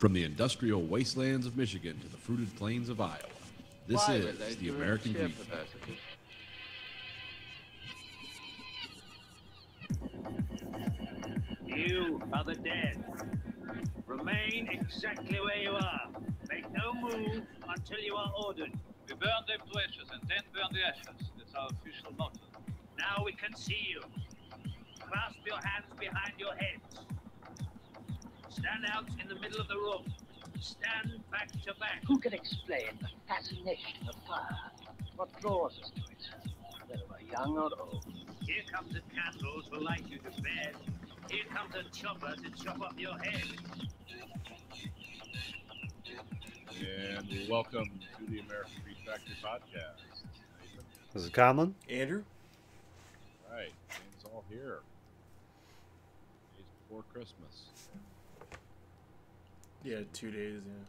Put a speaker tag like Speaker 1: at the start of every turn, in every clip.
Speaker 1: From the industrial wastelands of Michigan to the fruited plains of Iowa, this is the American Greed.
Speaker 2: You are the dead. Remain exactly where you are. Make no move until you are ordered.
Speaker 3: We burn them to ashes and then burn the ashes. That's our official motto.
Speaker 2: Now we can see you. Clasp your hands behind your heads. Stand out in the middle of the room. Stand back to back.
Speaker 4: Who can explain the fascination of fire? What draws us to it? Whether we're young or old.
Speaker 2: Here comes a candle to light you to bed. Here comes a chopper to chop off your head.
Speaker 5: And welcome to the American Greed Factory podcast. Nathan.
Speaker 6: This is Conlon.
Speaker 7: Andrew?
Speaker 5: Right, it's all here. Days before Christmas.
Speaker 7: Yeah, 2 days, yeah.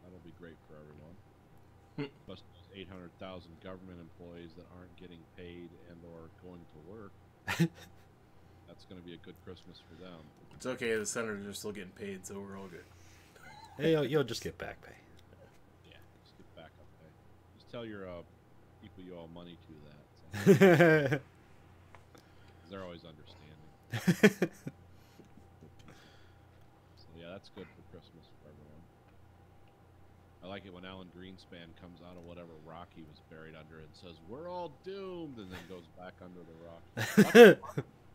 Speaker 5: That'll be great for everyone. Plus those 800,000 government employees that aren't getting paid and or going to work. That's going to be a good Christmas for them.
Speaker 7: It's okay, the senators are still getting paid, so we're all good.
Speaker 6: Hey, you'll just get back pay.
Speaker 5: Yeah, just get backup pay. Just tell your people you owe money to that. So. They're always understanding. So yeah, that's good for Christmas for everyone. I like it when Alan Greenspan comes out of whatever rock he was buried under and says, "We're all doomed," and then goes back under the rock.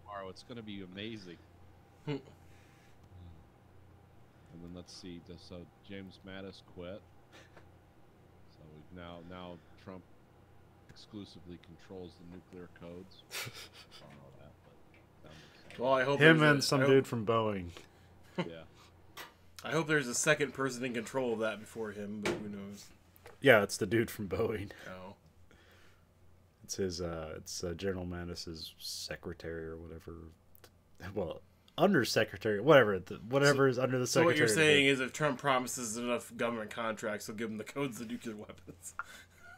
Speaker 5: Tomorrow, it's going to be amazing. And then let's see. So James Mattis quit. So we've now Trump exclusively controls the nuclear codes. I don't know that, but
Speaker 7: Well, I hope
Speaker 6: Him
Speaker 7: there's
Speaker 6: and some dude from Boeing.
Speaker 5: yeah.
Speaker 7: I hope there's a second person in control of that before him, but who knows?
Speaker 6: Yeah, it's the dude from Boeing.
Speaker 7: Oh.
Speaker 6: It's his. It's General Mattis's secretary or whatever. Well, undersecretary, whatever. Whatever is under the
Speaker 7: So
Speaker 6: secretary.
Speaker 7: what you're saying is if Trump promises enough government contracts, he'll give him the codes to nuclear weapons.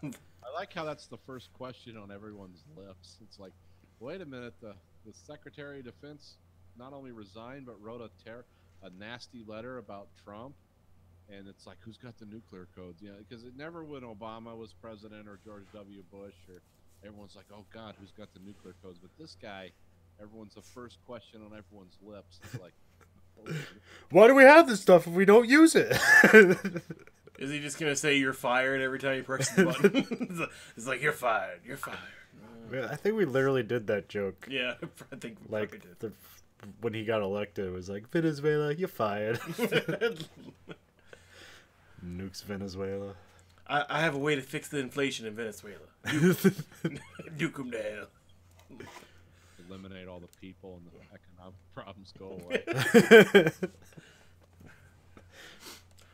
Speaker 5: I like how that's the first question on everyone's lips. It's like, wait a minute, the Secretary of Defense not only resigned but wrote a nasty letter about Trump, and it's like, who's got the nuclear codes? Yeah, because it never, when Obama was president or George W. Bush, or everyone's like, oh God, who's got the nuclear codes? But this guy, everyone's the first question on everyone's lips. It's like,
Speaker 6: Why do we have this stuff if we don't use it?
Speaker 7: Is he just going to say you're fired every time he presses the button? It's like, you're fired, you're fired.
Speaker 6: I think we literally did that joke.
Speaker 7: Yeah, I think we
Speaker 6: Like
Speaker 7: probably did.
Speaker 6: when he got elected, it was like, Venezuela, you're fired. Nukes Venezuela.
Speaker 7: I have a way to fix the inflation in Venezuela. Nuke them to hell.
Speaker 5: eliminate all the people and the economic problems go away.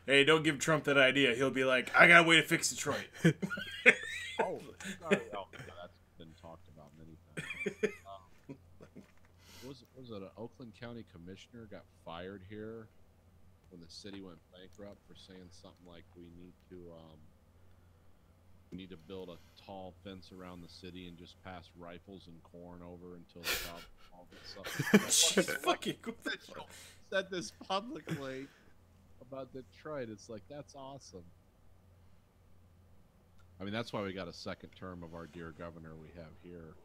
Speaker 7: Hey, don't give Trump that idea. He'll be like, I got a way to fix Detroit.
Speaker 5: Oh, sorry. Oh, that's been talked about many times. Was it an Oakland County commissioner got fired here when the city went bankrupt for saying something like, we need to build a tall fence around the city and just pass rifles and corn over until the problem solves itself.
Speaker 7: She's fucking
Speaker 5: Said this publicly about Detroit. It's like, that's awesome. I mean, that's why we got a second term of our dear governor we have here,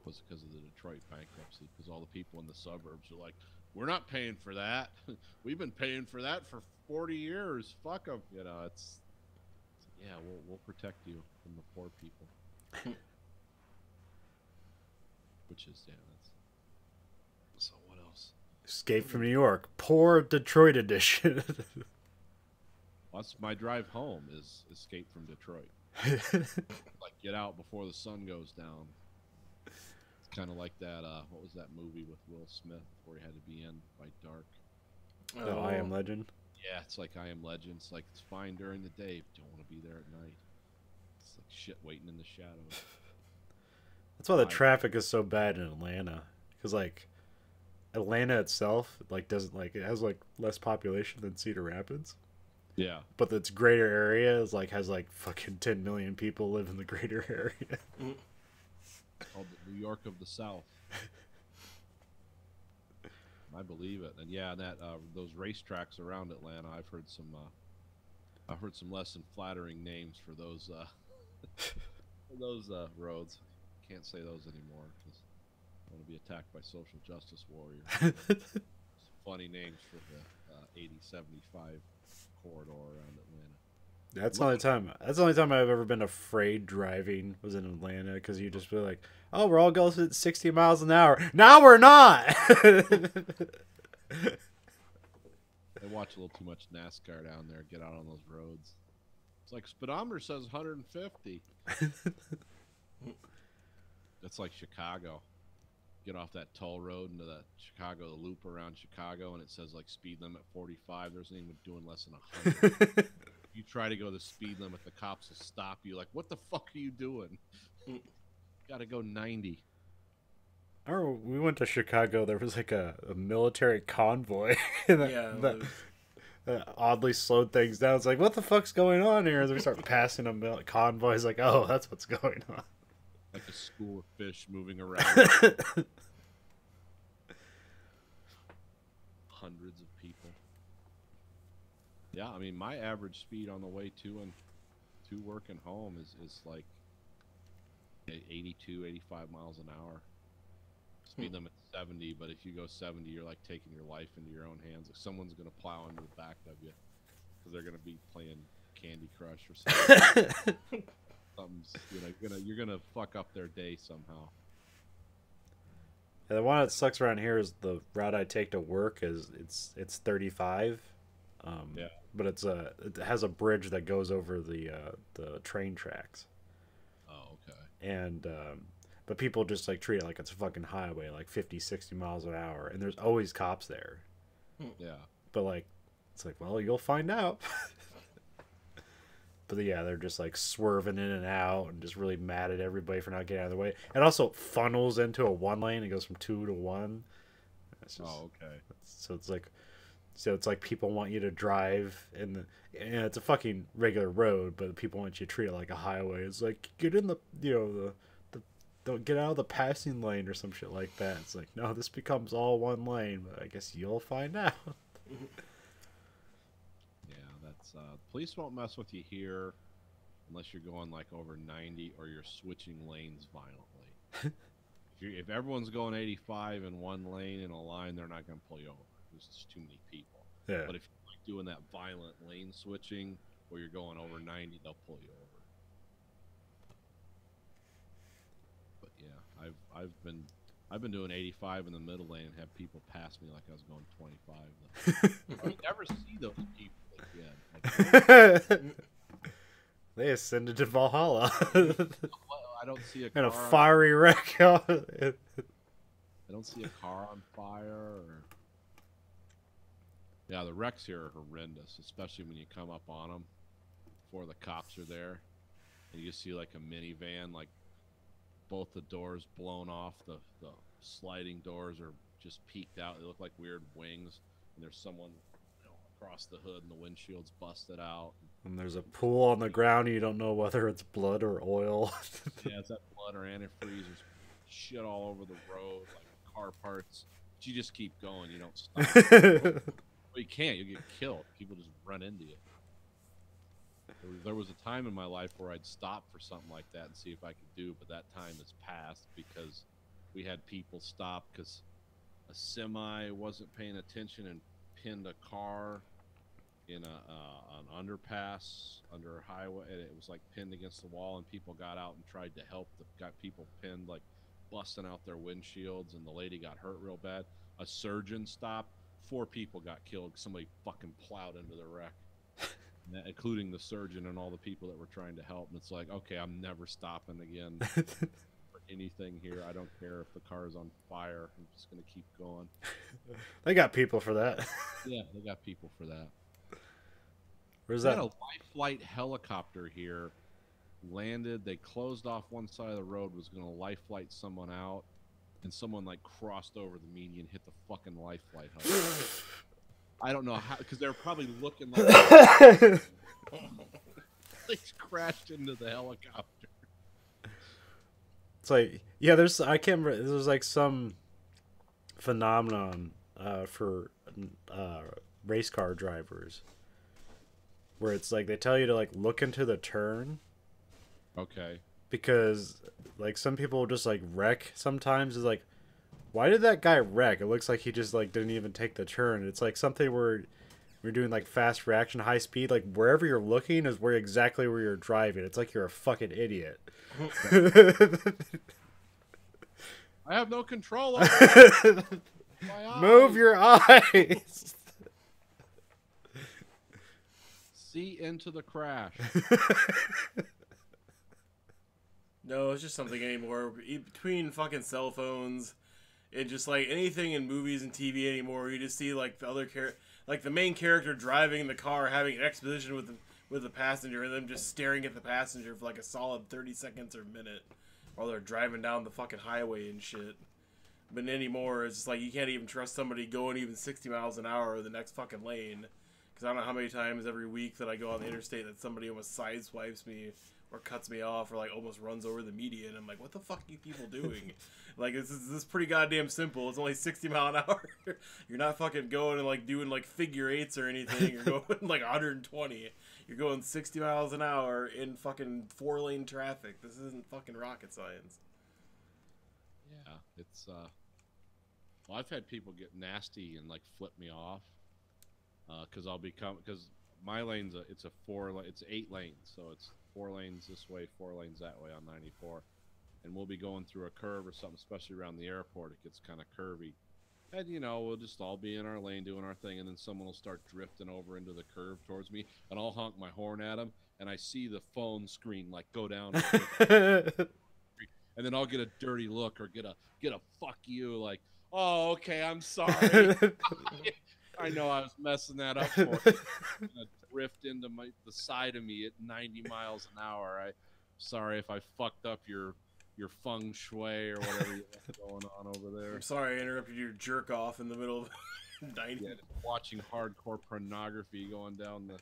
Speaker 5: was because of the Detroit bankruptcy, because all the people in the suburbs are like, we're not paying for that. We've been paying for that for 40 years. Fuck them. You know, it's yeah, we'll protect you from the poor people. Which is, yeah, that's... So what else?
Speaker 6: Escape from New York. Poor Detroit edition.
Speaker 5: That's my drive home, is Escape from Detroit. Like, get out before the sun goes down. It's kind of like that, what was that movie with Will Smith where he had to be in by dark?
Speaker 6: Oh, I Am Legend.
Speaker 5: Yeah, it's like I Am Legend. It's like, it's fine during the day, but you don't want to be there at night. It's like shit waiting in the shadows.
Speaker 6: That's why the traffic is so bad in Atlanta. Because, like, Atlanta itself, like, doesn't, like, it has, like, less population than Cedar Rapids.
Speaker 5: Yeah.
Speaker 6: But its greater area is, like, has, like, fucking 10 million people live in the greater area.
Speaker 5: Called the New York of the South. I believe it. And yeah, that those racetracks around Atlanta, I've heard some less than flattering names for those for those roads. Can't say those anymore because I want to be attacked by social justice warriors. Some funny names for the 80-75 corridor around Atlanta.
Speaker 6: That's the only time. That's the only time I've ever been afraid driving was in Atlanta, because you just feel like, oh, we're all going at 60 miles an hour. Now we're not.
Speaker 5: They watch a little too much NASCAR down there. Get out on those roads. It's like speedometer says 150. That's like Chicago. Get off that toll road into the Chicago loop around Chicago, and it says like speed limit 45. There's anyone doing less than 100. You try to go the speed limit, the cops will stop you. Like, what the fuck are you doing? Got to go 90.
Speaker 6: I remember we went to Chicago. There was like a military convoy that oddly slowed things down. It's like, what the fuck's going on here? As we start passing a convoy, it's like, oh, that's what's going on.
Speaker 5: Like a school of fish moving around. Hundreds of people. Yeah, I mean, my average speed on the way to work and home is like 82, 85 miles an hour. Speed limit 70, but if you go 70, you're like taking your life into your own hands. Like someone's gonna plow into the back of you because they're gonna be playing Candy Crush or something. Something's, you're gonna fuck up their day somehow.
Speaker 6: Yeah, the one that sucks around here is the route I take to work it's 35.
Speaker 5: Yeah.
Speaker 6: But it has a bridge that goes over the train tracks.
Speaker 5: Oh, okay.
Speaker 6: And but people just like treat it like it's a fucking highway, like 50, 60 miles an hour, and there's always cops there.
Speaker 5: Yeah.
Speaker 6: But like, it's like, well, you'll find out. But yeah, they're just like swerving in and out and just really mad at everybody for not getting out of the way. It also funnels into a 1 lane. It goes from 2 to 1. It's just,
Speaker 5: oh, okay.
Speaker 6: So it's like people want you to drive and it's a fucking regular road, but people want you to treat it like a highway. It's like, get in the don't get out of the passing lane or some shit like that. It's like, no, this becomes all 1 lane, but I guess you'll find out.
Speaker 5: Police won't mess with you here unless you're going like over 90 or you're switching lanes violently. If everyone's going 85 in 1 lane in a line, they're not going to pull you over. There's just too many people.
Speaker 6: Yeah.
Speaker 5: But if you're like doing that violent lane switching where you're going over 90, they'll pull you over. But yeah, I've been doing 85 in the middle lane and have people pass me like I was going 25. I never see those people again.
Speaker 6: They ascended to Valhalla.
Speaker 5: I don't see a car
Speaker 6: in a fiery wreck.
Speaker 5: I don't see a car on fire. Yeah, the wrecks here are horrendous, especially when you come up on them before the cops are there, and you see like a minivan, like both the doors blown off, the sliding doors are just peeked out. They look like weird wings, and there's someone across the hood, and the windshield's busted out.
Speaker 6: And there's a pool on the ground, and you don't know whether it's blood or oil.
Speaker 5: Yeah, it's that blood or antifreeze. There's shit all over the road, like car parts. But you just keep going. You don't stop. Well, you can't. You'll get killed. People just run into you. There was a time in my life where I'd stop for something like that and see if I could do, but that time has passed because we had people stop because a semi wasn't paying attention and pinned a car in an underpass under a highway, and it was like pinned against the wall, and people got out and tried to help. Got people pinned, like busting out their windshields, and the lady got hurt real bad. A surgeon stopped. 4 people got killed. Somebody fucking plowed into the wreck, including the surgeon and all the people that were trying to help. And it's like, okay, I'm never stopping again for anything here. I don't care if the car is on fire. I'm just gonna keep going.
Speaker 6: They got people for that.
Speaker 5: Yeah, they got people for that.
Speaker 6: Where's
Speaker 5: they
Speaker 6: that?
Speaker 5: had a life flight helicopter here landed. They closed off one side of the road, was going to life flight someone out, and someone like crossed over the median, hit the fucking life flight helicopter. I don't know how, because they're probably looking like they crashed into the helicopter.
Speaker 6: It's like, yeah, I can't remember, there's like some phenomenon for race car drivers, where it's like they tell you to like look into the turn.
Speaker 5: Okay.
Speaker 6: Because like some people just like wreck sometimes. Is like, why did that guy wreck? It looks like he just like didn't even take the turn. It's like something where we're doing like fast reaction, high speed. Like wherever you're looking is where exactly where you're driving. It's like you're a fucking idiot.
Speaker 5: I have no control over it.
Speaker 6: Move your eyes.
Speaker 5: See into the crash.
Speaker 7: No, it's just something anymore. Between fucking cell phones and just like anything in movies and TV anymore, you just see like the other like the main character driving the car, having an exposition with the passenger, and them just staring at the passenger for like a solid 30 seconds or a minute while they're driving down the fucking highway and shit. But anymore, it's just like you can't even trust somebody going even 60 miles an hour in the next fucking lane. Because I don't know how many times every week that I go on the interstate that somebody almost sideswipes me or cuts me off or like almost runs over the median. I'm like, what the fuck are you people doing? Like, this is pretty goddamn simple. It's only 60 mile an hour. You're not fucking going and like doing like figure eights or anything. You're going like 120. You're going 60 miles an hour in fucking 4-lane traffic. This isn't fucking rocket science.
Speaker 5: Yeah, it's well, I've had people get nasty and like flip me off because because my lane's it's 8 lanes, so it's 4 lanes this way, 4 lanes that way on 94, and we'll be going through a curve or something, especially around the airport. It gets kind of curvy, and we'll just all be in our lane doing our thing, and then someone will start drifting over into the curve towards me, and I'll honk my horn at them, and I see the phone screen like go down. And then I'll get a dirty look or get a fuck you, like, oh, okay, I'm sorry. I know I was messing that up for you. I'm gonna drift into the side of me at 90 miles an hour. I'm sorry if I fucked up your feng shui or whatever you have going on over there.
Speaker 7: I'm sorry I interrupted your jerk off in the middle of 90.
Speaker 5: Yeah, watching hardcore pornography going down the...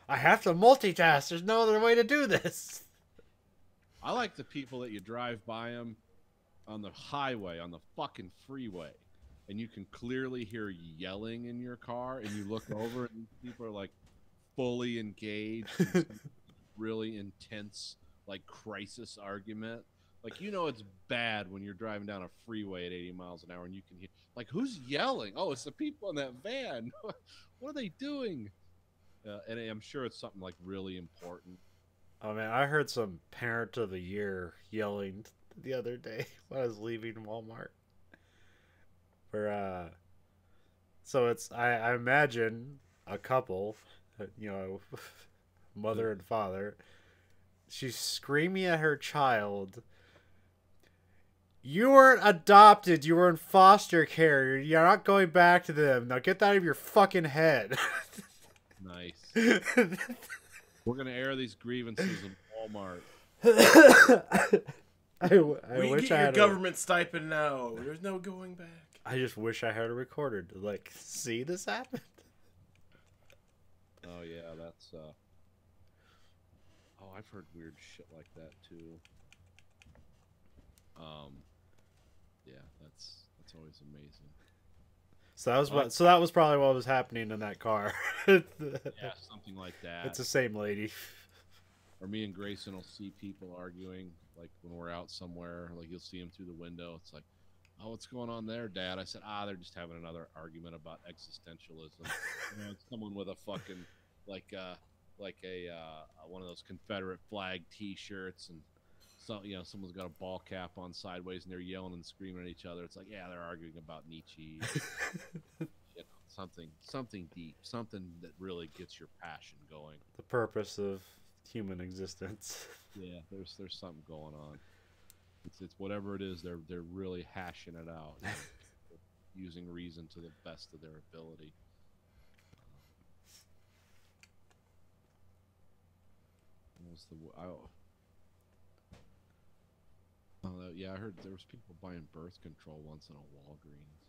Speaker 6: I have to multitask. There's no other way to do this.
Speaker 5: I like the people that you drive by them on the highway, on the fucking freeway, and you can clearly hear yelling in your car, and you look over and people are like fully engaged in some really intense like crisis argument. Like, it's bad when you're driving down a freeway at 80 miles an hour and you can hear, like, who's yelling? Oh, it's the people in that van. What are they doing? And I'm sure it's something like really important.
Speaker 6: Oh man, I heard some parent of the year yelling the other day when I was leaving Walmart. Where so it's I imagine a couple, mother and father. She's screaming at her child. You weren't adopted. You were in foster care. You're not going back to them. Now get that out of your fucking head.
Speaker 5: Nice. We're going to air these grievances in Walmart.
Speaker 6: I
Speaker 7: we
Speaker 6: wish
Speaker 7: get
Speaker 6: I
Speaker 7: your
Speaker 6: had
Speaker 7: government stipend now. There's no going back.
Speaker 6: I just wish I had a recorder to, like, see this happen.
Speaker 5: Oh, yeah, that's... Oh, I've heard weird shit like that, too. Yeah, that's always amazing.
Speaker 6: So that was probably what was happening in that car.
Speaker 5: Yeah, something like that.
Speaker 6: It's the same lady.
Speaker 5: Or me and Grayson will see people arguing, like when we're out somewhere, like you'll see them through the window. It's like, oh, what's going on there, Dad? I said, they're just having another argument about existentialism. It's someone with a fucking like a one of those Confederate flag T-shirts, and someone's got a ball cap on sideways, and they're yelling and screaming at each other. It's like, yeah, they're arguing about Nietzsche. Something deep, something that really gets your passion going.
Speaker 6: The purpose of human existence.
Speaker 5: Yeah, there's something going on. It's whatever it is, they're really hashing it out, using reason to the best of their ability. I heard there was people buying birth control once in a Walgreens,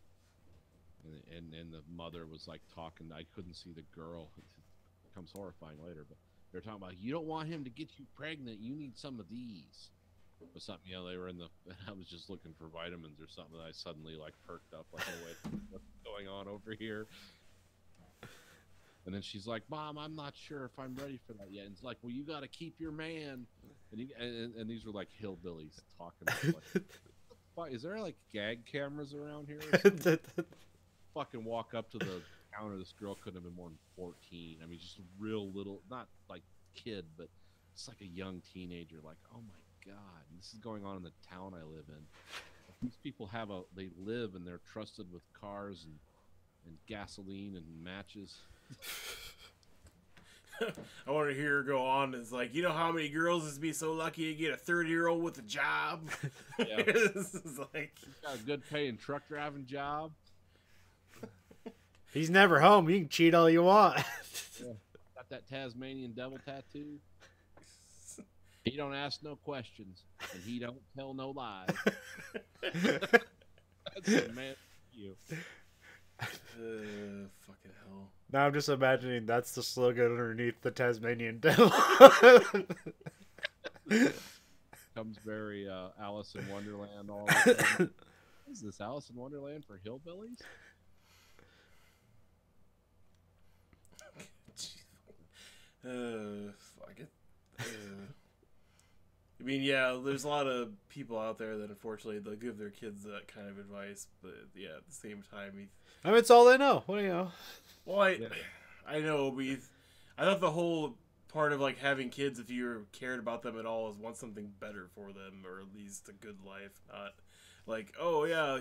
Speaker 5: and the mother was like talking. I couldn't see the girl. It becomes horrifying later, but they're talking about, you don't want him to get you pregnant. You need some of these. or something. You know, they were in the. I was just looking for vitamins or something. And I suddenly like perked up, like, oh wait, what's going on over here? And then she's like, "Mom, I'm not sure if I'm ready for that yet." And it's like, "Well, you got to keep your man." And these were like hillbillies talking. Like, fuck, is there like gag cameras around here? Fucking walk up to the counter. This girl couldn't have been more than 14. I mean, just a real little, not like kid, but it's like a young teenager. Like, oh my god, this is going on in the town I live in. These people they live and they're trusted with cars and gasoline and matches.
Speaker 7: I want to hear her go on. It's like, you know how many girls is be so lucky to get a 30-year-old with a job?
Speaker 5: Yeah.
Speaker 7: This is like,
Speaker 5: He's got a good paying truck driving job.
Speaker 6: He's never home. You can cheat all you want.
Speaker 5: Yeah. Got that Tasmanian devil tattoo. He don't ask no questions, and he don't tell no lies. That's a man for you.
Speaker 7: fucking hell.
Speaker 6: Now I'm just imagining that's the slogan underneath the Tasmanian devil.
Speaker 5: Comes very Alice in Wonderland all of a sudden. What is this, Alice in Wonderland for hillbillies?
Speaker 7: Fuck it. I mean, yeah, there's a lot of people out there that unfortunately they'll give their kids that kind of advice, but yeah, at the same time,
Speaker 6: I mean, it's all they know. What do you know?
Speaker 7: well, I know, but I thought the whole part of like having kids, if you cared about them at all, is want something better for them, or at least a good life, not like, oh yeah,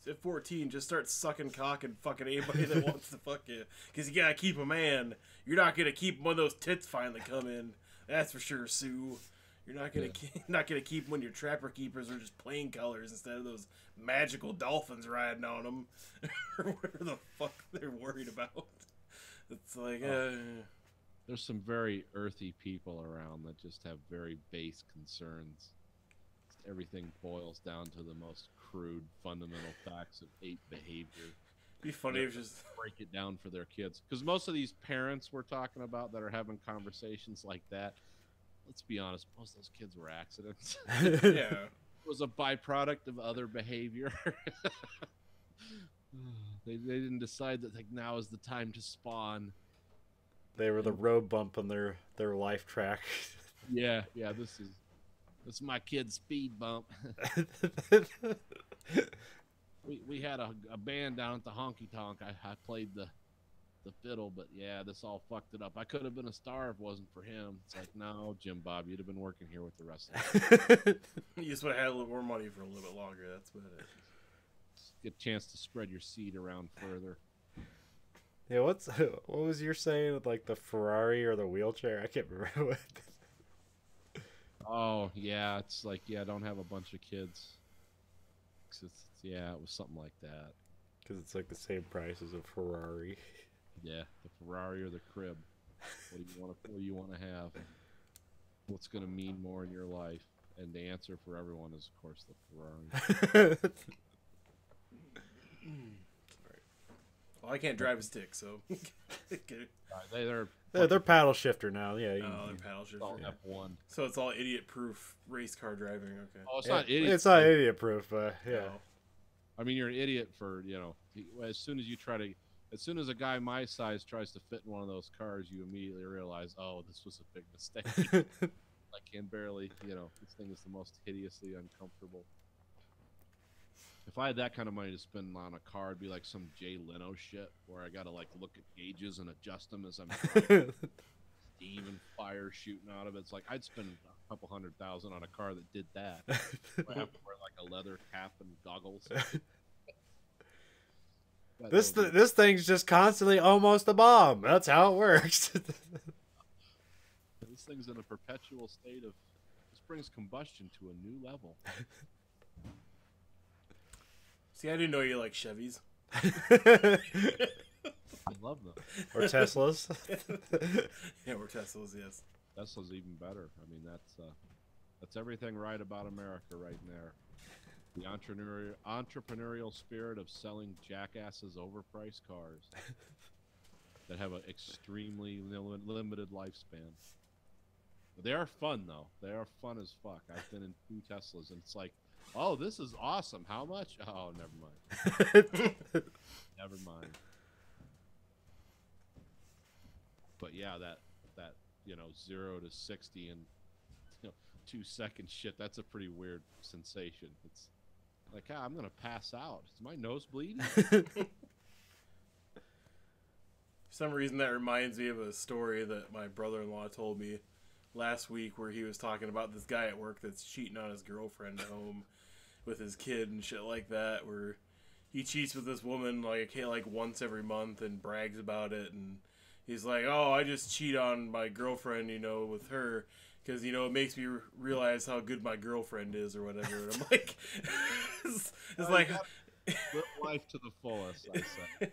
Speaker 7: at 14, just start sucking cock and fucking anybody that wants to fuck you, because you gotta keep a man. You're not gonna keep him when those tits finally come in. That's for sure, Sue. You're not gonna keep them when your trapper keepers are just plain colors instead of those magical dolphins riding on them, or whatever the fuck they're worried about. It's like,
Speaker 5: There's some very earthy people around that just have very base concerns. Everything boils down to the most crude, fundamental facts of ape behavior.
Speaker 7: be funny if just
Speaker 5: break it down for their kids, because most of these parents we're talking about that are having conversations like that, let's be honest, most of those kids were accidents.
Speaker 7: yeah.
Speaker 5: It was a byproduct of other behavior. They didn't decide that like now is the time to spawn.
Speaker 6: They were the road bump on their life track.
Speaker 5: Yeah, this is my kid's speed bump. we had a band down at the honky tonk. I played the fiddle, but yeah, this all fucked it up. I could have been a star if it wasn't for him. It's like, no, Jim Bob, you'd have been working here with the rest of us.
Speaker 7: You just would have had a little more money for a little bit longer. That's about it.
Speaker 5: Get a chance to spread your seed around further.
Speaker 6: Yeah, what was your saying with like the Ferrari or the wheelchair? I can't remember what.
Speaker 5: Oh yeah, it's like, yeah, don't have a bunch of kids. It was something like that.
Speaker 6: Because it's like the same price as a Ferrari.
Speaker 5: Yeah, the Ferrari or the crib. What do you want to have? What's going to mean more in your life? And the answer for everyone is, of course, the Ferrari.
Speaker 7: Well, I can't drive a stick, so.
Speaker 6: They're paddle shifter now. Yeah.
Speaker 7: Oh, they're paddle shifter.
Speaker 5: All
Speaker 7: Yeah.
Speaker 5: F1.
Speaker 7: So it's all idiot-proof race car driving. Okay.
Speaker 5: Oh, it's not idiot.
Speaker 6: It's not idiot proof, but yeah.
Speaker 7: No.
Speaker 5: I mean, you're an idiot for, as soon as a guy my size tries to fit in one of those cars, you immediately realize, oh, this was a big mistake. I can barely, this thing is the most hideously uncomfortable. If I had that kind of money to spend on a car, it'd be like some Jay Leno shit where I gotta like look at gauges and adjust them as I'm driving. Steam and fire shooting out of it. It's like I'd spend a couple $100,000 on a car that did that. I have to wear like a leather cap and goggles.
Speaker 6: This thing's just constantly almost a bomb. That's how it works.
Speaker 5: This thing's in a perpetual state of. This brings combustion to a new level.
Speaker 7: See, I didn't know you like Chevys.
Speaker 5: I love them.
Speaker 6: Or Teslas.
Speaker 7: Yeah, we're Teslas, yes.
Speaker 5: Tesla's even better. I mean, that's everything right about America right there. The entrepreneurial spirit of selling jackasses overpriced cars that have an extremely limited lifespan. They are fun though. They are fun as fuck. I've been in 2 Teslas, and it's like, oh, this is awesome. How much? Oh, never mind. Never mind. But yeah, that 0 to 60 in 2 seconds shit. That's a pretty weird sensation. It's like, I'm gonna pass out. Is my nose bleeding?
Speaker 7: For some reason, that reminds me of a story that my brother-in-law told me last week, where he was talking about this guy at work that's cheating on his girlfriend at home with his kid and shit like that, where he cheats with this woman like once every month and brags about it, and he's like, oh, I just cheat on my girlfriend, with her, because, it makes me realize how good my girlfriend is or whatever. And I'm like, it's like...
Speaker 5: Live life to the fullest, I say.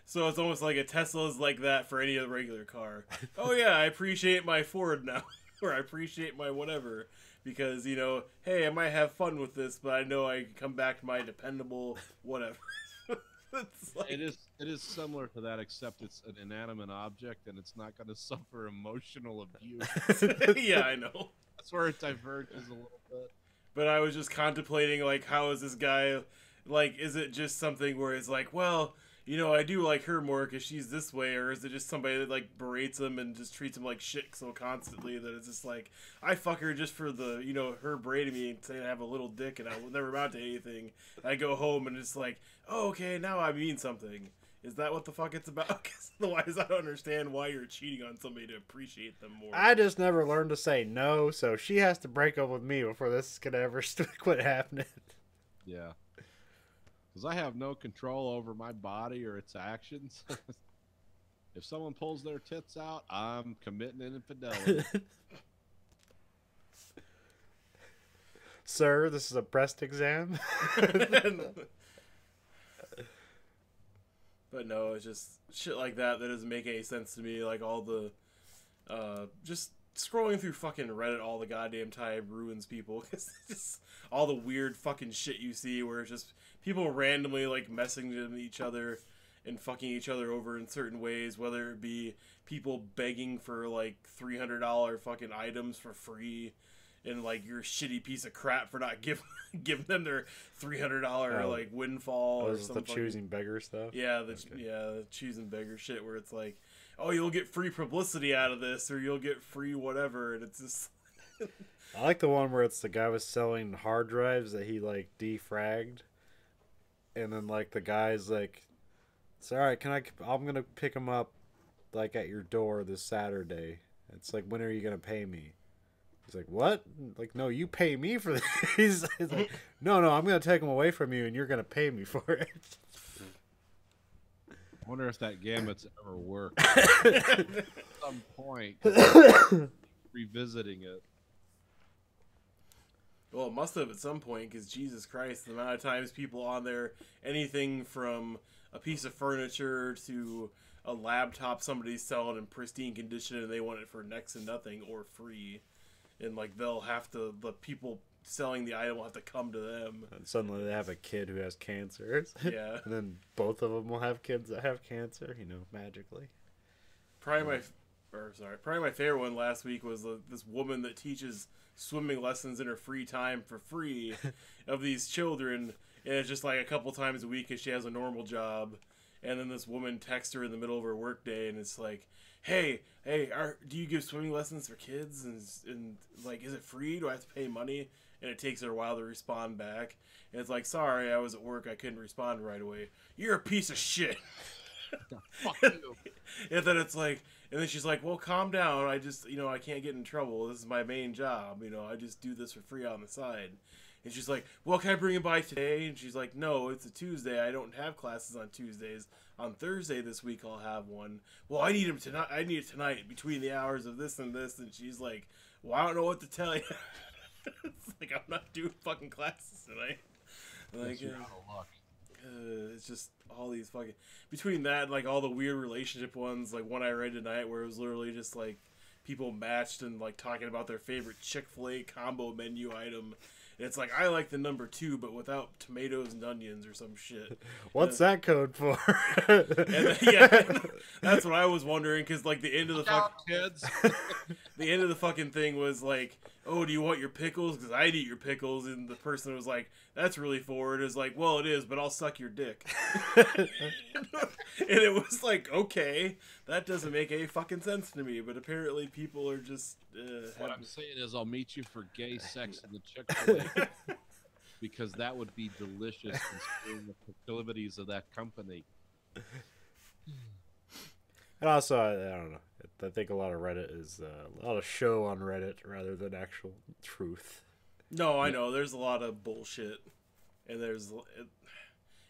Speaker 7: So it's almost like a Tesla is like that for any other regular car. Oh yeah, I appreciate my Ford now, or I appreciate my whatever, because hey, I might have fun with this, but I know I can come back to my dependable whatever. It's like...
Speaker 5: It is similar to that, except it's an inanimate object and it's not going to suffer emotional abuse.
Speaker 7: Yeah, I know.
Speaker 5: That's where it diverges a little bit.
Speaker 7: But I was just contemplating, like, how is this guy, like, is it just something where it's like, well, I do like her more because she's this way, or is it just somebody that, like, berates him and just treats him like shit so constantly that it's just like, I fuck her just for the, her berating me and saying I have a little dick and I will never amount to anything. I go home and it's like, oh, okay, now I mean something. Is that what the fuck it's about? Because otherwise I don't understand why you're cheating on somebody to appreciate them more.
Speaker 6: I just never learned to say no, so she has to break up with me before this could ever quit happening.
Speaker 5: Yeah. Because I have no control over my body or its actions. If someone pulls their tits out, I'm committing an infidelity.
Speaker 6: Sir, this is a breast exam.
Speaker 7: But no, it's just shit like that doesn't make any sense to me. Like all the, just scrolling through fucking Reddit all the goddamn time ruins people. Cause just all the weird fucking shit you see where it's just people randomly like messaging each other and fucking each other over in certain ways, whether it be people begging for like $300 fucking items for free, and like your shitty piece of crap for not giving them their $300 like windfall. Or
Speaker 6: the choosing beggar stuff.
Speaker 7: Yeah, the choosing beggar shit where it's like, oh, you'll get free publicity out of this, or you'll get free whatever, and it's just.
Speaker 6: I like the one where it's the guy was selling hard drives that he like defragged, and then like the guy's like, "It's all right. I'm gonna pick him up, like at your door this Saturday." It's like, when are you gonna pay me? He's like, what? Like, no, you pay me for this. He's like, no, I'm going to take them away from you, and you're going to pay me for it.
Speaker 5: I wonder if that gamut's ever worked. At some point, revisiting it.
Speaker 7: Well, it must have at some point, because Jesus Christ, the amount of times people on there, anything from a piece of furniture to a laptop somebody's selling in pristine condition, and they want it for next to nothing or free. And, like, the people selling the item will have to come to them.
Speaker 6: And suddenly they have a kid who has cancer.
Speaker 7: Yeah.
Speaker 6: And then both of them will have kids that have cancer, magically.
Speaker 7: Probably my favorite one last week was this woman that teaches swimming lessons in her free time for free of these children. And it's just, like, a couple times a week because she has a normal job. And then this woman texts her in the middle of her workday, and it's like, hey, do you give swimming lessons for kids? And like, is it free? Do I have to pay money? And it takes her a while to respond back. And it's like, sorry, I was at work. I couldn't respond right away. You're a piece of shit.
Speaker 5: Fuck you.
Speaker 7: And then it's like, and then she's like, well, calm down. I just, I can't get in trouble. This is my main job. I just do this for free on the side. And she's like, well, can I bring it by today? And she's like, no, it's a Tuesday. I don't have classes on Tuesdays. On Thursday this week, I'll have one. Well, I need him tonight. I need it tonight between the hours of this and this. And she's like, well, I don't know what to tell you. It's like, I'm not doing fucking classes tonight. Like,
Speaker 5: You're out of luck.
Speaker 7: it's just all these fucking, between that and like all the weird relationship ones, like one I read tonight where it was literally just like people matched and like talking about their favorite Chick-fil-A combo menu item. And it's like, I like the number 2, but without tomatoes and onions or some shit.
Speaker 6: What's that code for?
Speaker 7: And then, yeah, that's what I was wondering, because like the end of the
Speaker 5: fuck kids.
Speaker 7: the end of the fucking thing was like, "Oh, do you want your pickles? Because I'd eat your pickles." And the person was like, "That's really forward." Is like, "Well, it is, but I'll suck your dick." And it was like, okay, that doesn't make any fucking sense to me. But apparently, people are just.
Speaker 5: What I'm saying is, I'll meet you for gay sex in the Chick-fil-A because that would be delicious considering the proclivities of that company.
Speaker 6: And also, I don't know. I think a lot of Reddit is a lot of show on Reddit rather than actual truth.
Speaker 7: No, I know. There's a lot of bullshit, and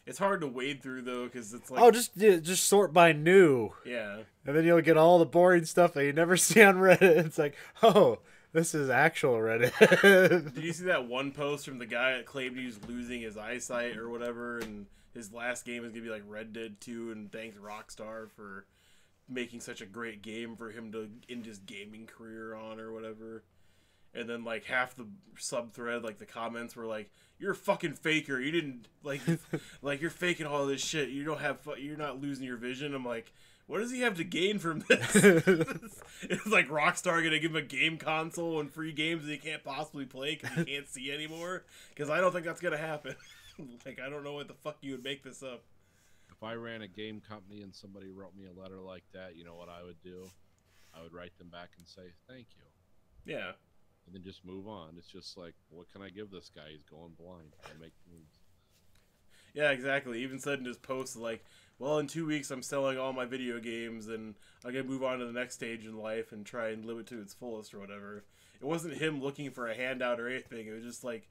Speaker 7: it's hard to wade through though because it's like
Speaker 6: just sort by new,
Speaker 7: yeah,
Speaker 6: and then you'll get all the boring stuff that you never see on Reddit. It's like, oh, this is actual Reddit.
Speaker 7: Did you see that one post from the guy that claimed he was losing his eyesight or whatever, and his last game is gonna be like Red Dead 2, and thanks Rockstar for making such a great game for him to end his gaming career on or whatever. And then like half the sub thread, like the comments were like, "You're a fucking faker. You didn't like like you're faking all this shit. You don't have you're not losing your vision." I'm like, what does he have to gain from this? It's like Rockstar gonna give him a game console and free games that he can't possibly play because he can't see anymore? Because I don't think that's gonna happen. Like, I don't know what the fuck you would make this up.
Speaker 5: If I ran a game company and somebody wrote me a letter like that, you know what I would do? I would write them back and say, "Thank you."
Speaker 7: Yeah.
Speaker 5: And then just move on. It's just like, what can I give this guy? He's going blind. I make moves.
Speaker 7: Yeah, exactly. He even said in his post, like, well, in 2 weeks I'm selling all my video games and I'm going to move on to the next stage in life and try and live it to its fullest or whatever. It wasn't him looking for a handout or anything. It was just like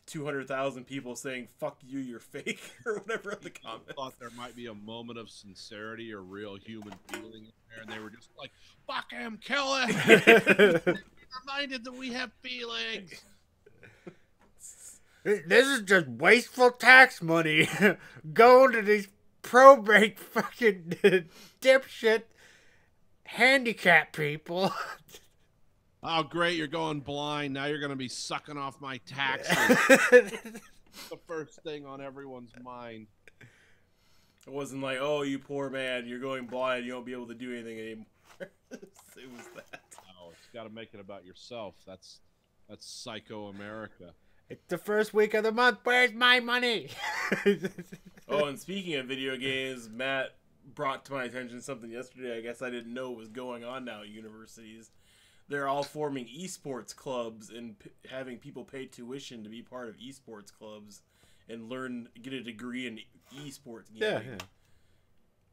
Speaker 7: 200,000 people saying, "Fuck you, you're fake," or whatever in the comments.
Speaker 5: I thought there might be a moment of sincerity or real human feeling in there, and they were just like, "Fuck him, kill him." Reminded that we have feelings.
Speaker 6: This is just wasteful tax money going to these probate fucking dipshit handicap people.
Speaker 5: Oh, great, you're going blind. Now you're going to be sucking off my taxes. The first thing on everyone's mind.
Speaker 7: It wasn't like, "Oh, you poor man, you're going blind, you won't be able to do anything anymore." It was that.
Speaker 5: Oh, it's got to make it about yourself. That's psycho America.
Speaker 6: It's the first week of the month. Where's my money?
Speaker 7: Oh, and speaking of video games, Matt brought to my attention something yesterday I guess I didn't know was going on now at universities. They're all forming esports clubs and having people pay tuition to be part of esports clubs and get a degree in esports gaming.
Speaker 6: Yeah.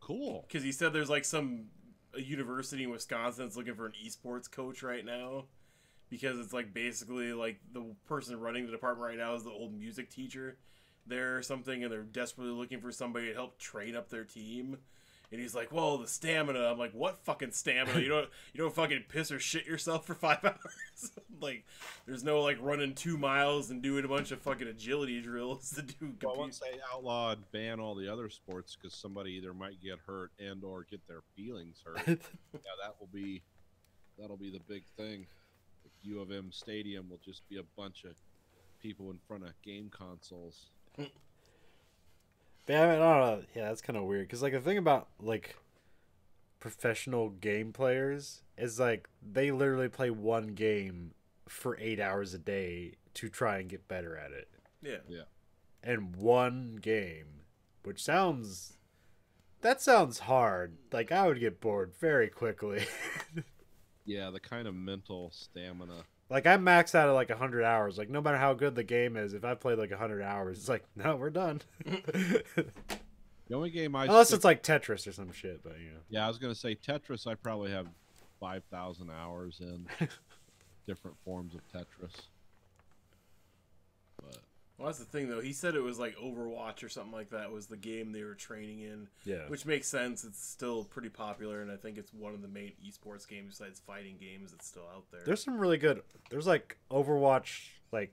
Speaker 5: Cool.
Speaker 7: Because he said there's like a university in Wisconsin that's looking for an esports coach right now. Because it's like basically like the person running the department right now is the old music teacher there or something, and they're desperately looking for somebody to help train up their team. And he's like, "Well, the stamina." I'm like, "What fucking stamina? You don't fucking piss or shit yourself for 5 hours." Like, there's no like running 2 miles and doing a bunch of fucking agility drills to do.
Speaker 5: Well, once they outlaw and ban all the other sports because somebody either might get hurt and or get their feelings hurt, that'll be the big thing. The U of M stadium will just be a bunch of people in front of game consoles.
Speaker 6: Yeah, I don't know. Yeah, that's kind of weird. Because, like, the thing about, like, professional game players is, like, they literally play one game for 8 hours a day to try and get better at it.
Speaker 7: Yeah.
Speaker 6: And one game, which sounds hard. Like, I would get bored very quickly.
Speaker 5: Yeah, the kind of mental stamina.
Speaker 6: Like, I max out at like 100 hours. Like, no matter how good the game is, if I played like 100 hours, it's like, no, we're done.
Speaker 5: The only game
Speaker 6: Unless it's like Tetris or some shit, but you know.
Speaker 5: Yeah, I was gonna say Tetris. I probably have 5,000 hours in different forms of Tetris. But
Speaker 7: Well, that's the thing, though. He said it was like Overwatch or something like that was the game they were training in.
Speaker 6: Yeah.
Speaker 7: Which makes sense. It's still pretty popular, and I think it's one of the main esports games besides fighting games that's still out there.
Speaker 6: There's some really good. There's like Overwatch, like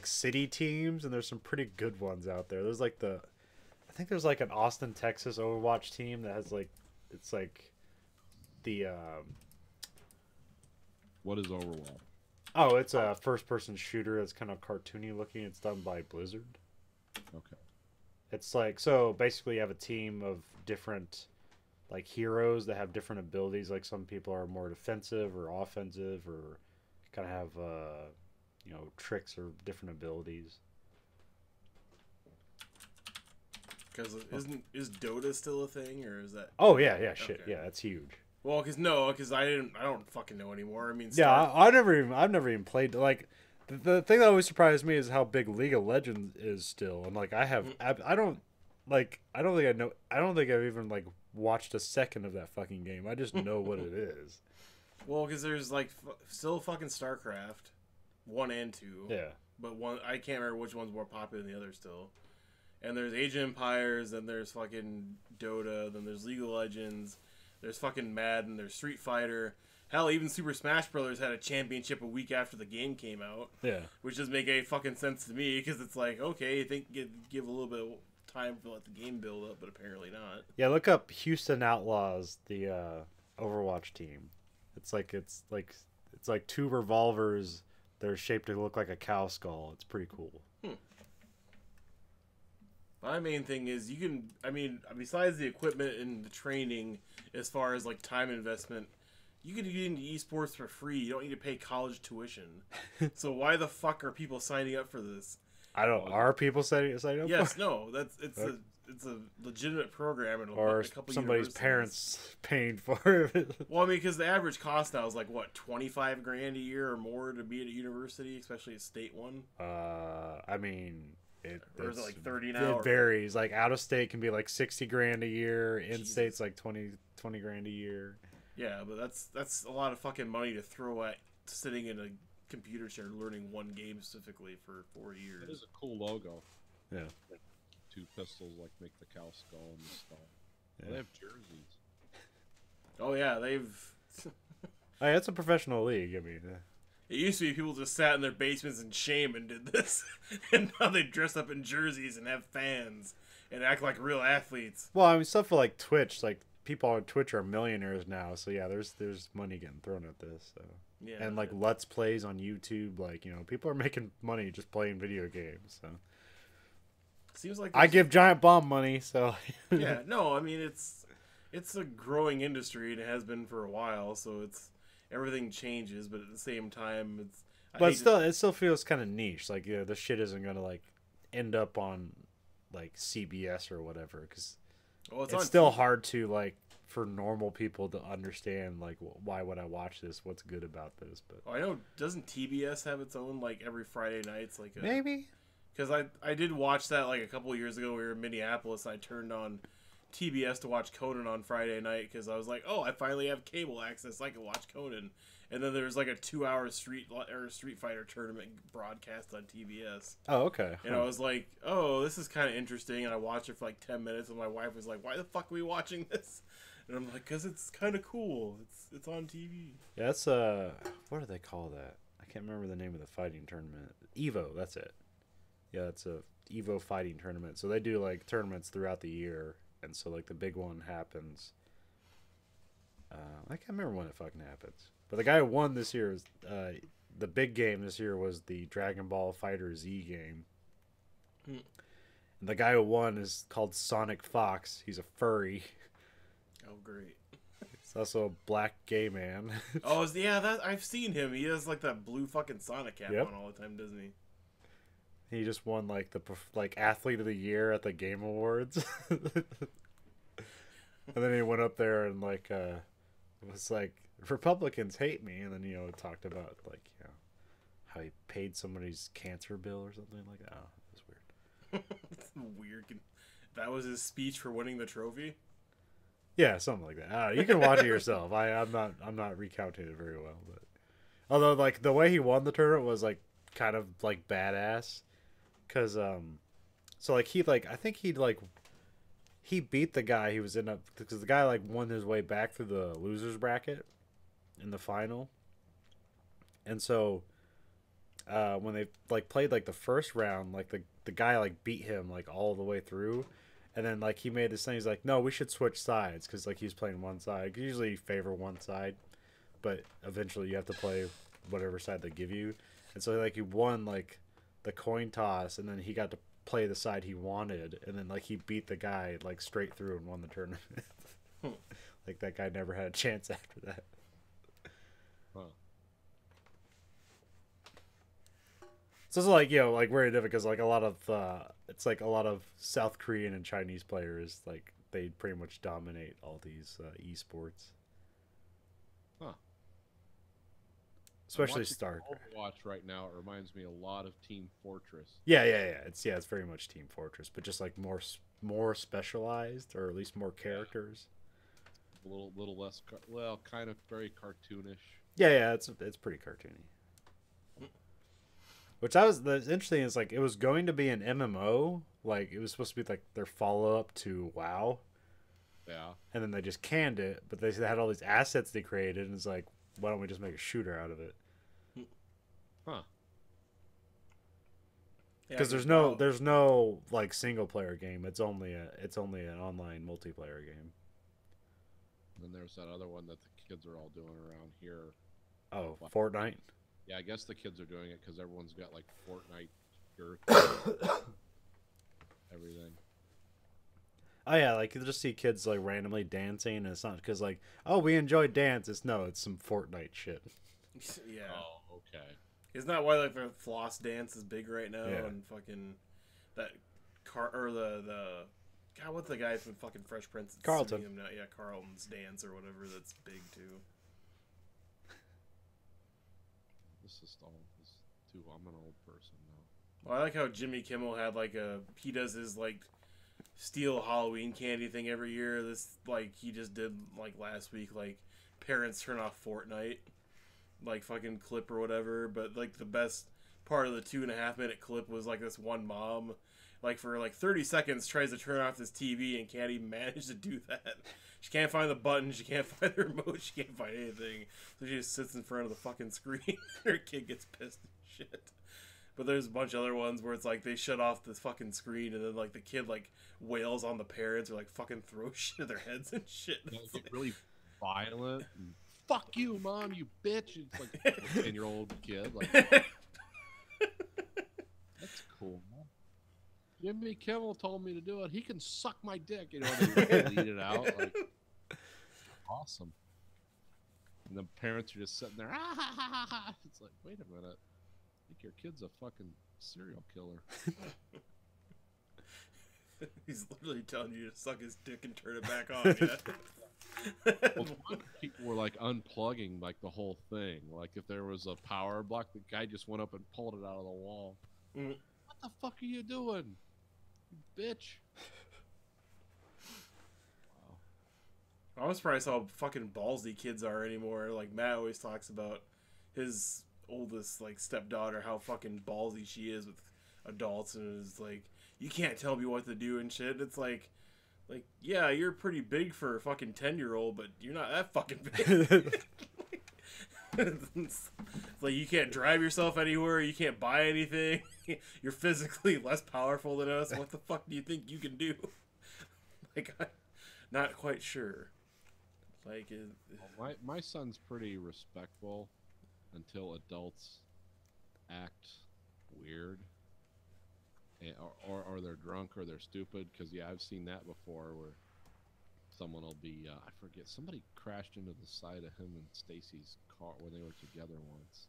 Speaker 6: city teams, and there's some pretty good ones out there. There's like I think there's like an Austin, Texas Overwatch team that has like, it's like the
Speaker 5: what is Overwatch?
Speaker 6: Oh, it's a first-person shooter. It's kind of cartoony looking. It's done by Blizzard.
Speaker 5: Okay.
Speaker 6: It's like, so basically you have a team of different like heroes that have different abilities. Like some people are more defensive or offensive, or kind of have you know, tricks or different abilities.
Speaker 7: Because is Dota still a thing, or is that?
Speaker 6: Oh yeah, shit,
Speaker 7: Okay.
Speaker 6: yeah, that's huge.
Speaker 7: Well, because I don't fucking know anymore. I mean,
Speaker 6: Yeah, I've never even played. Like, the thing that always surprised me is how big League of Legends is still, and like I don't think I've even like watched a second of that fucking game. I just know what it is.
Speaker 7: Well, because there's like still fucking StarCraft 1 and 2.
Speaker 6: Yeah.
Speaker 7: But one, I can't remember which one's more popular than the other still. And there's Age of Empires, then there's fucking Dota, then there's League of Legends, there's fucking Madden, there's Street Fighter. Hell, even Super Smash Bros. Had a championship a week after the game came out.
Speaker 6: Yeah.
Speaker 7: Which doesn't make any fucking sense to me, because it's like, okay, you think give a little bit of time to let the game build up, but apparently not.
Speaker 6: Yeah, look up Houston Outlaws, the Overwatch team. It's like two revolvers. They're shaped to look like a cow skull. It's pretty cool.
Speaker 7: My main thing is besides the equipment and the training, as far as like time investment, you can get into esports for free. You don't need to pay college tuition. So why the fuck are people signing up for this?
Speaker 6: I don't. Are people signing up?
Speaker 7: Yes, no. It's a legitimate program, and
Speaker 6: Or
Speaker 7: a couple
Speaker 6: somebody's
Speaker 7: universities.
Speaker 6: parents paying for it.
Speaker 7: Well, I mean, because the average cost now is like what, $25,000 a year or more to be at a university, especially a state one.
Speaker 6: I mean,
Speaker 7: or is it like 30 now?
Speaker 6: It varies. Like out of state can be like $60,000 a year. In state's like 20 grand a year.
Speaker 7: Yeah, but that's a lot of fucking money to throw at sitting in a computer chair learning one game specifically for 4 years.
Speaker 5: It is a cool logo.
Speaker 6: Yeah.
Speaker 5: Two pistols like make the cow skull and the skull.
Speaker 6: Yeah.
Speaker 5: They have jerseys.
Speaker 7: Oh yeah, they've.
Speaker 6: Hey, it's a professional league. I mean,
Speaker 7: It used to be people just sat in their basements in shame and did this, and now they dress up in jerseys and have fans and act like real athletes.
Speaker 6: well, I mean, stuff like Twitch, like people on Twitch are millionaires now. So yeah, there's money getting thrown at this. So.
Speaker 7: Yeah,
Speaker 6: And like Let's Plays on YouTube, like, you know, people are making money just playing video games. So
Speaker 7: seems like
Speaker 6: I give Giant Bomb money. So
Speaker 7: yeah, no, I mean it's a growing industry and it has been for a while. So everything changes, but at the same time,
Speaker 6: but it still feels kind of niche. Like, you know, this shit isn't gonna like end up on like CBS or whatever, because it's still hard to like for normal people to understand, like, why would I watch this? What's good about this? But
Speaker 7: I know, doesn't TBS have its own like every Friday nights like
Speaker 6: maybe?
Speaker 7: Because I did watch that like a couple years ago. We were in Minneapolis. And I turned on TBS to watch Conan on Friday night because I was like, oh, I finally have cable access. I can watch Conan. And then there was like a 2-hour Street Fighter tournament broadcast on TBS.
Speaker 6: Oh, okay.
Speaker 7: And I was like, oh, this is kind of interesting. And I watched it for like 10 minutes, and my wife was like, why the fuck are we watching this? And I'm like, because it's kind of cool. It's on TV.
Speaker 6: Yeah, that's what do they call that? I can't remember the name of the fighting tournament. Evo, that's it. Yeah, it's a Evo fighting tournament. So they do like tournaments throughout the year, and so like the big one happens. I can't remember when it fucking happens. But the guy who won this year is the big game this year was the Dragon Ball Fighter Z game. And the guy who won is called Sonic Fox. He's a furry.
Speaker 7: Oh, great.
Speaker 6: He's also a black gay man.
Speaker 7: Oh, yeah, that I've seen him. He has like that blue fucking Sonic cap
Speaker 6: Yep.
Speaker 7: on all the time, doesn't he?
Speaker 6: He just won like the athlete of the year at the Game Awards. And then he went up there and like was like, Republicans hate me, and then, you know, talked about like, you know, how he paid somebody's cancer bill or something like that. Oh, it was weird.
Speaker 7: It's weird. That was his speech for winning the trophy.
Speaker 6: Yeah, something like that. You can watch it yourself. I'm not recounting it very well, but although like the way he won the tournament was like kind of like badass, because so like I think he beat the guy he was in because the guy like won his way back through the losers bracket in the final, and so when they like played like the first round, like the guy like beat him like all the way through. And then, like, he made this thing. He's like, no, we should switch sides. Because, like, he's playing one side. Usually you favor one side. But eventually you have to play whatever side they give you. And so, like, he won, like, the coin toss. And then he got to play the side he wanted. And then, like, he beat the guy, like, straight through and won the tournament. Like that guy never had a chance after that.
Speaker 5: Huh.
Speaker 6: So it's like, you know, like very different because like a lot of it's like a lot of South Korean and Chinese players, like they pretty much dominate all these esports.
Speaker 5: Huh.
Speaker 6: Especially
Speaker 5: I'm watching
Speaker 6: StarCraft.
Speaker 5: Overwatch right now. It reminds me a lot of Team Fortress.
Speaker 6: Yeah. It's very much Team Fortress, but just like more specialized, or at least more characters.
Speaker 5: A little less, well, kind of very cartoonish.
Speaker 6: Yeah, it's pretty cartoony. Which the interesting is like it was going to be an MMO, like it was supposed to be like their follow up to WoW.
Speaker 5: Yeah.
Speaker 6: And then they just canned it, but they had all these assets they created, and it's like, why don't we just make a shooter out of it?
Speaker 5: Huh.
Speaker 6: Because there's no like single player game. It's only an online multiplayer game.
Speaker 5: And then there's that other one that the kids are all doing around here.
Speaker 6: Oh, Fortnite.
Speaker 5: Yeah, I guess the kids are doing it because everyone's got like Fortnite shirts, everything.
Speaker 6: Oh yeah, like you'll just see kids like randomly dancing, and it's not because like, oh, we enjoy dance. It's some Fortnite shit.
Speaker 7: Yeah.
Speaker 5: Oh, okay.
Speaker 7: Isn't that why like the floss dance is big right now?
Speaker 6: Yeah.
Speaker 7: And fucking that the God, what's the guy from fucking Fresh Prince? that's
Speaker 6: Carlton.
Speaker 7: suing him now? Yeah, Carlton's dance or whatever. That's big too.
Speaker 5: This is too. I'm an old person now.
Speaker 7: Well, I like how Jimmy Kimmel had like he does his like steal Halloween candy thing every year. This like he just did like last week, like parents turn off Fortnite, like fucking clip or whatever. But like the best part of the 2.5-minute clip was like this one mom, like for like 30 seconds tries to turn off this TV and can't even manage to do that. She can't find the button, she can't find the remote, she can't find anything. So she just sits in front of the fucking screen. Her kid gets pissed and shit. But there's a bunch of other ones where it's like they shut off the fucking screen and then like the kid like wails on the parents or like fucking throws shit at their heads and shit.
Speaker 5: Yeah,
Speaker 7: It's
Speaker 5: get
Speaker 7: like-
Speaker 5: really violent. And, fuck you, mom, you bitch. It's like a 10-year-old kid. Like, that's cool. Jimmy Kimmel told me to do it. He can suck my dick. You know, they lead it out. Like, awesome. And the parents are just sitting there. Ah, ha, ha, ha, ha. It's like, wait a minute. I think your kid's a fucking serial killer.
Speaker 7: He's literally telling you to suck his dick and turn it back on. Yeah.
Speaker 5: Well, people were like unplugging like the whole thing. Like if there was a power block, the guy just went up and pulled it out of the wall.
Speaker 7: Mm.
Speaker 5: What the fuck are you doing, you bitch? Wow.
Speaker 7: I'm surprised how fucking ballsy kids are anymore. Like Matt always talks about his oldest like stepdaughter, how fucking ballsy she is with adults, and is like, you can't tell me what to do and shit. It's like, yeah, you're pretty big for a fucking 10-year-old, but you're not that fucking big. It's like you can't drive yourself anywhere, you can't buy anything. You're physically less powerful than us. What the fuck do you think you can do? Like, I'm not quite sure. Like,
Speaker 5: My son's pretty respectful until adults act weird, or they're drunk or they're stupid. Because yeah, I've seen that before where someone will be I forget, somebody crashed into the side of him and Stacy's car when they were together once,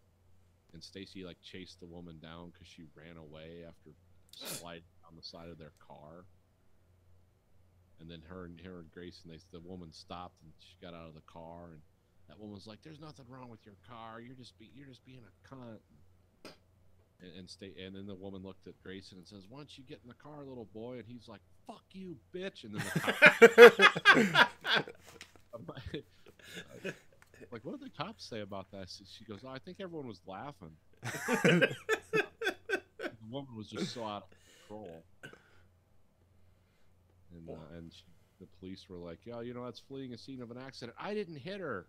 Speaker 5: and Stacy like chased the woman down because she ran away after sliding down the side of their car. And then her and Grace and the woman stopped and she got out of the car, and that woman was like, "There's nothing wrong with your car. You're just being a cunt." And then the woman looked at Grayson and says, "Why don't you get in the car, little boy?" And he's like, "Fuck you, bitch!" And then the cop, like, what did the cops say about that? She goes, "Oh, I think everyone was laughing." The woman was just so out of control. And the police were like, "Yeah, you know, that's fleeing a scene of an accident. I didn't hit her."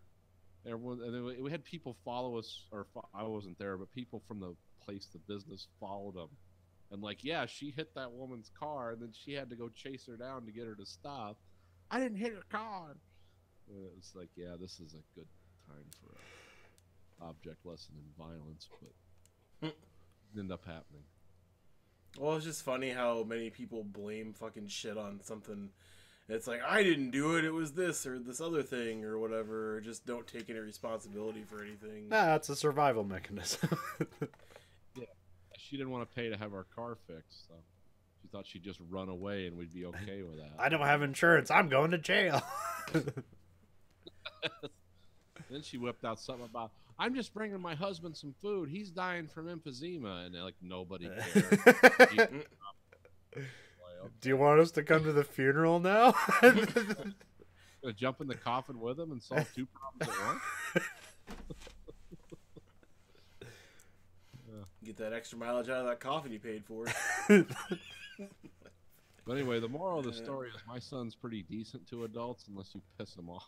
Speaker 5: Everyone, and then we had people follow us, or I wasn't there, but people from the place, the business, followed them, and like, "Yeah, she hit that woman's car, and then she had to go chase her down to get her to stop." "I didn't hit her car." And it was like, yeah, this is a good time for a object lesson in violence, but it ended up happening.
Speaker 7: well, it's just funny how many people blame fucking shit on something It's like, I didn't do it, it was this or this other thing or whatever. Or just don't take any responsibility for anything.
Speaker 6: Nah, it's a survival mechanism.
Speaker 5: She didn't want to pay to have our car fixed, so she thought she'd just run away and we'd be okay with that.
Speaker 6: I don't have insurance. I'm going to jail.
Speaker 5: Then she whipped out something about, I'm just bringing my husband some food. He's dying from emphysema. And like, nobody cared.
Speaker 6: Do you want us to come to the funeral now?
Speaker 5: Gonna jump in the coffin with him and solve 2 problems at once?
Speaker 7: Get that extra mileage out of that coffin you paid for.
Speaker 5: But anyway, the moral of the story is my son's pretty decent to adults unless you piss him off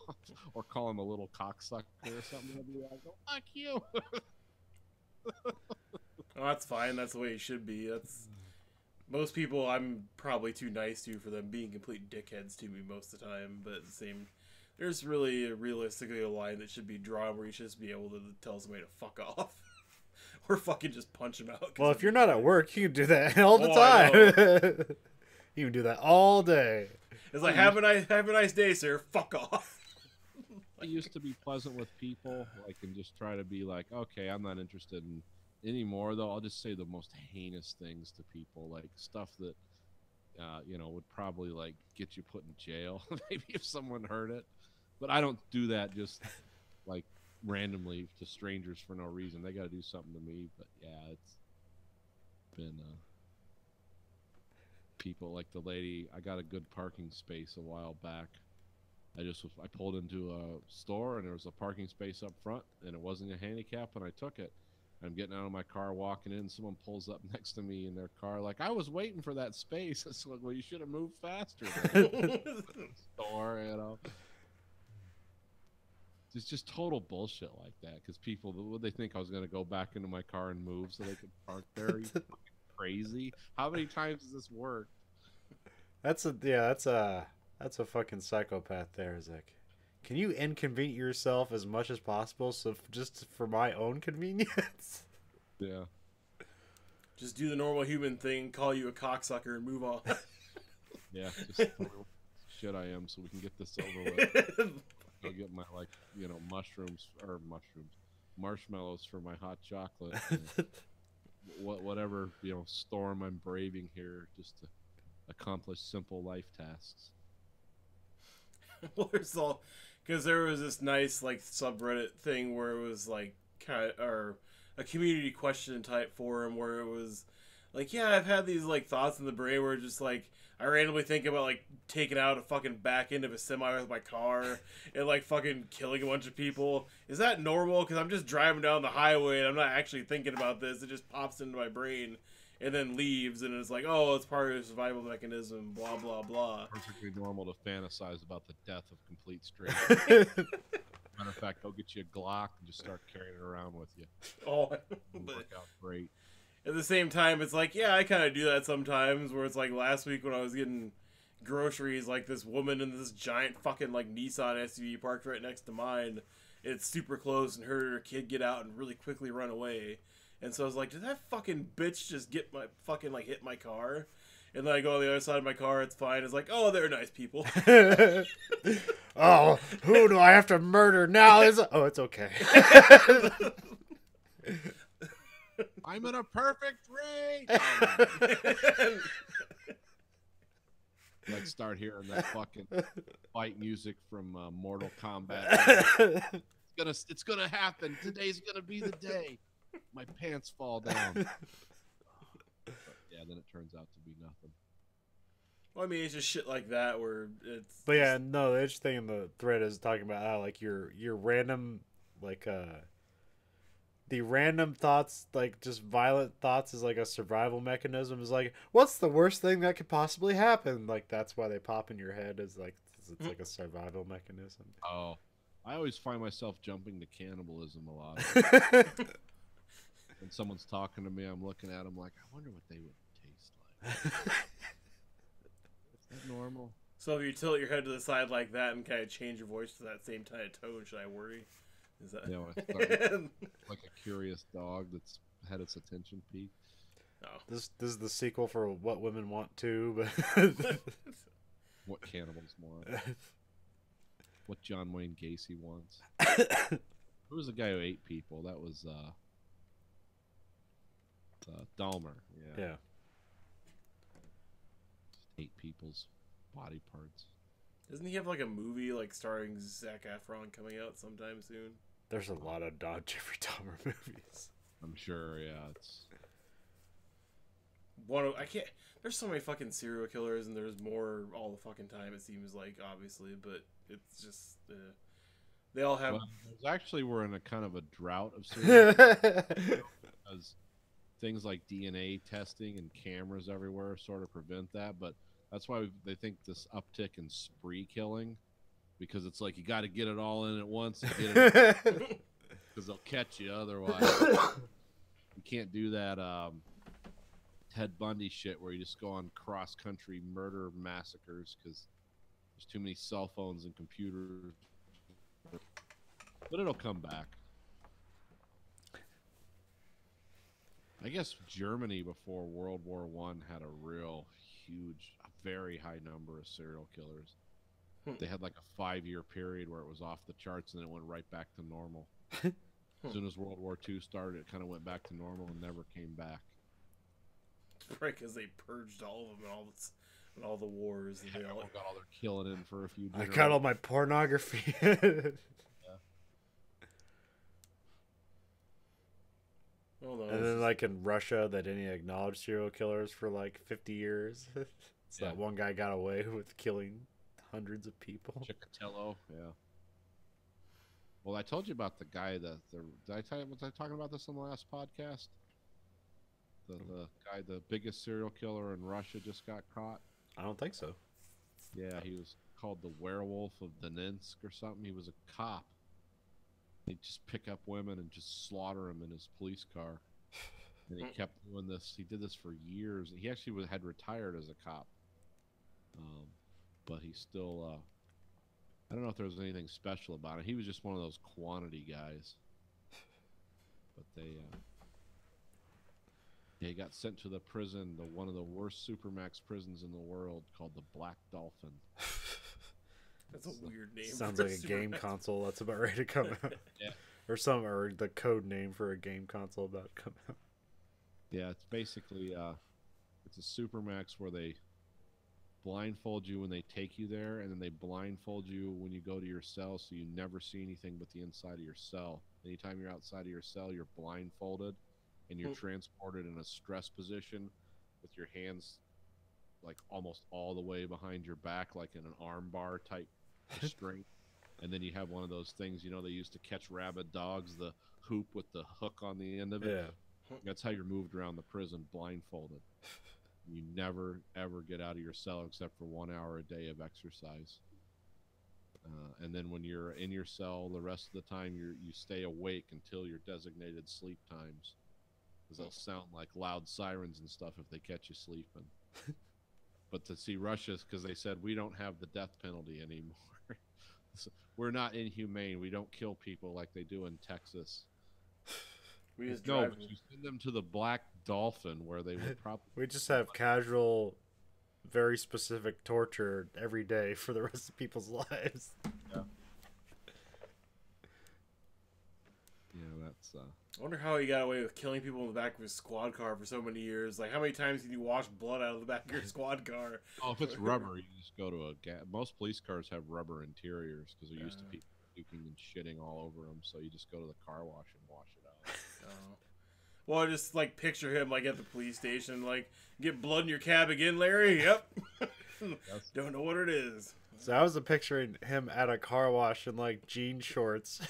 Speaker 5: or call him a little cocksucker or something. He'll be like, oh, fuck you.
Speaker 7: Oh, that's fine. That's the way it should be. That's most people I'm probably too nice to for them being complete dickheads to me most of the time. But at the same, there's really realistically a line that should be drawn where you should just be able to tell somebody to fuck off. Or fucking just punch them out.
Speaker 6: Well, if you're not at work, you can do that all the time. You can do that all day.
Speaker 7: It's like, have a nice day, sir. Fuck off.
Speaker 5: I used to be pleasant with people, like, and just try to be like, okay, I'm not interested in anymore, though. I'll just say the most heinous things to people, like stuff that, would probably, like, get you put in jail, maybe if someone heard it. But I don't do that just, like, randomly to strangers for no reason. They got to do something to me. But yeah, it's been people like the lady. I got a good parking space a while back. I pulled into a store and there was a parking space up front and it wasn't a handicap and I took it. I'm getting out of my car, walking in. Someone pulls up next to me in their car, like, I was waiting for that space. It's like, well, you should have moved faster. Store, It's just total bullshit like that because people, would they think I was going to go back into my car and move so they could park there? Are you fucking crazy? How many times does this work?
Speaker 6: That's a fucking psychopath there, Zach. Can you inconvenience yourself as much as possible so just for my own convenience?
Speaker 5: Yeah.
Speaker 7: Just do the normal human thing, call you a cocksucker and move on.
Speaker 5: Yeah, just shit I am so we can get this over with. I'll get my, marshmallows for my hot chocolate. Whatever, storm I'm braving here just to accomplish simple life tasks.
Speaker 7: Well, because there was this nice, like, subreddit thing where it was, like, or a community question type forum where it was, like, yeah, I've had these, like, thoughts in the brain where just, like, I randomly think about, like, taking out a fucking back end of a semi with my car and, like, fucking killing a bunch of people. Is that normal? Because I'm just driving down the highway and I'm not actually thinking about this. It just pops into my brain and then leaves and it's like, oh, it's part of the survival mechanism, blah, blah, blah.
Speaker 5: Perfectly normal to fantasize about the death of complete strangers. Matter of fact, go get you a Glock and just start carrying it around with you.
Speaker 7: Oh,
Speaker 5: It'll work out great.
Speaker 7: At the same time, it's like, yeah, I kind of do that sometimes, where it's like last week when I was getting groceries, like this woman in this giant fucking like Nissan SUV parked right next to mine. It's super close and her kid get out and really quickly run away. And so I was like, did that fucking bitch just get my fucking like hit my car? And then I go on the other side of my car, it's fine. It's like, oh, they're nice people.
Speaker 6: Oh, who do I have to murder now? Oh, it's okay.
Speaker 5: I'm in a perfect rate. Like start hearing that fucking fight music from Mortal Kombat. It's gonna happen. Today's gonna be the day. My pants fall down. But yeah, then it turns out to be nothing.
Speaker 7: Well, I mean, it's just shit like that where it's.
Speaker 6: But yeah, no, the interesting thing in the thread is talking about how like your random like the random thoughts, like just violent thoughts, is like a survival mechanism. Is like, what's the worst thing that could possibly happen? Like that's why they pop in your head. Is like it's like a survival mechanism.
Speaker 5: Oh, I always find myself jumping to cannibalism a lot. When someone's talking to me, I'm looking at them like, I wonder what they would taste like. Is that normal?
Speaker 7: So if you tilt your head to the side like that and kind of change your voice to that same kind of tone, should I worry? Is that
Speaker 5: like a curious dog that's had its attention peaked?
Speaker 7: Oh.
Speaker 6: This is the sequel for What Women Want To, but
Speaker 5: What cannibals want. What John Wayne Gacy wants. Who was the guy who ate people? That was Dahmer. Yeah. Just ate people's body parts.
Speaker 7: Doesn't he have like a movie like starring Zac Efron coming out sometime soon?
Speaker 6: There's a lot of Jeffrey Dahmer movies.
Speaker 5: I'm sure. Yeah, it's
Speaker 7: I can't. There's so many fucking serial killers, and there's more all the fucking time. It seems like, obviously, but it's just they all have.
Speaker 5: well, there's actually we're in a kind of a drought of serial because things like DNA testing and cameras everywhere sort of prevent that. But that's why they think this uptick in spree killing, because it's like you got to get it all in at once because they'll catch you otherwise. You can't do that Ted Bundy shit where you just go on cross-country murder massacres because there's too many cell phones and computers. But it'll come back. I guess Germany before World War I had a real huge, very high number of serial killers. They had like a 5-year period where it was off the charts and then it went right back to normal. As soon as World War II started, it kind of went back to normal and never came back.
Speaker 7: Right, because they purged all of them and all the wars. And they all
Speaker 5: got all their killing in for a few
Speaker 6: I got all my pornography.
Speaker 7: Oh, no,
Speaker 6: And then, like in Russia, they didn't acknowledge serial killers for like 50 years. So that one guy got away with killing hundreds of people.
Speaker 5: Chikatilo, yeah. Well, I told you about the guy was I talking about this on the last podcast? The guy, the biggest serial killer in Russia, just got caught.
Speaker 6: I don't think so.
Speaker 5: Yeah, he was called the Werewolf of Donetsk or something. He was a cop. He'd just pick up women and just slaughter them in his police car. And he kept doing this. He did this for years. He actually had retired as a cop. But he still, I don't know if there was anything special about it. He was just one of those quantity guys. But he got sent to the prison, one of the worst supermax prisons in the world, called the Black Dolphin.
Speaker 7: That's a weird name.
Speaker 6: Sounds like a game console that's about ready to come out.
Speaker 5: Yeah.
Speaker 6: Or the code name for a game console about to come out.
Speaker 5: Yeah, it's basically it's a supermax where they blindfold you when they take you there, and then they blindfold you when you go to your cell, so you never see anything but the inside of your cell. Anytime you're outside of your cell, you're blindfolded, and you're transported in a stress position with your hands like almost all the way behind your back, like in an arm bar type restraint. And then you have one of those things, they used to catch rabid dogs, the hoop with the hook on the end of it.
Speaker 6: Yeah.
Speaker 5: That's how you're moved around the prison, blindfolded. You never, ever get out of your cell except for 1 hour a day of exercise. And then when you're in your cell, the rest of the time you stay awake until your designated sleep times. Because they'll sound like loud sirens and stuff if they catch you sleeping. But to see Russia, because they said, we don't have the death penalty anymore. So we're not inhumane. We don't kill people like they do in Texas.
Speaker 7: We just
Speaker 5: you send them to the Black Dolphin, where they would probably.
Speaker 6: We just have casual, very specific torture every day for the rest of people's lives.
Speaker 5: Yeah. Yeah, that's.
Speaker 7: I wonder how he got away with killing people in the back of his squad car for so many years. Like, how many times can you wash blood out of the back of your squad car?
Speaker 5: Oh, if it's rubber, you just go to most police cars have rubber interiors because they're used to people puking and shitting all over them. So you just go to the car wash and wash it out.
Speaker 7: Well, I just like picture him like at the police station, like, get blood in your cab again, Larry? Yep. Don't know what it is.
Speaker 6: So I was picturing him at a car wash in like jean shorts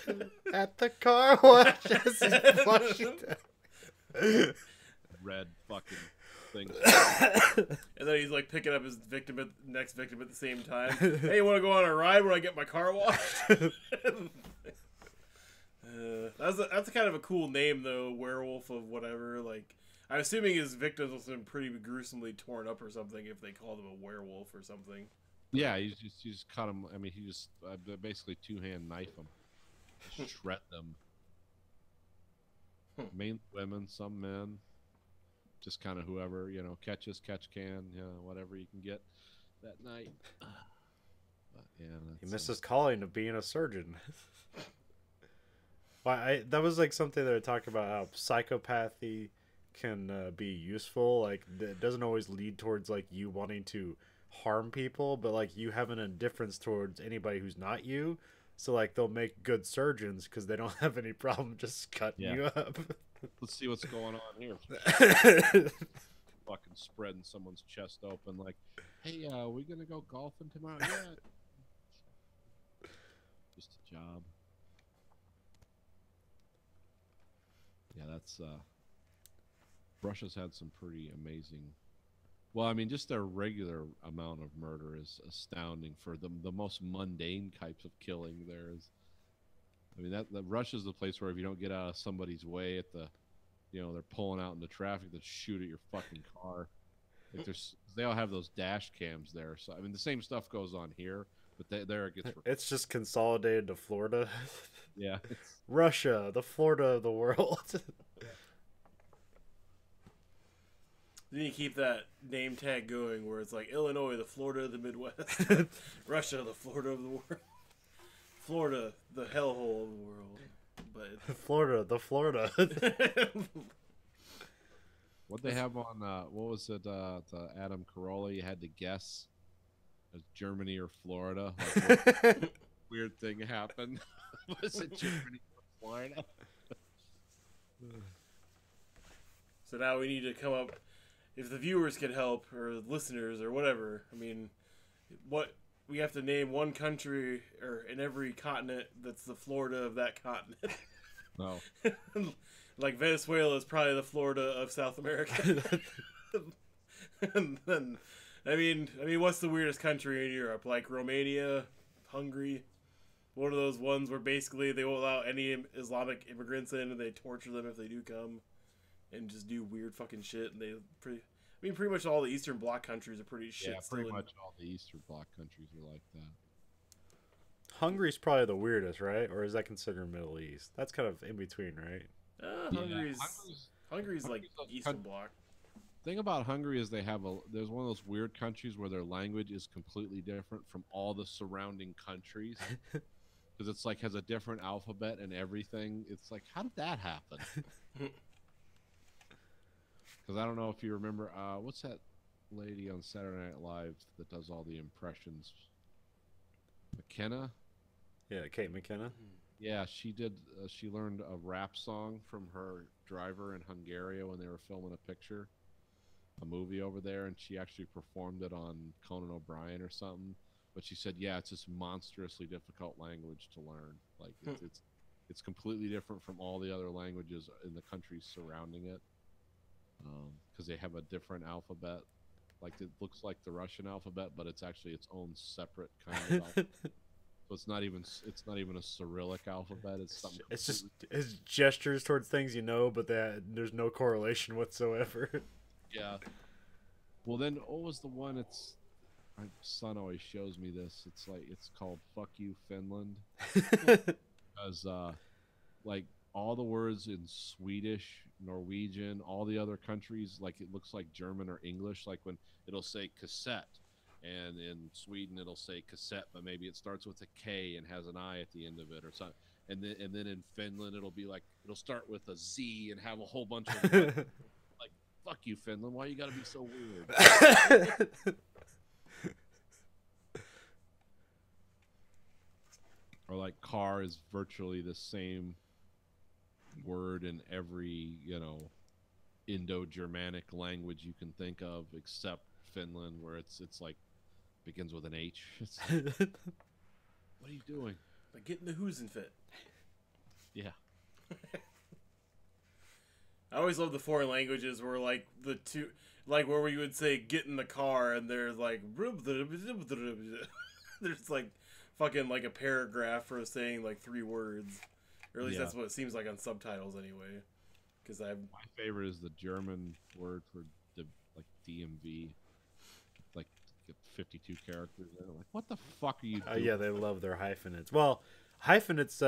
Speaker 6: at the car wash as he's flushing down.
Speaker 5: Red fucking thing.
Speaker 7: And then he's like picking up his next victim at the same time. Hey, you want to go on a ride when I get my car washed? That's kind of a cool name though, werewolf of whatever. Like, I'm assuming his victims must have been pretty gruesomely torn up or something if they called him a werewolf or something.
Speaker 5: Yeah, you just cut them. I mean, he just basically two-hand knife them, shred them. Mainly women, some men, just kind of whoever catch can, whatever you can get. that night. But yeah,
Speaker 6: He missed his calling of being a surgeon. That was like something that I talked about, how psychopathy can be useful. Like, it doesn't always lead towards like you wanting to harm people, but like you have an indifference towards anybody who's not you. So like they'll make good surgeons because they don't have any problem just cutting you up.
Speaker 5: Let's see what's going on here. Fucking spreading someone's chest open, like, hey, we gonna go golfing tomorrow? Yeah. Just a job. Yeah, that's Russia's had some pretty amazing. Well, I mean, just their regular amount of murder is astounding for the most mundane types of killing. There is, I mean, that Russia's the place where if you don't get out of somebody's way at the, they're pulling out into traffic, they'll shoot at your fucking car. Like they all have those dash cams there. So I mean, the same stuff goes on here, but there it gets.
Speaker 6: It's just consolidated to Florida.
Speaker 5: Yeah,
Speaker 6: Russia, the Florida of the world.
Speaker 7: Then you keep that name tag going where it's like Illinois, the Florida of the Midwest. Russia, the Florida of the world. Florida, the hellhole of the world. But
Speaker 6: Florida, the Florida.
Speaker 5: What they have on, what was it, the Adam Carolla, you had to guess as Germany or Florida. Like, weird thing happened. Was it Germany or Florida?
Speaker 7: So now we need to come up, if the viewers can help, or listeners, or whatever, I mean, we have to name one country or in every continent that's the Florida of that continent.
Speaker 5: No.
Speaker 7: Like Venezuela is probably the Florida of South America. And then, I mean, what's the weirdest country in Europe? Like Romania, Hungary, one of those ones where basically they won't allow any Islamic immigrants in, and they torture them if they do come, and just do weird fucking shit. And pretty much all the Eastern Bloc countries are pretty shit.
Speaker 5: Yeah, pretty much all the Eastern Bloc countries are like that.
Speaker 6: Hungary's probably the weirdest, right? Or is that considered Middle East? That's kind of in between, right?
Speaker 7: Hungary's like Eastern Bloc.
Speaker 5: Thing about Hungary is there's one of those weird countries where their language is completely different from all the surrounding countries. Because it's like has a different alphabet and everything. It's like, how did that happen? Because I don't know if you remember, what's that lady on Saturday Night Live that does all the impressions? McKenna?
Speaker 6: Yeah, Kate McKenna.
Speaker 5: Yeah, she did. She learned a rap song from her driver in Hungary when they were filming a movie over there, and she actually performed it on Conan O'Brien or something. But she said, yeah, it's this monstrously difficult language to learn. Like it's completely different from all the other languages in the countries surrounding it, because they have a different alphabet. Like it looks like the Russian alphabet, but it's actually its own separate kind of alphabet. So it's not even a Cyrillic alphabet. It's something.
Speaker 6: It's just his gestures towards things but there's no correlation whatsoever.
Speaker 5: Yeah. Well, then what was the one? My son always shows me this. It's called "Fuck You, Finland," because like all the words in Swedish, Norwegian, all the other countries, like it looks like German or English. Like when it'll say cassette. And in Sweden, it'll say cassette, but maybe it starts with a K and has an I at the end of it, or something. And then in Finland, it'll start with a Z and have a whole bunch of like, "Fuck you, Finland! Why you gotta be so weird?" Or like car is virtually the same word in every Indo-Germanic language you can think of, except Finland, where it's like. Begins with an H. What are you doing?
Speaker 7: Like getting the Husen fit.
Speaker 5: Yeah.
Speaker 7: I always love the foreign languages where like the two, like where we would say get in the car and there's like there's like fucking like a paragraph for saying like 3 words, or at least that's what it seems like on subtitles anyway. Because my
Speaker 5: favorite is the German word for DMV. 52 characters. They're like, what the fuck are you doing?
Speaker 6: Yeah, they love their hyphenates. Well, hyphenates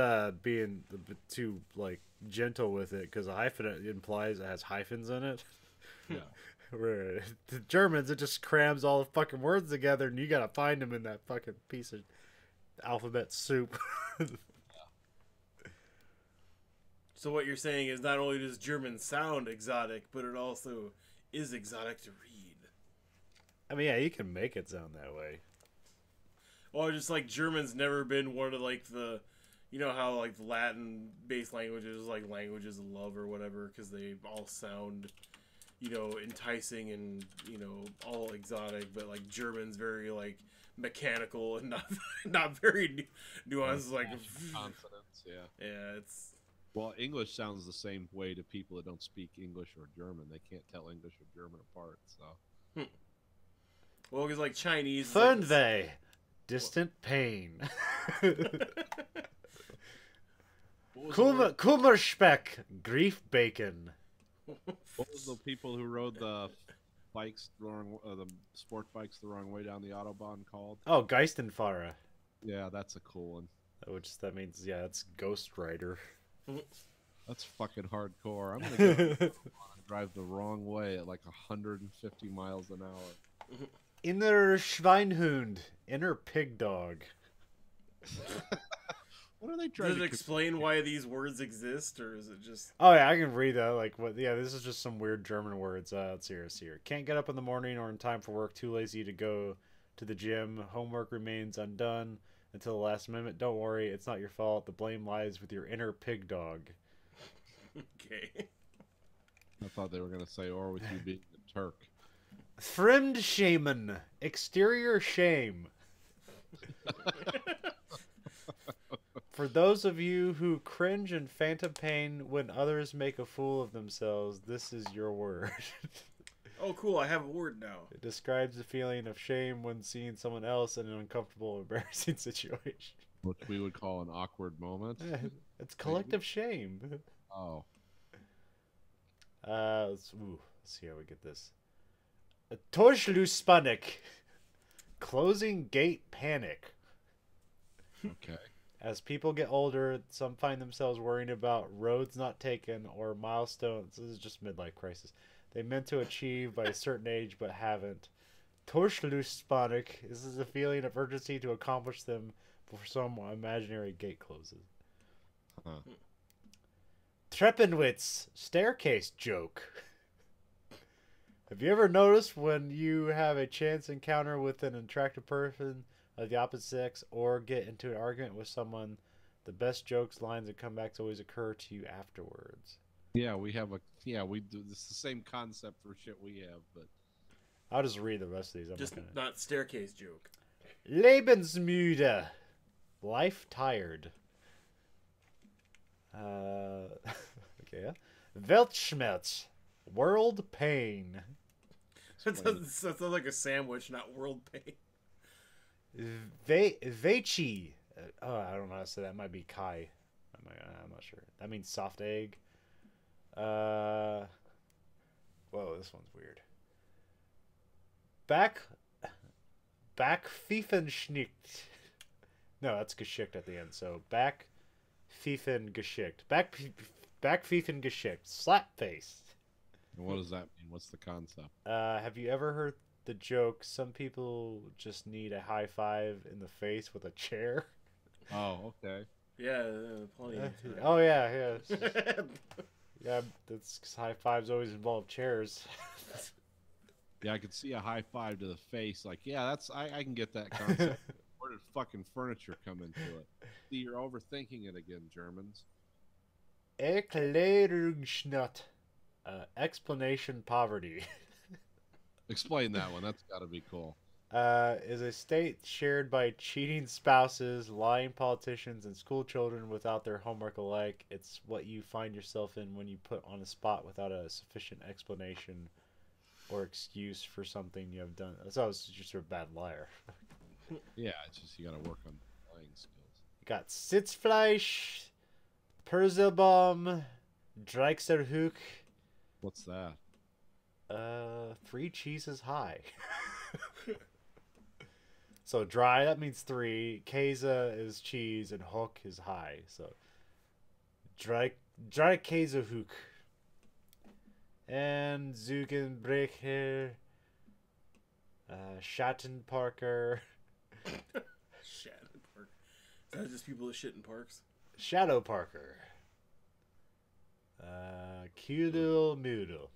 Speaker 6: being a bit too like gentle with it, because a hyphenate implies it has hyphens in it.
Speaker 5: Yeah.
Speaker 6: Where the Germans, it just crams all the fucking words together, and you gotta find them in that fucking piece of alphabet soup.
Speaker 7: So what you're saying is not only does German sound exotic, but it also is exotic to read.
Speaker 6: I mean, yeah, you can make it sound that way.
Speaker 7: Well, just like German's never been one of like the, you know how like Latin-based languages, like languages of love or whatever, because they all sound, you know, enticing and, you know, all exotic, but like German's very like mechanical and not very nuanced. Like
Speaker 5: Confidence, yeah.
Speaker 7: yeah, it's
Speaker 5: Well, English sounds the same way to people that don't speak English or German. They can't tell English or German apart. So,
Speaker 7: well, because like Chinese. Is, like,
Speaker 6: Fernweh, distant pain. Kummerspeck, grief bacon.
Speaker 5: What was the people who rode the bikes the sport bikes the wrong way down the autobahn called?
Speaker 6: Oh, Geistenfahrer.
Speaker 5: Yeah, that's a cool one.
Speaker 6: Which that means, yeah, it's Ghost Rider.
Speaker 5: That's fucking hardcore. I'm gonna go drive the wrong way at like 150 miles an hour.
Speaker 6: Inner Schweinhund, inner pig dog.
Speaker 5: What are they trying
Speaker 7: does
Speaker 5: to
Speaker 7: it explain why these words exist, or is it just?
Speaker 6: Oh yeah, I can read that. Like what? Yeah, this is just some weird German words. Let's see here. Can't get up in the morning or in time for work. Too lazy to go to the gym. Homework remains undone until the last minute. Don't worry, it's not your fault. The blame lies with your inner pig dog.
Speaker 7: Okay.
Speaker 5: I thought they were gonna say, or with you being a Turk.
Speaker 6: Fremdschämen, exterior shame. For those of you who cringe and phantom pain when others make a fool of themselves, this is your word.
Speaker 7: Oh, cool! I have a word now.
Speaker 6: It describes the feeling of shame when seeing someone else in an uncomfortable, embarrassing situation.
Speaker 5: Which we would call an awkward moment.
Speaker 6: It's collective shame.
Speaker 5: Oh.
Speaker 6: Let's see how we get this. Torschlusspanik. Closing gate panic.
Speaker 5: Okay.
Speaker 6: As people get older, some find themselves worrying about roads not taken or milestones. This is just midlife crisis. They meant to achieve by a certain age but haven't. Torschlusspanik. This is a feeling of urgency to accomplish them before some imaginary gate closes.
Speaker 5: Huh.
Speaker 6: Treppenwitz. Staircase joke. Have you ever noticed when you have a chance encounter with an attractive person of the opposite sex or get into an argument with someone, the best jokes, lines, and comebacks always occur to you afterwards?
Speaker 5: Yeah, we do. It's the same concept for shit we have, but
Speaker 6: I'll just read the rest of these. I'm
Speaker 7: Just
Speaker 6: not gonna...
Speaker 7: not staircase joke.
Speaker 6: Lebensmüde. Life tired. Okay. Weltschmerz. World pain.
Speaker 7: That sounds like a sandwich, not world pain.
Speaker 6: Vechi. I don't know how to say that. Might be Kai. I'm not sure. That means soft egg. Whoa, this one's weird. Backfiefenschnickt. No, that's geschickt at the end. So Backfiefengeschickt. Backfiefengeschickt. Slap face.
Speaker 5: what does that mean? What's the concept?
Speaker 6: Have you ever heard the joke, some people just need a high five in the face with a chair?
Speaker 5: Oh, okay.
Speaker 7: Yeah, plenty of time.
Speaker 6: Oh, yeah. Yeah, that's 'cause high fives always involve chairs.
Speaker 5: Yeah, I could see a high five to the face. Like, yeah, I can get that concept. Where did fucking furniture come into it? See, you're overthinking it again, Germans.
Speaker 6: Erklärungsnot. Explanation poverty.
Speaker 5: Explain that one. That's got to be cool.
Speaker 6: Is a state shared by cheating spouses, lying politicians, and school children without their homework alike. It's what you find yourself in when you put on a spot without a sufficient explanation or excuse for something you have done. So it's just a bad liar.
Speaker 5: Yeah, it's just you got to work on lying skills.
Speaker 6: You got Sitzfleisch, Perzelbaum, Dreichserhoek.
Speaker 5: What's that?
Speaker 6: 3 cheeses high. So dry, that means 3. Käse is cheese and hook is high. So dry Käsehook. and Zugenbrecher, Schattenparker,
Speaker 7: Shannon Park. Is that just people that shit in parks?
Speaker 6: Shadow Parker, Kudel Mudel.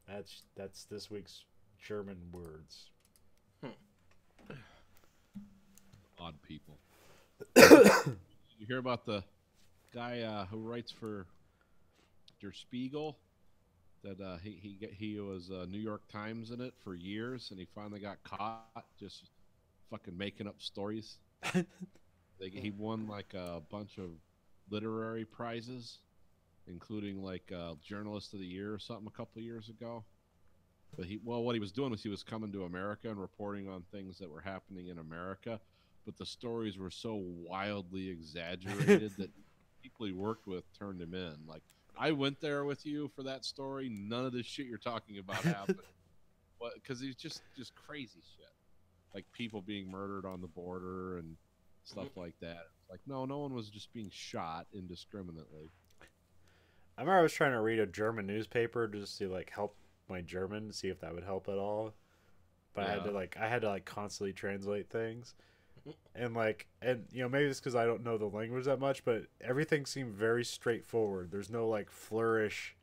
Speaker 6: That's this week's German words.
Speaker 1: Odd people. You hear about the guy who writes for Der Spiegel? That he was New York Times in it for years, and he finally got caught just fucking making up stories. He won like a bunch of literary prizes, including like Journalist of the Year or something a couple of years ago. But what he was doing was he was coming to America and reporting on things that were happening in America, but the stories were so wildly exaggerated that people he worked with turned him in. Like, I went there with you for that story. None of this shit you're talking about happened. Because he's just crazy shit, like people being murdered on the border and stuff like that. Like, no one was just being shot indiscriminately.
Speaker 6: I remember I was trying to read a German newspaper just to like help my German, see if that would help at all. But
Speaker 1: Yeah.
Speaker 6: I had to constantly translate things. And maybe it's because I don't know the language that much, but everything seemed very straightforward. There's no like flourish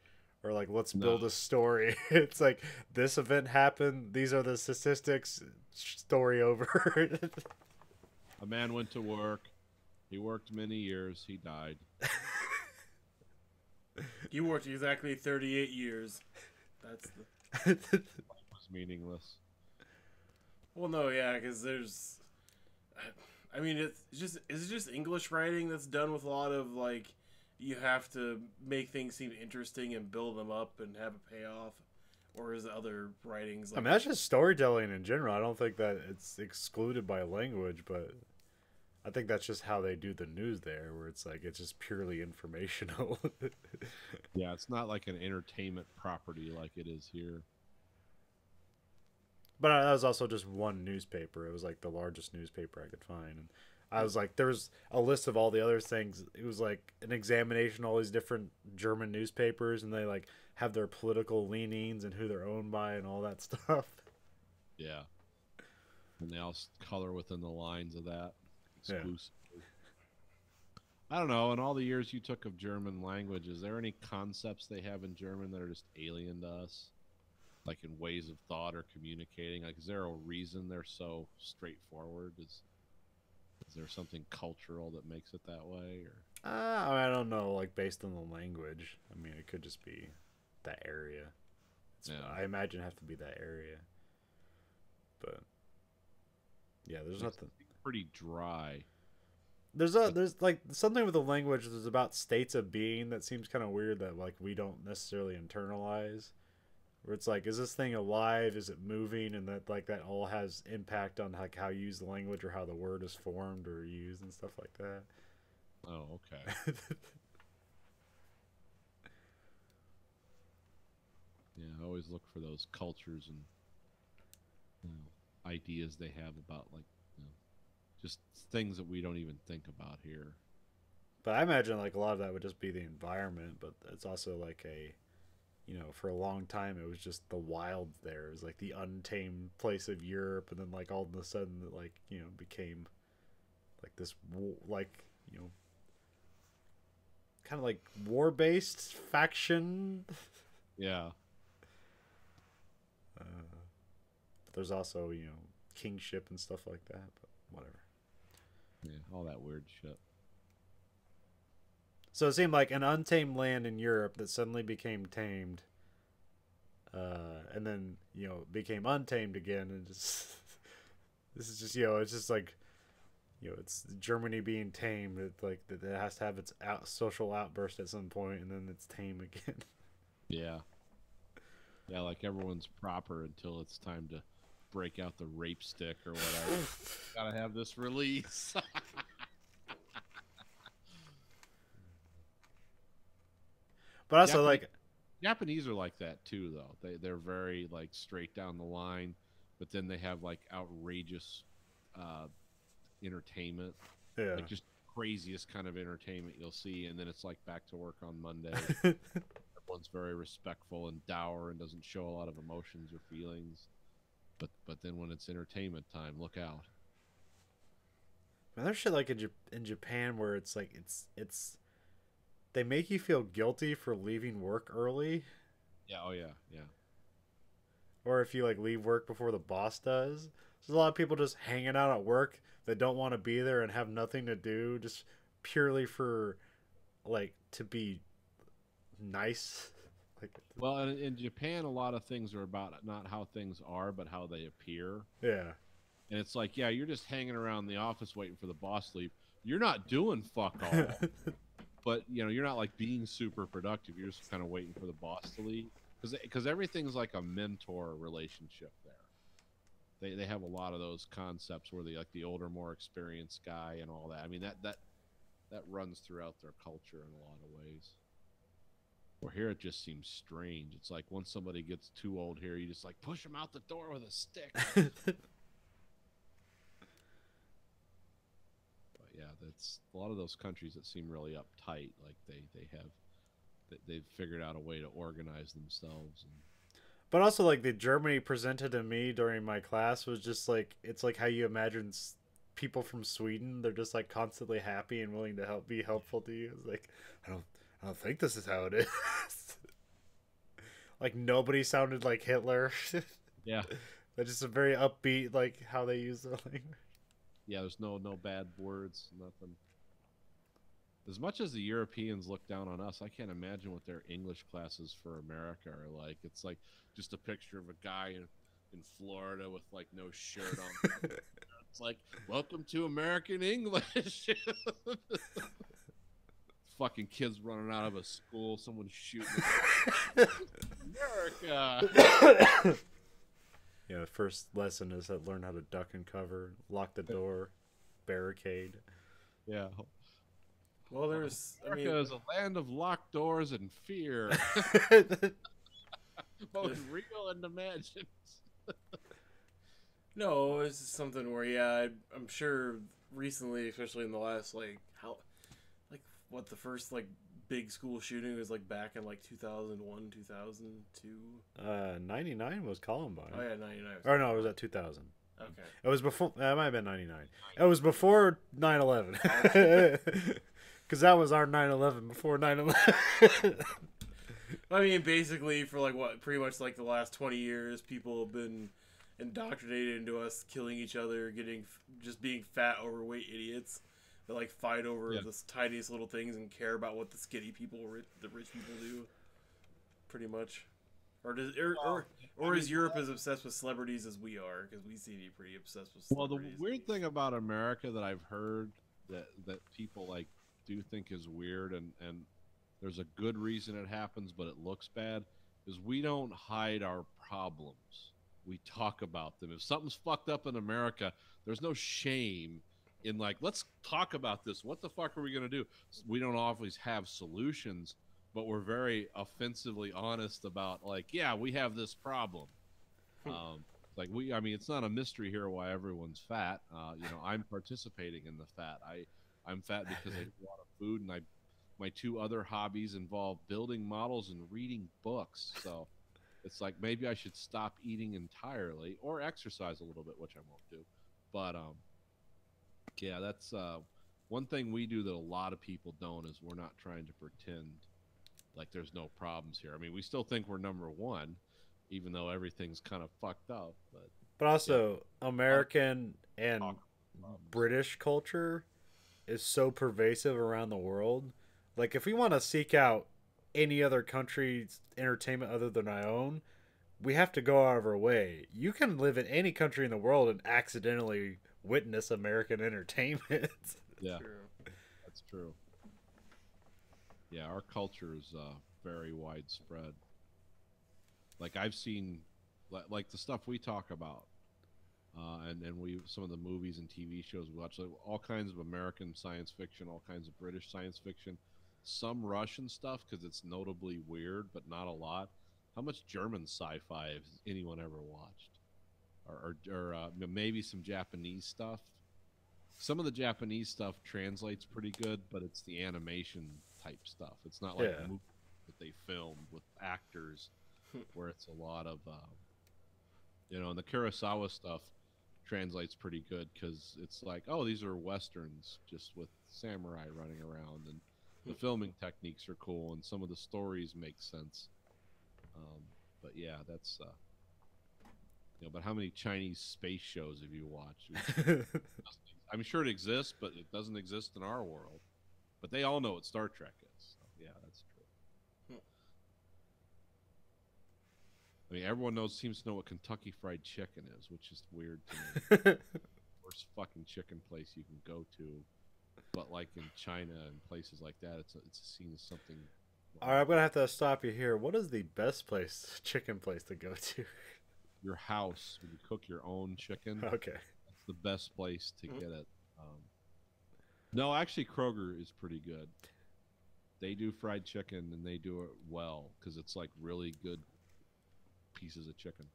Speaker 6: or like let's build a story. It's like this event happened, these are the statistics, story over.
Speaker 1: A man went to work. He worked many years. He died.
Speaker 7: You worked exactly 38 years. That's the...
Speaker 1: It was meaningless.
Speaker 7: Well, no, yeah, because there's... I mean, is it just English writing that's done with a lot of, like, you have to make things seem interesting and build them up and have a payoff? Or is it other writings?
Speaker 6: I mean, that's just storytelling in general. I don't think that it's excluded by language, but I think that's just how they do the news there, where it's like it's just purely informational.
Speaker 1: Yeah, it's not like an entertainment property like it is here.
Speaker 6: But that was also just one newspaper. It was like the largest newspaper I could find. And I was like, there was a list of all the other things. It was like an examination of all these different German newspapers, and they like have their political leanings and who they're owned by and all that stuff.
Speaker 1: Yeah. And they all color within the lines of that exclusively. I don't know. In all the years you took of German language, is there any concepts they have in German that are just alien to us? Like in ways of thought or communicating? Like, is there a reason they're so straightforward? Is there something cultural that makes it that way? Or
Speaker 6: I don't know, like based on the language. I mean, it could just be that area.
Speaker 1: Yeah.
Speaker 6: I imagine it have to be that area. But yeah, there's nothing.
Speaker 1: Pretty dry.
Speaker 6: There's like something with the language. There's about states of being that seems kind of weird that like we don't necessarily internalize. Where it's like, is this thing alive? Is it moving? And that like that all has impact on like how you use the language or how the word is formed or used and stuff like that.
Speaker 1: Oh, okay. Yeah, I always look for those cultures and ideas they have about like just things that we don't even think about here.
Speaker 6: But I imagine like a lot of that would just be the environment, but it's also like for a long time it was just the wild there. It was like the untamed place of Europe, and then like all of a sudden it like, became like this kind of like war-based faction.
Speaker 1: Yeah.
Speaker 6: But there's also, kingship and stuff like that, but whatever.
Speaker 1: Yeah, all that weird shit.
Speaker 6: So it seemed like an untamed land in Europe that suddenly became tamed, and then became untamed again, and just this is just it's just like it's Germany being tamed. It's like that it has to have its social outburst at some point, and then it's tame again.
Speaker 1: Yeah. Yeah, like everyone's proper until it's time to break out the rape stick or whatever. Gotta have this release.
Speaker 6: But also,
Speaker 1: Japanese are like that too, though. They're very like straight down the line, but then they have like outrageous entertainment, like just craziest kind of entertainment you'll see, and then it's like back to work on Monday. Everyone's
Speaker 5: it's very respectful and dour and doesn't show a lot of emotions or feelings. But then when it's entertainment time, look out.
Speaker 6: Man, there's shit like in Japan where it's like it's they make you feel guilty for leaving work early,
Speaker 5: Yeah, oh yeah, yeah.
Speaker 6: or if you like leave work before the boss does. There's a lot of people just hanging out at work that don't want to be there and have nothing to do, just purely for like to be nice. Like,
Speaker 5: Well, in Japan, a lot of things are about not how things are, but how they appear.
Speaker 6: yeah.
Speaker 5: And it's like, yeah, you're just hanging around the office waiting for the boss to leave. You're not doing fuck all. But, you know, you're not like being super productive. You're just kind of waiting for the boss to leave. Because everything's like a mentor relationship there. They have a lot of those concepts where they like the older, more experienced guy and all that. I mean, that runs throughout their culture in a lot of ways. Or here it just seems strange. It's like once somebody gets too old here, you just like push them out the door with a stick. Yeah, that's a lot of those countries that seem really uptight. Like they've figured out a way to organize themselves. And
Speaker 6: But also, like, the Germany presented to me during my class was just like, it's like how you imagine people from Sweden. They're just like constantly happy and willing to be helpful to you. It's like, I don't think this is how it is. Like, nobody sounded like Hitler.
Speaker 5: yeah,
Speaker 6: They're just a very upbeat, like, how they use the language.
Speaker 5: yeah. There's no bad words, nothing. As much as the Europeans look down on us, I can't imagine what their English classes for America are like. It's like just a picture of a guy in Florida with like no shirt on. It's like, welcome to American English. Fucking kids running out of a school, someone shooting. America.
Speaker 6: Yeah, the first lesson is that learn how to duck and cover, lock the door, barricade.
Speaker 5: Yeah.
Speaker 7: Well, there's. I
Speaker 5: America
Speaker 7: mean,
Speaker 5: is a land of locked doors and fear, both real and imagined.
Speaker 7: no, it's just something where, yeah, I'm sure recently, especially in the last, like, the first, like, big school shooting was, like, back in, like, 2001, 2002.
Speaker 6: 99 was Columbine.
Speaker 7: Oh, yeah, 99.
Speaker 6: Or no, it was at 2000.
Speaker 7: Okay.
Speaker 6: It was before. It might have been 99. It was before 9/11. Because that was our 9/11 before 9/11.
Speaker 7: I mean, basically, for, like, pretty much, like, the last 20 years, people have been indoctrinated into us killing each other, just being fat, overweight idiots that, like, fight over the tiniest little things and care about what the skinny people, the rich people do. Pretty much. Or is Europe as obsessed with celebrities as we are? Because we seem to be pretty obsessed with
Speaker 5: Well,
Speaker 7: celebrities.
Speaker 5: the weird thing about America that I've heard that people like do think is weird, and there's a good reason it happens, but it looks bad, is we don't hide our problems. We talk about them. If something's fucked up in America, there's no shame in like, let's talk about this. What the fuck are we gonna do? We don't always have solutions, but we're very offensively honest about like, yeah, we have this problem. Like I mean, it's not a mystery here why everyone's fat. You know, I'm participating in the fat. I'm fat because I eat a lot of food, and my two other hobbies involve building models and reading books. So it's like maybe I should stop eating entirely or exercise a little bit, which I won't do. But yeah, that's one thing we do that a lot of people don't is we're not trying to pretend like there's no problems here. I mean, we still think we're number one, even though everything's kind of fucked up.
Speaker 6: But also, American and British culture is so pervasive around the world. Like, if we want to seek out any other country's entertainment other than our own, we have to go out of our way. You can live in any country in the world and accidentally witness American entertainment.
Speaker 5: Yeah, that's true. Yeah, our culture is very widespread. Like I've seen, like the stuff we talk about, and some of the movies and TV shows we watch, like all kinds of American science fiction, all kinds of British science fiction, some Russian stuff because it's notably weird, but not a lot. How much German sci-fi has anyone ever watched? Or maybe some Japanese stuff. Some of the Japanese stuff translates pretty good, but it's the animation type stuff. It's not like movies that they filmed with
Speaker 1: years, where it's a lot of, and the Kurosawa stuff translates pretty good because it's like, oh, these are westerns just with samurai running around, and the filming techniques are cool, and some of the stories make sense. But yeah, that's but how many Chinese space shows have you watched? I'm sure it exists, but it doesn't exist in our world. But they all know what Star Trek is. So yeah, that's true. I mean, everyone seems to know what Kentucky Fried Chicken is, which is weird to me. Worst fucking chicken place you can go to, but like in China and places like that, it's seen as something.
Speaker 6: All right, I'm gonna have to stop you here. What is the best chicken place to go to?
Speaker 1: Your house, when you cook your own chicken.
Speaker 6: Okay.
Speaker 1: That's the best place to get it. No, actually, Kroger is pretty good. They do fried chicken, and they do it well because it's like really good pieces of chicken.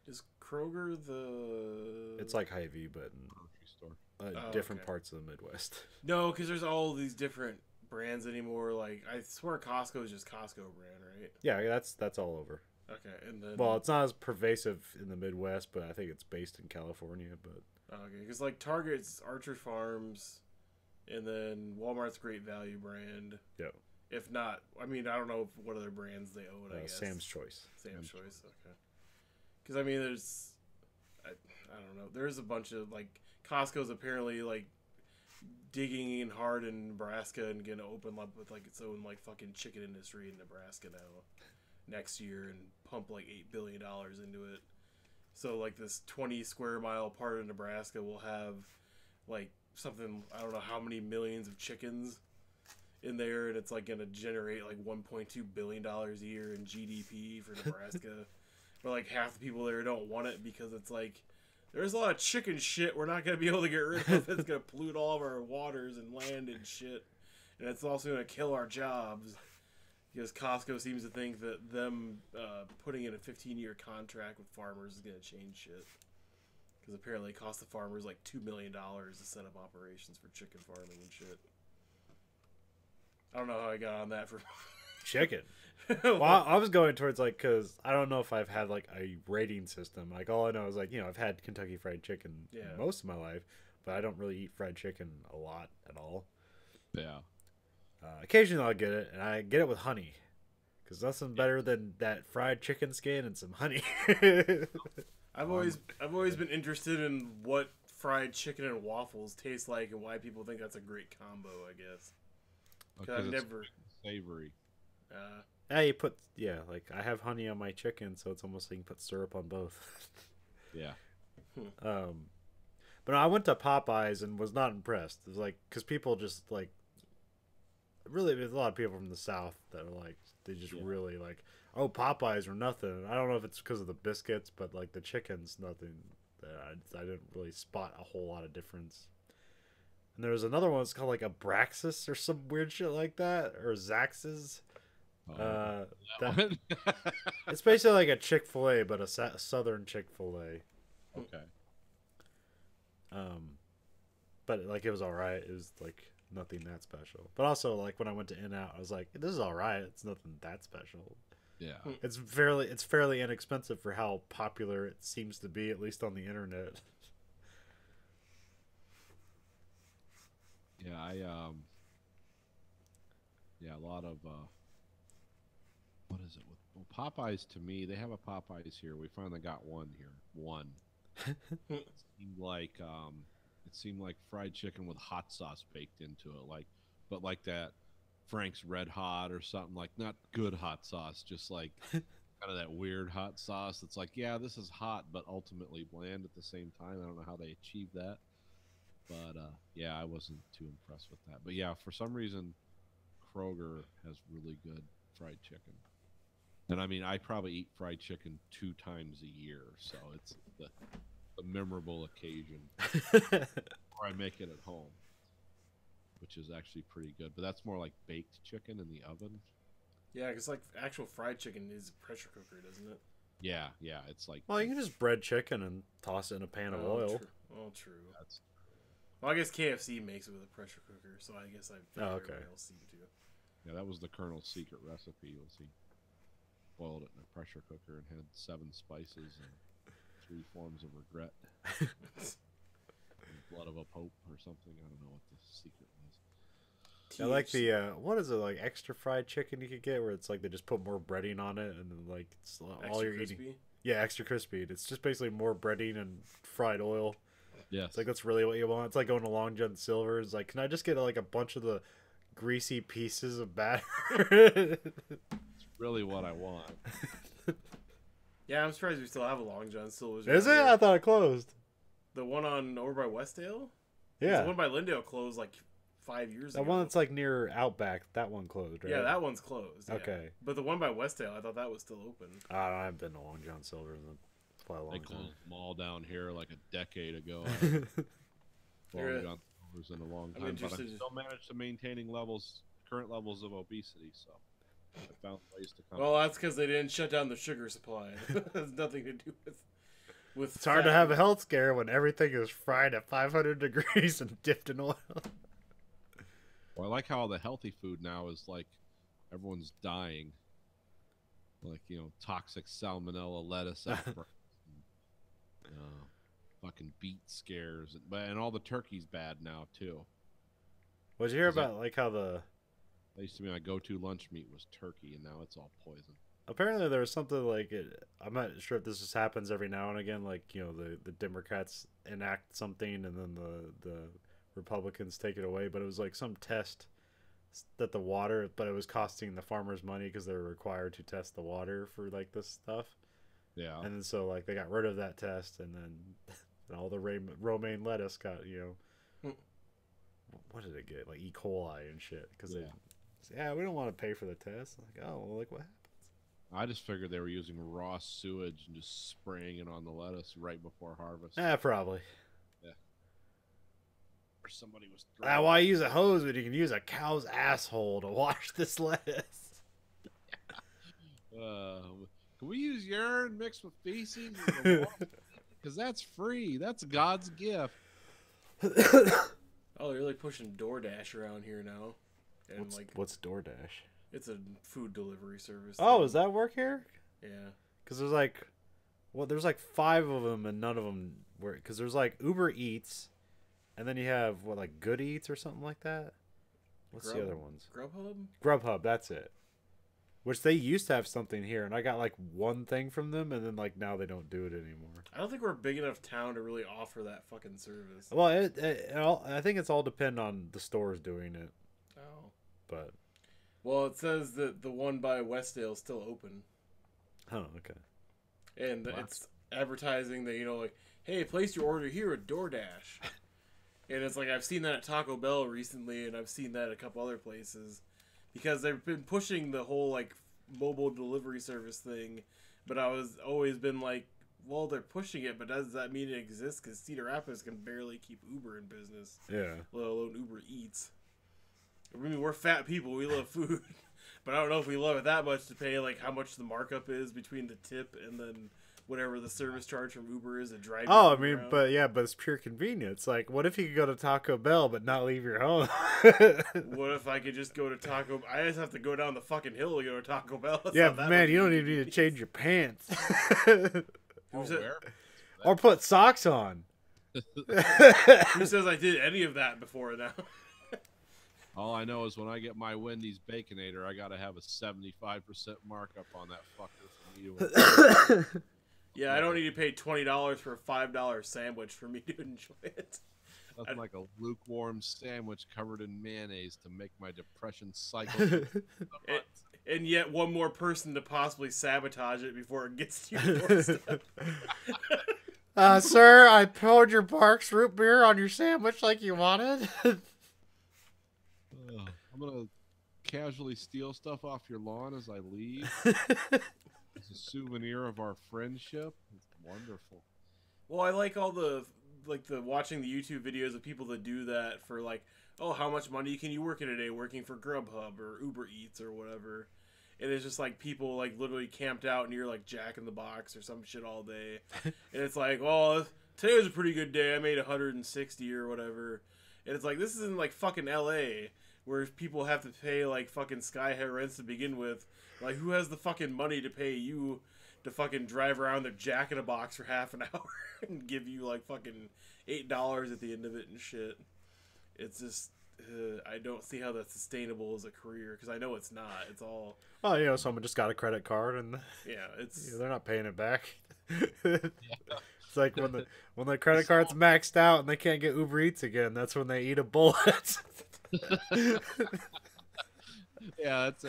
Speaker 7: Is Kroger the?
Speaker 6: It's like Hy-Vee, but in
Speaker 1: Grocery store.
Speaker 6: different parts of the Midwest.
Speaker 7: No, because there's all these different brands anymore. Like I swear, Costco is just Costco brand, right?
Speaker 6: Yeah, that's all over.
Speaker 7: Okay, and then
Speaker 6: Well, it's not as pervasive in the Midwest, but I think it's based in California. But
Speaker 7: okay, because like Target's Archer Farms, and then Walmart's Great Value brand.
Speaker 6: yeah,
Speaker 7: If not, I mean, I don't know what other brands they own. I guess
Speaker 6: Sam's Choice.
Speaker 7: Sam's Choice. Okay. Because I mean, I don't know. There's a bunch of like Costco's apparently like digging in hard in Nebraska and gonna open up with like its own like fucking chicken industry in Nebraska now next year and pump like $8 billion into it. So like this 20 square mile part of Nebraska will have like something, I don't know how many millions of chickens in there, and it's like gonna generate like $1.2 billion a year in GDP for Nebraska. But like half the people there don't want it because it's like there's a lot of chicken shit we're not gonna be able to get rid of. It's gonna pollute all of our waters and land and shit, and it's also gonna kill our jobs. Because Costco seems to think that them putting in a 15-year contract with farmers is going to change shit. Because apparently it costs the farmers like $2 million to set up operations for chicken farming and shit. I don't know how I got on that for
Speaker 6: Chicken. Well, I was going towards like, because I don't know if I've had like a rating system. Like all I know is like, I've had Kentucky Fried Chicken most of my life, but I don't really eat fried chicken a lot at all.
Speaker 1: Yeah.
Speaker 6: Occasionally I'll get it, and I get it with honey, because nothing better than that fried chicken skin and some honey.
Speaker 7: I've always been interested in what fried chicken and waffles taste like and why people think that's a great combo. I guess because I've never
Speaker 1: savory.
Speaker 6: Yeah, you put like I have honey on my chicken, so it's almost like you can put syrup on both.
Speaker 1: Yeah.
Speaker 6: But no, I went to Popeyes and was not impressed. It was like because people just like. Really, there's a lot of people from the South that are like, they just really like, oh, Popeyes or nothing. I don't know if it's because of the biscuits, but like the chicken's nothing. I didn't really spot a whole lot of difference. And there was another one that's called like Abraxas or some weird shit like that, or Zaxxas. It's basically like a Chick-fil-A, but a Southern Chick-fil-A.
Speaker 1: Okay.
Speaker 6: But like it was all right. It was like. Nothing that special, but also like when I went to In-N-Out, I was like, "This is all right. It's nothing that special."
Speaker 1: Yeah,
Speaker 6: it's fairly inexpensive for how popular it seems to be, at least on the internet.
Speaker 1: Yeah, a lot of what is it with Popeyes? To me, they have a Popeyes here. We finally got one here. It seemed like fried chicken with hot sauce baked into it, but like that Frank's Red Hot or something, like not good hot sauce, just like kind of that weird hot sauce that's like, yeah, this is hot, but ultimately bland at the same time. I don't know how they achieved that, but I wasn't too impressed with that. But yeah, for some reason, Kroger has really good fried chicken. And I mean, I probably eat fried chicken 2 times a year, so it's the memorable occasion or I make it at home, which is actually pretty good, but that's more like baked chicken in the oven.
Speaker 7: Yeah, because like actual fried chicken is a pressure cooker, doesn't it?
Speaker 1: Yeah, it's like,
Speaker 6: well, you can just bread chicken and toss it in a pan of oil.
Speaker 7: True. Well, I guess KFC makes it with a pressure cooker, so I guess everybody else seemed to.
Speaker 1: Yeah, that was the Colonel's secret recipe. You'll see.
Speaker 5: boiled it in a pressure cooker and had 7 spices and 3 forms of regret. And blood of a pope or something. I don't know what the secret was.
Speaker 6: I like the what is it, like extra fried chicken you could get where it's like they just put more breading on it and then like it's all you're
Speaker 7: crispy.
Speaker 6: eating. Yeah, extra crispy. It's just basically more breading and fried oil.
Speaker 5: Yes.
Speaker 6: It's like that's really what you want. It's like going to Long John Silver. It's like, can I just get like a bunch of the greasy pieces of batter?
Speaker 5: It's really what I want.
Speaker 7: Yeah, I'm surprised we still have a Long John Silver's.
Speaker 6: Is it?
Speaker 7: around here.
Speaker 6: I thought it closed.
Speaker 7: The one on over by Westdale?
Speaker 6: Yeah.
Speaker 7: The one by Lindale closed like 5 years
Speaker 6: That
Speaker 7: ago.
Speaker 6: one that's like near Outback, that one closed, right?
Speaker 7: Yeah, that one's closed. Yeah.
Speaker 6: Okay.
Speaker 7: But the one by Westdale, I thought that was still open.
Speaker 6: I haven't been to Long John Silver in quite a long
Speaker 5: They
Speaker 6: time.
Speaker 5: closed them all down here like a decade ago.
Speaker 7: You're
Speaker 5: Long John Silver's in a long
Speaker 7: I'm
Speaker 5: time, but I
Speaker 7: interested-
Speaker 5: still managed to maintaining current levels of obesity. So I found ways to come.
Speaker 7: Well, that's because they didn't shut down the sugar supply. It has nothing to do with
Speaker 6: It's hard to
Speaker 7: fat.
Speaker 6: have a health scare when everything is fried at 500 degrees and dipped in oil.
Speaker 5: Well, I like how all the healthy food now is like everyone's dying. Like, toxic salmonella lettuce outbreaks. Fucking beet scares. And all the turkey's bad now, too.
Speaker 6: Did you hear
Speaker 5: Is that-
Speaker 6: about like how that
Speaker 5: used to be my go-to lunch meat was turkey, and now it's all poison.
Speaker 6: apparently there was something like it, I'm not sure if this just happens every now and again, like the Democrats enact something and then the Republicans take it away, but it was like some test that the water, but it was costing the farmers money because they were required to test the water for like this stuff.
Speaker 5: Yeah.
Speaker 6: And then so like they got rid of that test, and then all the romaine lettuce got what did it get, like E. coli and shit, because we don't want to pay for the test. Like, oh well, like what happened?
Speaker 5: I just figured they were using raw sewage and just spraying it on the lettuce right before harvest.
Speaker 6: Probably.
Speaker 5: Or somebody was
Speaker 6: Why use a hose when you can use a cow's asshole to wash this lettuce?
Speaker 5: Can we use urine mixed with feces? Because that's free. That's God's gift.
Speaker 7: Oh, they're really pushing DoorDash around here now. And
Speaker 6: What's DoorDash?
Speaker 7: it's a food delivery service.
Speaker 6: Oh,
Speaker 7: thing.
Speaker 6: does that work here?
Speaker 7: Yeah.
Speaker 6: Because there's like, there's like 5 of them and none of them work. Because there's like Uber Eats, and then you have like Good Eats or something like that. What's the other ones?
Speaker 7: Grubhub?
Speaker 6: Grubhub, that's it. Which they used to have something here, and I got like one thing from them, and then like now they don't do it anymore.
Speaker 7: I don't think we're a big enough town to really offer that fucking service.
Speaker 6: Well, I think it's all depend on the stores doing it,
Speaker 7: Oh.
Speaker 6: but
Speaker 7: Well, it says that the one by Westdale is still open.
Speaker 6: oh, okay.
Speaker 7: And it's advertising that, like, hey, place your order here at DoorDash. And it's like, I've seen that at Taco Bell recently, and I've seen that at a couple other places. Because they've been pushing the whole, like, mobile delivery service thing. But I was always been like, well, they're pushing it, but does that mean it exists? Because Cedar Rapids can barely keep Uber in business,
Speaker 6: Yeah.
Speaker 7: let alone Uber Eats. I mean, we're fat people. We love food. But I don't know if we love it that much to pay, like, how much the markup is between the tip and then whatever the service charge from Uber is to drive.
Speaker 6: Oh, I
Speaker 7: you
Speaker 6: mean,
Speaker 7: around.
Speaker 6: but it's pure convenience. Like, what if you could go to Taco Bell but not leave your home?
Speaker 7: What if I could just go to Taco? I just have to go down the fucking hill to go to Taco Bell. It's
Speaker 6: Yeah,
Speaker 7: not that
Speaker 6: man,
Speaker 7: much
Speaker 6: you don't
Speaker 7: easier.
Speaker 6: even need to change your pants.
Speaker 7: Who said,
Speaker 5: Where?
Speaker 6: Or put socks on.
Speaker 7: who says I did any of that before now?
Speaker 5: All I know is when I get my Wendy's Baconator, I got to have a 75% markup on that fucker for me to.
Speaker 7: Yeah, I don't need to pay $20 for a $5 sandwich for me to enjoy it.
Speaker 5: Nothing like a lukewarm sandwich covered in mayonnaise to make my depression cycle.
Speaker 7: And yet one more person to possibly sabotage it before it gets to your doorstep.
Speaker 6: Sir, I poured your Barks root beer on your sandwich like you wanted.
Speaker 5: I'm gonna casually steal stuff off your lawn as I leave. It's a souvenir of our friendship. It's wonderful.
Speaker 7: Well, I like all the watching the YouTube videos of people that do that for like, oh, how much money can you work in a day working for Grubhub or Uber Eats or whatever. And it's just like people like literally camped out near like Jack in the Box or some shit all day. And it's like, well, today was a pretty good day. I made 160 or whatever. And it's like, this isn't like fucking LA where people have to pay like fucking sky high rents to begin with Like, who has the fucking money to pay you to fucking drive around their Jack in a Box for half an hour and give you like fucking $8 at the end of it and shit? It's just I don't see how that's sustainable as a career, because I know it's not. It's all
Speaker 6: someone just got a credit card and
Speaker 7: it's
Speaker 6: they're not paying it back. It's like when the credit card's maxed out and they can't get Uber Eats again, that's when they eat a bullet.
Speaker 5: Yeah, that's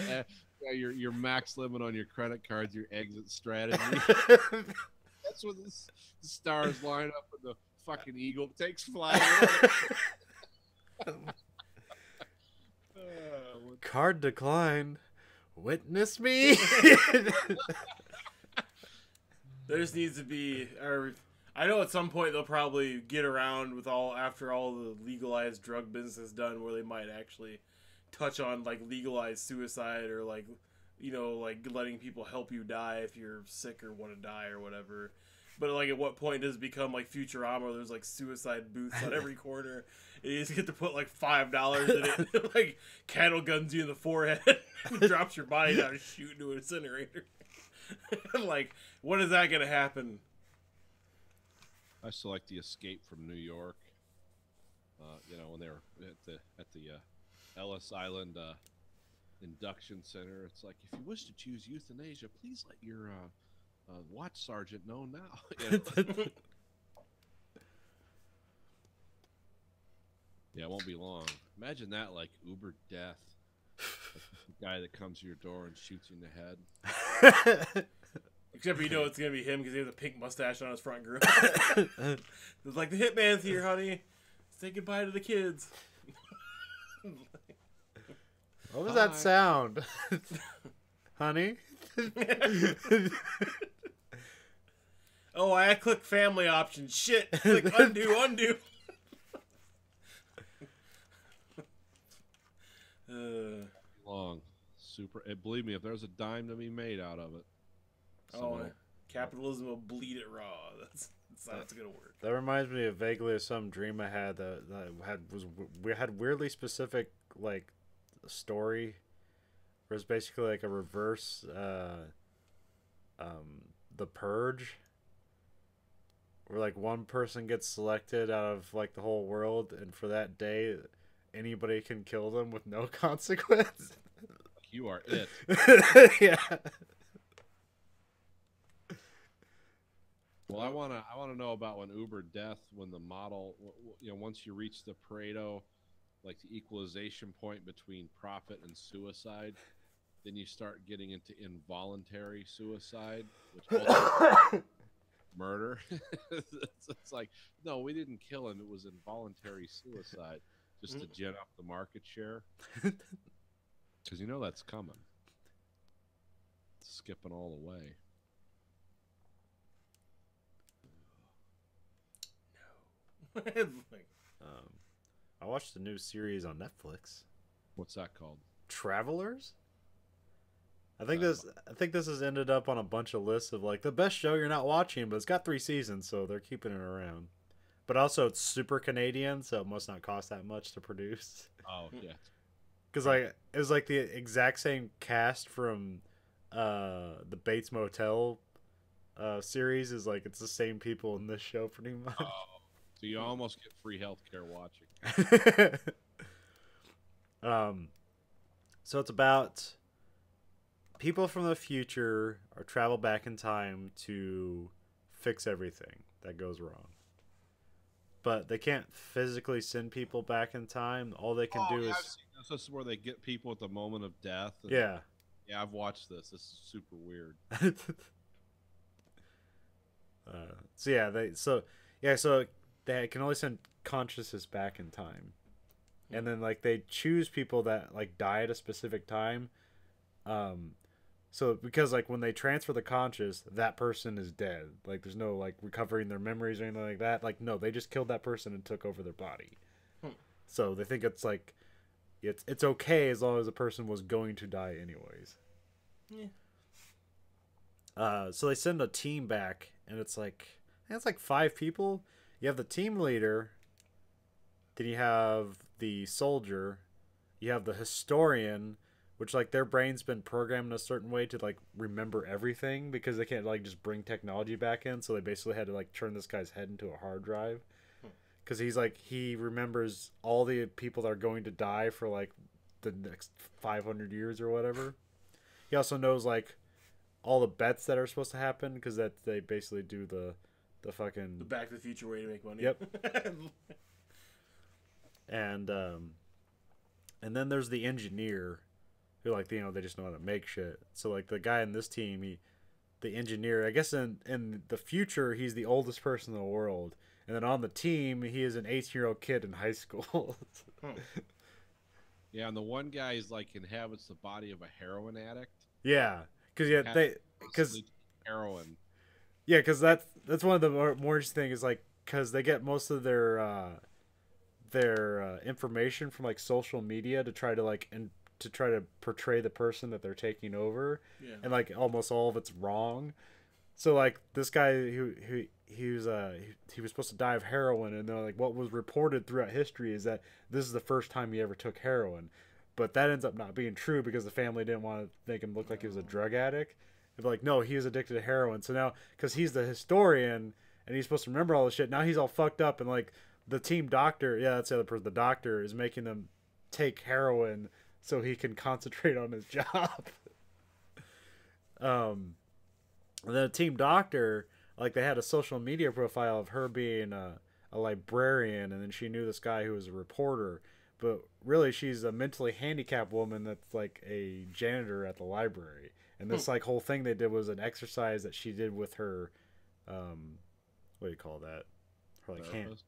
Speaker 5: your max limit on your credit cards, your exit strategy. That's when the stars line up and the fucking eagle takes flight.
Speaker 6: Card declined. Witness me.
Speaker 7: There just needs to be, or I know at some point they'll probably get around with after all the legalized drug business is done, where they might actually touch on like legalized suicide, or like, you know, like letting people help you die if you're sick or want to die or whatever. But like, at what point does it become like Futurama, where there's like suicide booths on every corner, and you just get to put like $5 in it, like cattle guns you in the forehead, drops your body down and shoot into an incinerator. Like, when is that gonna happen?
Speaker 5: I still like the Escape from New York. You know, when they were at the Ellis Island induction center, it's like, if you wish to choose euthanasia, please let your watch sergeant know now. You know? Yeah, it won't be long. Imagine that, like Uber death. Like the guy that comes to your door and shoots you in the head.
Speaker 7: Except you know it's gonna be him because he has a pink mustache on his front grill. It's like, the hitman's here, honey. Say goodbye to the kids.
Speaker 6: What was that sound? Honey?
Speaker 7: Oh, I clicked family option. Shit. Click undo.
Speaker 5: Long. Super. Believe me, if there's a dime to be made out of it.
Speaker 7: Capitalism will bleed it raw. That's gonna work.
Speaker 6: That reminds me of vaguely of some dream I had that had weirdly specific like story. Where it's basically like a reverse The Purge, where like one person gets selected out of like the whole world, and for that day anybody can kill them with no consequence.
Speaker 5: You are it.
Speaker 6: Yeah.
Speaker 5: Well, I wanna know about when Uber death, when the model, you know, once you reach the Pareto, like the equalization point between profit and suicide, then you start getting into involuntary suicide, which also murder. It's like, no, we didn't kill him. It was involuntary suicide, just to gin up the market share. Because you know that's coming. It's skipping all the way.
Speaker 6: I watched the new series on Netflix.
Speaker 5: What's that called?
Speaker 6: Travelers. I think this has ended up on a bunch of lists of like the best show you're not watching, but it's got 3 seasons, so they're keeping it around. But also, it's super Canadian, so it must not cost that much to produce.
Speaker 5: Oh yeah.
Speaker 6: Because like it was like the exact same cast from the Bates Motel series. Is like it's the same people in this show pretty much.
Speaker 5: Oh, so you almost get free healthcare watching.
Speaker 6: So it's about people from the future are travel back in time to fix everything that goes wrong. But they can't physically send people back in time. All they can do is...
Speaker 5: I've seen this. This is where they get people at the moment of death. And
Speaker 6: yeah.
Speaker 5: Yeah, I've watched this. This is super weird.
Speaker 6: So they can only send consciousness back in time. And then like they choose people that like die at a specific time. So because like when they transfer the conscious, that person is dead. Like there's no like recovering their memories or anything like that. Like no, they just killed that person and took over their body. So they think it's like it's okay as long as the person was going to die anyways. Yeah. So they send a team back, and it's like 5 people. You have the team leader. Then you have the soldier. You have the historian, which like their brain's been programmed in a certain way to like remember everything because they can't like just bring technology back in. So they basically had to like turn this guy's head into a hard drive because he's like he remembers all the people that are going to die for like the next 500 years or whatever. He also knows like all the bets that are supposed to happen because that they basically do the fucking
Speaker 7: The Back to the Future way to make money.
Speaker 6: Yep. And then there's the engineer who like you know they just know how to make shit. So like the guy in this team, the engineer, I guess in the future he's the oldest person in the world, and then on the team he is an 18-year-old kid in high school.
Speaker 5: Yeah, and the one guy is like inhabits the body of a heroin addict.
Speaker 6: Yeah, because
Speaker 5: heroin.
Speaker 6: Yeah, because that's one of the more interesting things is like because they get most of their information from like social media to try to like to try to portray the person that they're taking over, and like almost all of it's wrong. So like this guy he was supposed to die of heroin, and they're like what was reported throughout history is that this is the first time he ever took heroin, but that ends up not being true because the family didn't want to make him look like he was a drug addict. They're like, no, he was addicted to heroin. So now, because he's the historian and he's supposed to remember all this shit, now he's all fucked up. And like the team doctor, that's the other person, the doctor is making them take heroin so he can concentrate on his job. And then the team doctor, like they had a social media profile of her being a librarian, and then she knew this guy who was a reporter. But really, she's a mentally handicapped woman that's like a janitor at the library. And this like whole thing they did was an exercise that she did with her, what do you call that? Her like hand,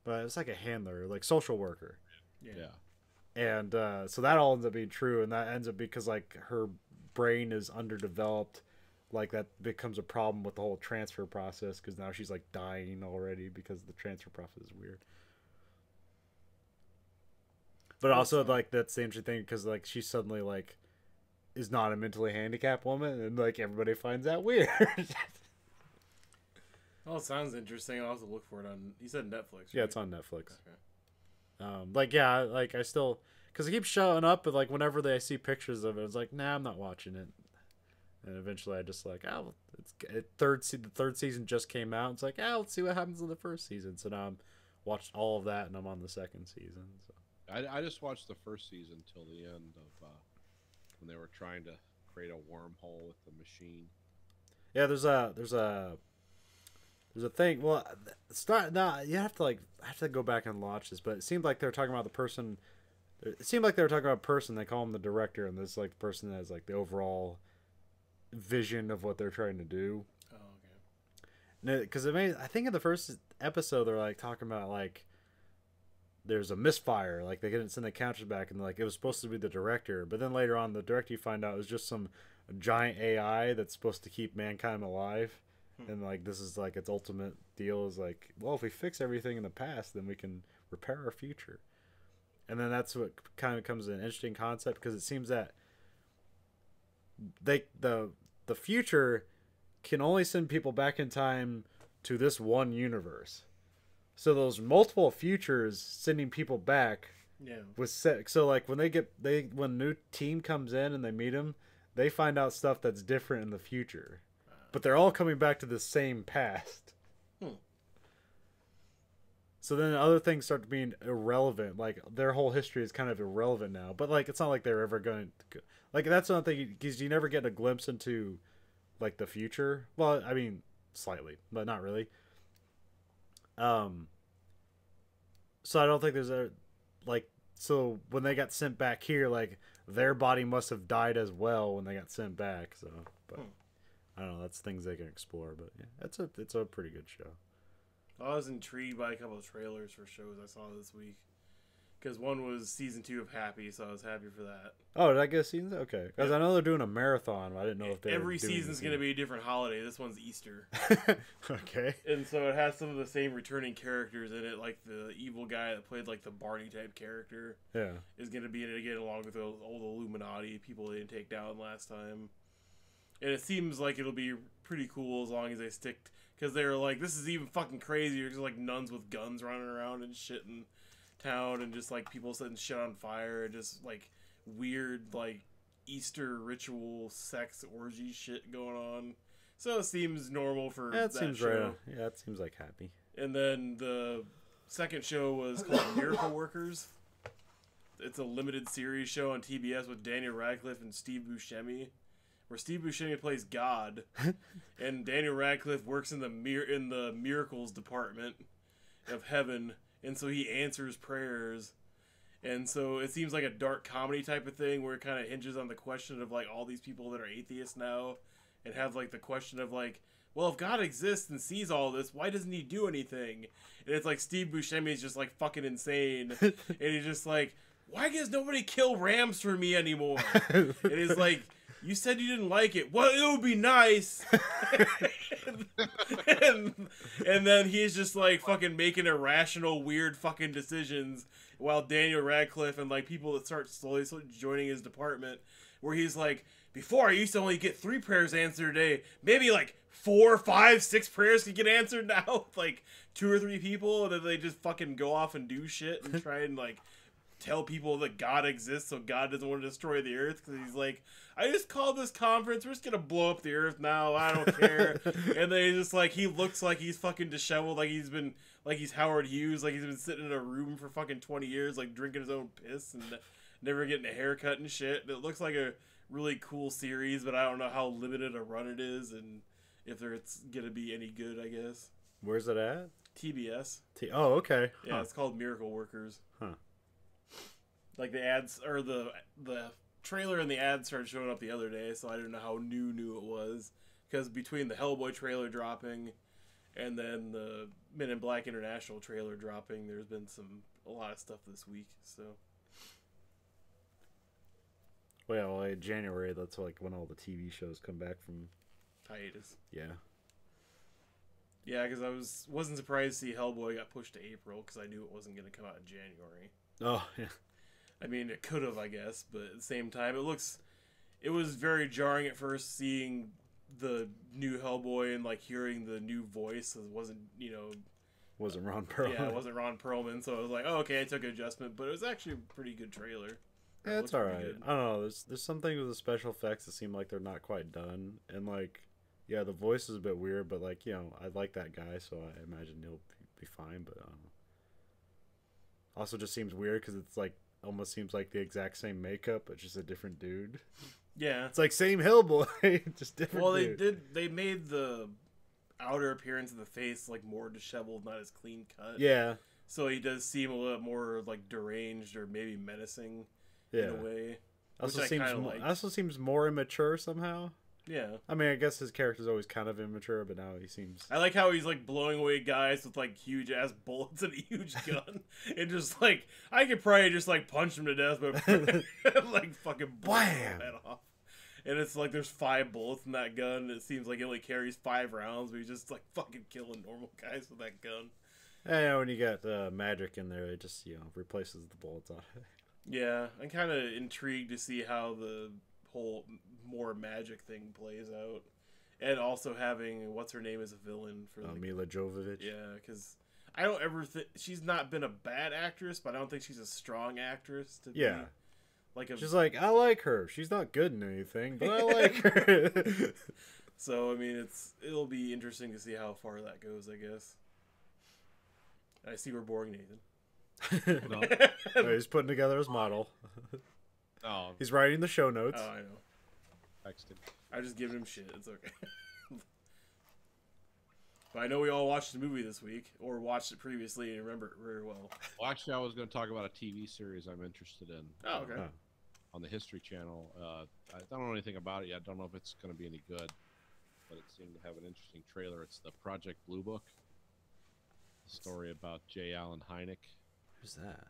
Speaker 6: but it's like a handler, like social worker.
Speaker 5: Yeah.
Speaker 6: And so that all ends up being true, and that ends up because like her brain is underdeveloped, like that becomes a problem with the whole transfer process because now she's like dying already because the transfer process is weird. But also like that's the interesting thing because like she suddenly like is not a mentally handicapped woman, and like everybody finds that weird.
Speaker 7: Oh, it sounds interesting. I'll have to look for it on. You said Netflix. Right?
Speaker 6: Yeah, it's on Netflix.
Speaker 7: Okay.
Speaker 6: Like yeah, like I still because it keeps showing up, but like whenever I see pictures of it, it's like nah, I'm not watching it. And eventually, I just like the third season just came out. It's like let's see what happens in the first season. So now I'm watched all of that, and I'm on the second season. So
Speaker 5: I just watched the first season till the end of. When they were trying to create a wormhole with the machine.
Speaker 6: Yeah, there's a thing. Well, start now. You have to I have to go back and watch this, but it seemed like they were talking about the person. It seemed like they were talking about a person. They call him the director, and this like the person that has like the overall vision of what they're trying to do.
Speaker 7: Oh, okay.
Speaker 6: Because I think in the first episode they're like talking about like. There's a misfire, like they didn't send the counters back, and like it was supposed to be the director, but then later on the director you find out is just some giant AI that's supposed to keep mankind alive, and like this is like its ultimate deal is like, well, if we fix everything in the past, then we can repair our future, and then that's what kind of becomes an interesting concept because it seems that the future can only send people back in time to this one universe. So those multiple futures sending people back was set. So like when when a new team comes in and they meet them, they find out stuff that's different in the future, but they're all coming back to the same past. So then other things start being irrelevant. Like their whole history is kind of irrelevant now. But like it's not like they're ever going to like that's one thing because you never get a glimpse into like the future. Well, I mean slightly, but not really. So I don't think there's a like so when they got sent back here, like their body must have died as well when they got sent back. So, but I don't know. That's things they can explore. But yeah, it's a pretty good show.
Speaker 7: I was intrigued by a couple of trailers for shows I saw this week. Because one was season 2 of Happy, so I was happy for that.
Speaker 6: Oh, did I get a season? Okay. Because I know they're doing a marathon. I didn't know if they
Speaker 7: Every season's going to be a different holiday. This one's Easter.
Speaker 6: Okay.
Speaker 7: And so it has some of the same returning characters in it, like the evil guy that played like the Barney type character.
Speaker 6: Yeah.
Speaker 7: Is going to be in it again along with those old Illuminati people they didn't take down last time. And it seems like it'll be pretty cool as long as they stick... Because they were like, this is even fucking crazier. Just like nuns with guns running around and shit in town and just like people setting shit on fire and just like weird like Easter ritual sex orgy shit going on. So it seems normal for
Speaker 6: That
Speaker 7: that
Speaker 6: seems
Speaker 7: show.
Speaker 6: right. Yeah, it seems like happy.
Speaker 7: And then the second show was called Miracle Workers. It's a limited series show on TBS with Daniel Radcliffe and Steve Buscemi, where Steve Buscemi plays God, and Daniel Radcliffe works in the miracles department of heaven, and so he answers prayers. And so it seems like a dark comedy type of thing where it kind of hinges on the question of like all these people that are atheists now and have like the question of like, well, if God exists and sees all this, why doesn't he do anything? And it's like Steve Buscemi is just like fucking insane. And he's just like, why does nobody kill rams for me anymore? And he's like, you said you didn't like it. Well, it would be nice. and then he's just like fucking making irrational, weird fucking decisions while Daniel Radcliffe and like people that start slowly joining his department, where he's like, before I used to only get 3 prayers answered a day, maybe like 4, 5, 6 prayers could get answered now. Like 2 or 3 people, and then they just fucking go off and do shit and try and like tell people that God exists so God doesn't want to destroy the earth, because he's like, I just called this conference, we're just gonna blow up the earth now, I don't care. And then he's just like, he looks like he's fucking disheveled, like he's Howard Hughes, like he's been sitting in a room for fucking 20 years, like drinking his own piss and never getting a haircut and shit. And it looks like a really cool series, but I don't know how limited a run it is and if it's gonna be any good, I guess.
Speaker 6: Where's it at?
Speaker 7: TBS.
Speaker 6: Oh, okay.
Speaker 7: Yeah, it's called Miracle Workers.
Speaker 6: Huh.
Speaker 7: Like the ads, or the trailer and the ads started showing up the other day, so I didn't know how new it was. Because between the Hellboy trailer dropping and then the Men in Black International trailer dropping, there's been a lot of stuff this week. So,
Speaker 6: Well, like January, that's like when all the TV shows come back from
Speaker 7: hiatus.
Speaker 6: Yeah.
Speaker 7: Yeah, because I wasn't surprised to see Hellboy got pushed to April, because I knew it wasn't going to come out in January.
Speaker 6: Oh, yeah.
Speaker 7: I mean, it could have, I guess, but at the same time, it was very jarring at first seeing the new Hellboy and like hearing the new voice. It wasn't,
Speaker 6: Wasn't Ron Perlman.
Speaker 7: Yeah, it wasn't Ron Perlman, so I was like, oh, okay, I took an adjustment, but it was actually a pretty good trailer.
Speaker 6: Yeah, it's alright. I don't know. There's something with the special effects that seem like they're not quite done, and like, yeah, the voice is a bit weird, but like, I like that guy, so I imagine he'll be fine. But I don't know. Also, just seems weird because it's like almost seems like the exact same makeup, but just a different dude.
Speaker 7: Yeah,
Speaker 6: it's like same Hellboy, just different.
Speaker 7: Well,
Speaker 6: dude.
Speaker 7: they made the outer appearance of the face like more disheveled, not as clean cut.
Speaker 6: Yeah.
Speaker 7: So he does seem a little more like deranged or maybe menacing in a way.
Speaker 6: Also seems more immature somehow.
Speaker 7: Yeah.
Speaker 6: I mean, I guess his character's always kind of immature, but now he seems...
Speaker 7: I like how he's, like, blowing away guys with, like, huge-ass bullets and a huge gun. And just, like, I could probably just, like, punch him to death, but, like, fucking blow his head off. And it's like there's 5 bullets in that gun. It seems like it only carries 5 rounds, but he's just, like, fucking killing normal guys with that gun.
Speaker 6: Yeah, when you got magic in there, it just, replaces the bullets on it.
Speaker 7: Yeah, I'm kind of intrigued to see how the whole more magic thing plays out, and also having what's her name as a villain for
Speaker 6: Mila Jovovich.
Speaker 7: Yeah, because I don't ever think she's not been a bad actress, but I don't think she's a strong actress to be like
Speaker 6: she's like, I like her. She's not good in anything, but I like her.
Speaker 7: So I mean, it'll be interesting to see how far that goes, I guess. I see we're boring Nathan.
Speaker 6: No. He's putting together his model.
Speaker 5: Oh,
Speaker 6: he's writing the show notes.
Speaker 7: Oh, I know.
Speaker 5: Texted.
Speaker 7: I just give him shit. It's okay. But I know we all watched the movie this week, or watched it previously and remember it very well.
Speaker 5: Well, actually, I was going to talk about a TV series I'm interested in.
Speaker 7: Oh, okay.
Speaker 5: On the History Channel. I don't know anything about it yet. I don't know if it's going to be any good, but it seemed to have an interesting trailer. It's the Project Blue Book. A story about J. Allen Hynek.
Speaker 6: Who's that?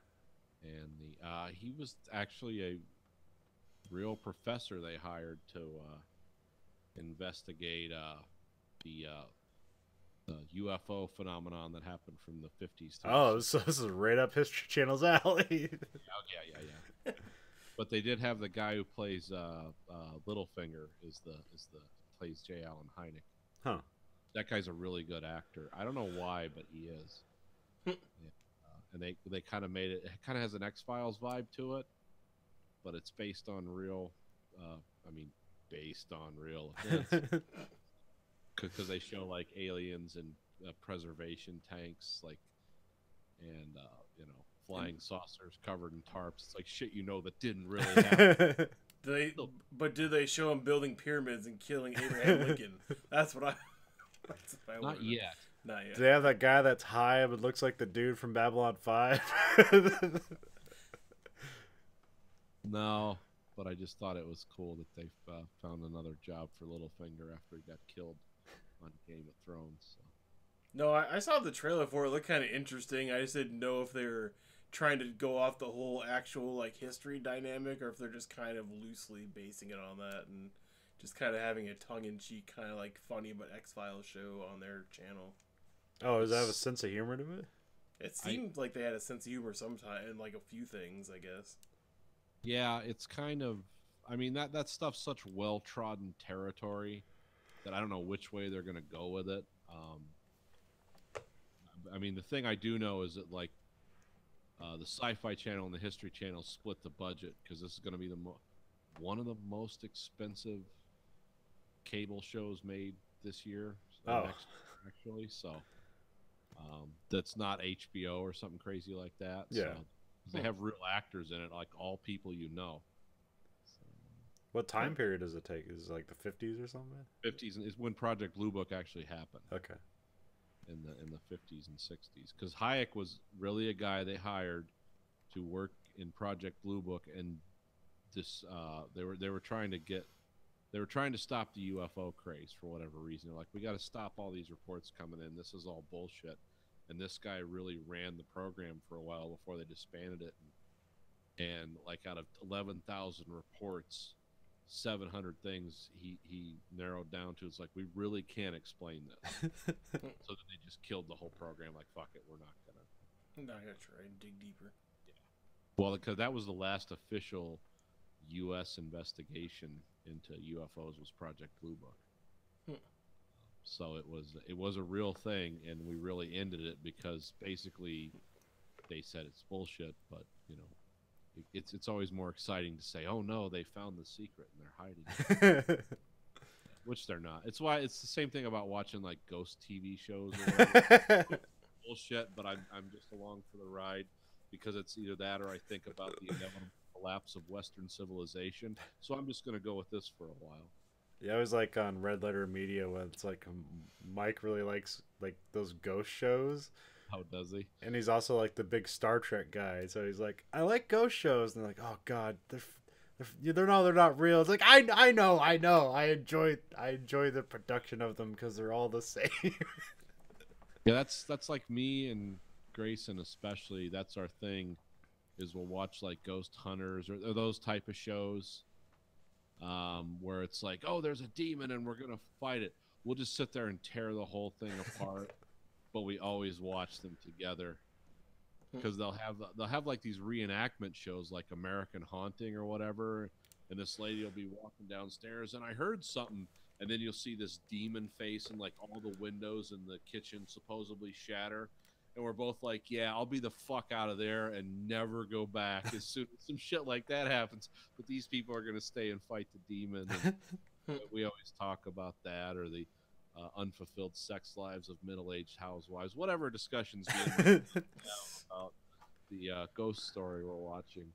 Speaker 5: And he was actually a real professor they hired to investigate the UFO phenomenon that happened from the 50s.
Speaker 6: Oh, so this is right up History Channel's alley.
Speaker 5: Yeah. But they did have the guy who plays Littlefinger plays J. Allen Hynek.
Speaker 6: Huh.
Speaker 5: That guy's a really good actor. I don't know why, but he is. And they kind of made it. It kind of has an X-Files vibe to it, but it's based on real I mean, based on real events, because they show like aliens and preservation tanks, like, and you know, flying saucers covered in tarps. It's like shit that didn't really happen.
Speaker 7: Do they show him building pyramids and killing Abraham Lincoln? That's what I.
Speaker 5: Not yet.
Speaker 7: Not yet.
Speaker 6: Do they have that guy that's high but looks like the dude from Babylon 5?
Speaker 5: No, but I just thought it was cool that they found another job for Littlefinger after he got killed on Game of Thrones. So.
Speaker 7: No, I saw the trailer for it. It looked kind of interesting. I just didn't know if they were trying to go off the whole actual like history dynamic, or if they're just kind of loosely basing it on that and just kind of having a tongue-in-cheek kind of like funny but X-Files show on their channel.
Speaker 6: Oh, does that have a sense of humor to it?
Speaker 7: It seemed like they had a sense of humor sometime in like a few things, I guess.
Speaker 5: Yeah, it's kind of. I mean, that stuff's such well-trodden territory that I don't know which way they're gonna go with it. I mean, the thing I do know is that like the Sci-Fi Channel and the History Channel split the budget because this is going to be one of the most expensive cable shows made this year. Next, actually, so that's not HBO or something crazy like that.
Speaker 6: Yeah,
Speaker 5: so, they have real actors in it, like all people you know. So,
Speaker 6: what time period does it take? Is it like the 50s or something?
Speaker 5: 50s is when Project Blue Book actually happened.
Speaker 6: Okay.
Speaker 5: In the 50s and 60s, because Hayek was really a guy they hired to work in Project Blue Book, and this they were trying to stop the UFO craze for whatever reason. They're like, we got to stop all these reports coming in. This is all bullshit. And this guy really ran the program for a while before they disbanded it. And like out of 11,000 reports, 700 things he narrowed down to. It's like, we really can't explain this. So then they just killed the whole program. Like, fuck it, we're not gonna
Speaker 7: try and dig deeper.
Speaker 5: Yeah. Well, because that was the last official U.S. investigation into UFOs was Project Blue Book. So it was a real thing, and we really ended it because basically they said it's bullshit. But you know, it's always more exciting to say, oh no, they found the secret and they're hiding it. Which they're not. It's why it's the same thing about watching like ghost TV shows or whatever. Bullshit, but I'm just along for the ride because it's either that or I think about the inevitable collapse of Western civilization. So I'm just going to go with this for a while.
Speaker 6: Yeah, I was like on Red Letter Media when it's like Mike really likes like those ghost shows.
Speaker 5: How does he?
Speaker 6: And he's also like the big Star Trek guy, so he's like, I like ghost shows, and they're like, oh god, they're not real. It's like I know, I enjoy the production of them because they're all the same.
Speaker 5: Yeah, that's like me and Grayson especially. That's our thing, is we'll watch like Ghost Hunters or those type of shows, where it's like, oh, there's a demon and we're gonna fight it. We'll just sit there and tear the whole thing apart, but we always watch them together because they'll have like these reenactment shows like American Haunting or whatever, and this lady will be walking downstairs and I heard something. And then you'll see this demon face and like all the windows in the kitchen supposedly shatter. And we're both like, yeah, I'll be the fuck out of there and never go back as soon as some shit like that happens. But these people are going to stay and fight the demon. And we always talk about that, or the unfulfilled sex lives of middle-aged housewives, whatever discussions being about the ghost story we're watching.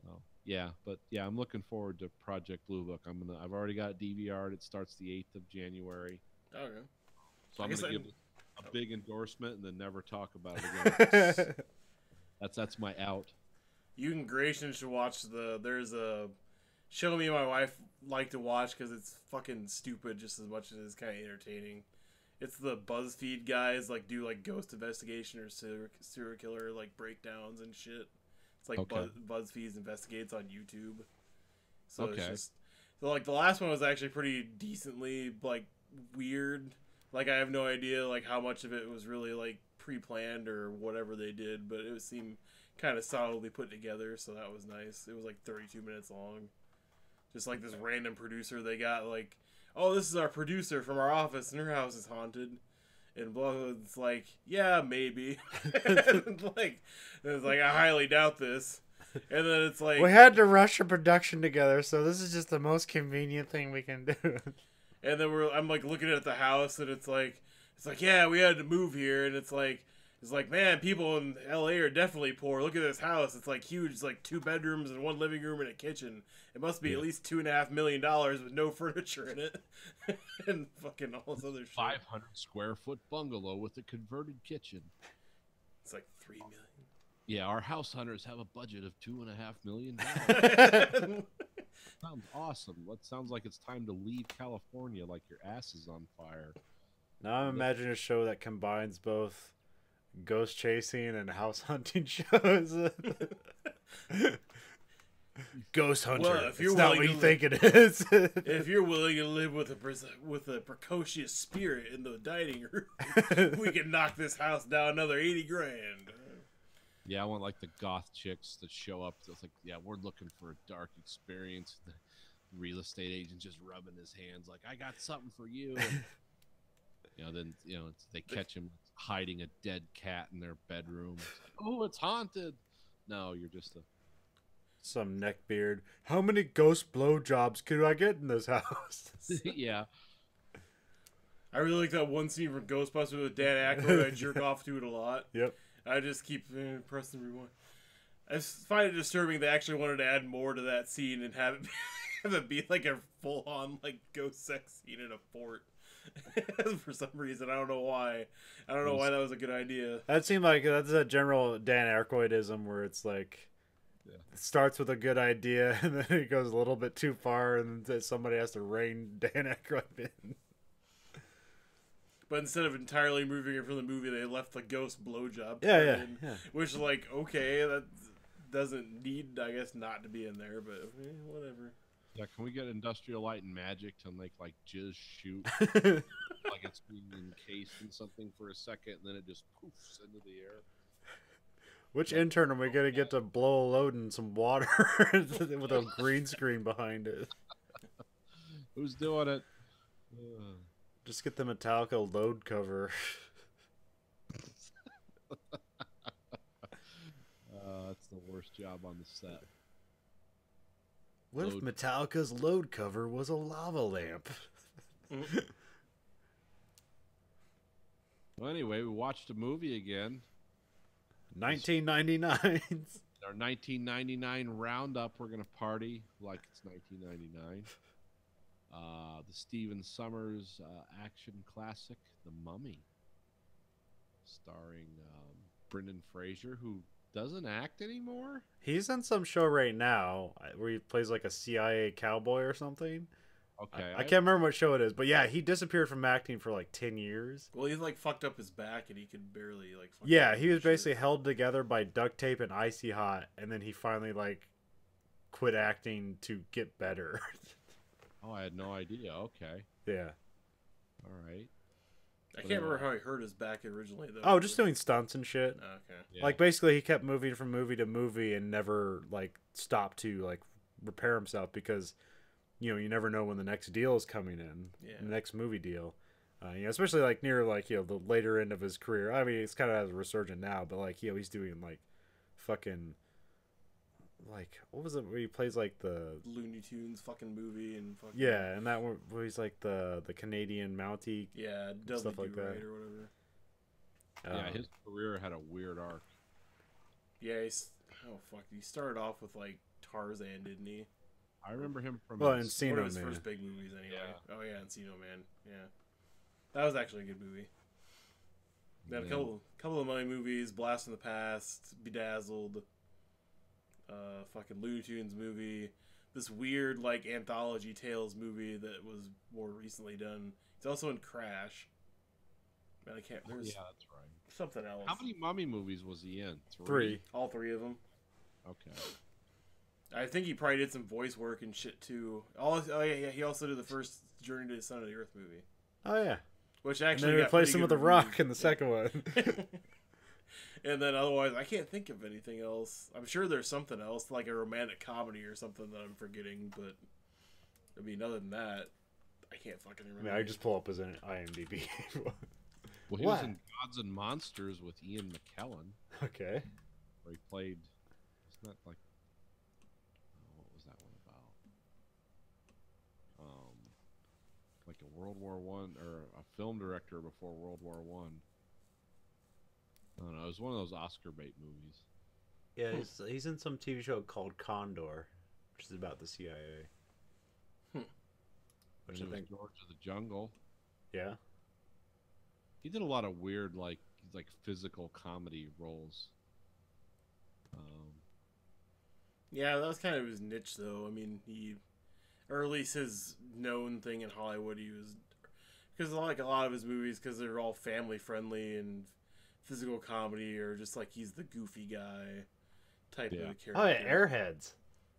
Speaker 5: So. Yeah, but yeah, I'm looking forward to Project Blue Book. I've already got it DVR'd. It starts the 8th of January.
Speaker 7: Okay.
Speaker 5: So I'm gonna give it a big endorsement and then never talk about it again. That's my out.
Speaker 7: You and Grayson should watch there's a show me and my wife like to watch because it's fucking stupid just as much as it's kind of entertaining. It's the BuzzFeed guys like do like ghost investigation or serial killer like breakdowns and shit. It's like
Speaker 5: okay.
Speaker 7: BuzzFeed investigates on YouTube. So
Speaker 5: okay.
Speaker 7: It's just so like the last one was actually pretty decently like weird. Like I have no idea like how much of it was really like pre-planned or whatever they did, but it seemed kind of solidly put together, so that was nice. It was like 32 minutes long. Just like this random producer they got like, oh, this is our producer from our office and her house is haunted. And blah, it's like, yeah, maybe. It's like I highly doubt this. And then it's like,
Speaker 6: We had to rush a production together, so this is just the most convenient thing we can do.
Speaker 7: and then I'm like looking at the house, and it's like, yeah, we had to move here, and it's like, man, people in LA are definitely poor. Look at this house. It's like huge. It's like 2 bedrooms and 1 living room and a kitchen. It must be at least $2.5 million with no furniture in it, and fucking all this other shit.
Speaker 5: 500 square foot bungalow with a converted kitchen.
Speaker 7: It's like $3 million.
Speaker 5: Yeah, our house hunters have a budget of $2.5 million. Sounds awesome. That sounds like it's time to leave California, like your ass is on fire.
Speaker 6: Now I'm imagining a show that combines both ghost chasing and house hunting shows. Ghost Hunter.
Speaker 7: Well, if you're
Speaker 6: it's not
Speaker 7: willing
Speaker 6: what
Speaker 7: to
Speaker 6: you think it is.
Speaker 7: If you're willing to live with a precocious spirit in the dining room, we can knock this house down another $80,000.
Speaker 5: Yeah, I want like the goth chicks that show up. It's like, yeah, we're looking for a dark experience. The real estate agent just rubbing his hands like, I got something for you. And, then they catch him hiding a dead cat in their bedroom. It's like, oh, it's haunted. No, you're just a
Speaker 6: Some neckbeard. How many ghost blowjobs could I get in this house?
Speaker 5: yeah.
Speaker 7: I really like that one scene from Ghostbusters with Dan Aykroyd. I jerk off to it a lot.
Speaker 6: Yep.
Speaker 7: I just keep pressing rewind. I find it disturbing they actually wanted to add more to that scene and have it be like a full-on like ghost sex scene in a fort. For some reason, I don't know why. I don't know why that was a good idea.
Speaker 6: That seemed like that's a general Dan Aykroydism where it's like it starts with a good idea and then it goes a little bit too far and then somebody has to rein Dan Aykroyd in.
Speaker 7: But instead of entirely moving it from the movie, they left the ghost blowjob.
Speaker 6: Yeah.
Speaker 7: Which is like, okay, that doesn't need, I guess, not to be in there, but whatever.
Speaker 5: Yeah, can we get Industrial Light and Magic to make like jizz shoot like it's being encased in something for a second and then it just poofs into the air?
Speaker 6: Which intern are we gonna get to blow a load in some water with a green screen behind it?
Speaker 5: Who's doing it?
Speaker 6: Just get the Metallica load cover.
Speaker 5: That's the worst job on the set.
Speaker 6: What if Metallica's load cover was a lava lamp?
Speaker 5: Well, anyway, we watched a movie again.
Speaker 6: 1999.
Speaker 5: Our 1999 roundup. We're gonna party like it's 1999. The Stephen Sommers action classic, The Mummy, starring Brendan Fraser, who doesn't act anymore.
Speaker 6: He's in some show right now where he plays like a CIA cowboy or something.
Speaker 5: Okay,
Speaker 6: I can't remember what show it is, but yeah, he disappeared from acting for like 10 years.
Speaker 7: Well, he like fucked up his back and he could barely like.
Speaker 6: Yeah, he was basically held together by duct tape and icy hot, and then he finally like quit acting to get better.
Speaker 5: Oh, I had no idea. Okay.
Speaker 6: Yeah.
Speaker 5: All right.
Speaker 7: I can't remember how he hurt his back originally though.
Speaker 6: Oh, just doing stunts and shit.
Speaker 7: Okay.
Speaker 5: Yeah.
Speaker 6: Like basically he kept moving from movie to movie and never like stopped to like repair himself because you never know when the next deal is coming in.
Speaker 7: Yeah.
Speaker 6: The next movie deal. Especially like near like the later end of his career. I mean, it's kind of as a resurgent now, but like he's doing like fucking like what was it where he plays like the
Speaker 7: Looney Tunes fucking movie and fucking
Speaker 6: and that one where he's like the Canadian Mountie
Speaker 7: stuff
Speaker 6: like that
Speaker 7: or whatever.
Speaker 5: Yeah, his career had a weird arc.
Speaker 7: Yeah, he started off with like Tarzan, didn't he?
Speaker 5: I remember him from
Speaker 6: Well,
Speaker 7: One
Speaker 6: Encino
Speaker 7: of his
Speaker 6: Man.
Speaker 7: first big movies, anyway.
Speaker 5: Yeah.
Speaker 7: Oh yeah, Encino Man. Yeah, that was actually a good movie. Then a couple of Mummy movies: Blast from the Past, Bedazzled, fucking Looney Tunes movie, this weird like anthology tales movie that was more recently done. He's also in Crash. Man, I can't. There's
Speaker 5: that's right.
Speaker 7: something else.
Speaker 5: How many Mummy movies was he in?
Speaker 6: 3.
Speaker 7: All 3 of them.
Speaker 5: Okay.
Speaker 7: I think he probably did some voice work and shit too. Oh yeah. He also did the first Journey to the Center of the Earth movie,
Speaker 6: Oh yeah.
Speaker 7: which
Speaker 6: And
Speaker 7: actually
Speaker 6: then
Speaker 7: got
Speaker 6: replaced
Speaker 7: pretty
Speaker 6: him with
Speaker 7: good
Speaker 6: The Rock
Speaker 7: reviews.
Speaker 6: in the second one.
Speaker 7: And then otherwise, I can't think of anything else. I'm sure there's something else, like a romantic comedy or something that I'm forgetting. But I mean, other than that, I can't fucking
Speaker 6: I
Speaker 7: remember.
Speaker 6: mean, I just pull up his IMDb.
Speaker 5: Well, he
Speaker 6: What?
Speaker 5: was in Gods and Monsters with Ian McKellen,
Speaker 6: Okay.
Speaker 5: where he played. It's not like World War One or a film director before World War One. I don't know. It was one of those Oscar bait movies.
Speaker 6: Yeah, he's in some TV show called Condor, which is about the CIA. Which
Speaker 5: And
Speaker 6: I
Speaker 5: it was
Speaker 6: think,
Speaker 5: George of the Jungle.
Speaker 6: yeah.
Speaker 5: He did a lot of weird, like physical comedy roles.
Speaker 7: Yeah, that was kind of his niche, though. I mean, or at least his known thing in Hollywood, because like a lot of his movies, because they're all family friendly and physical comedy, or just like he's the goofy guy type of character.
Speaker 6: Oh yeah, Airheads.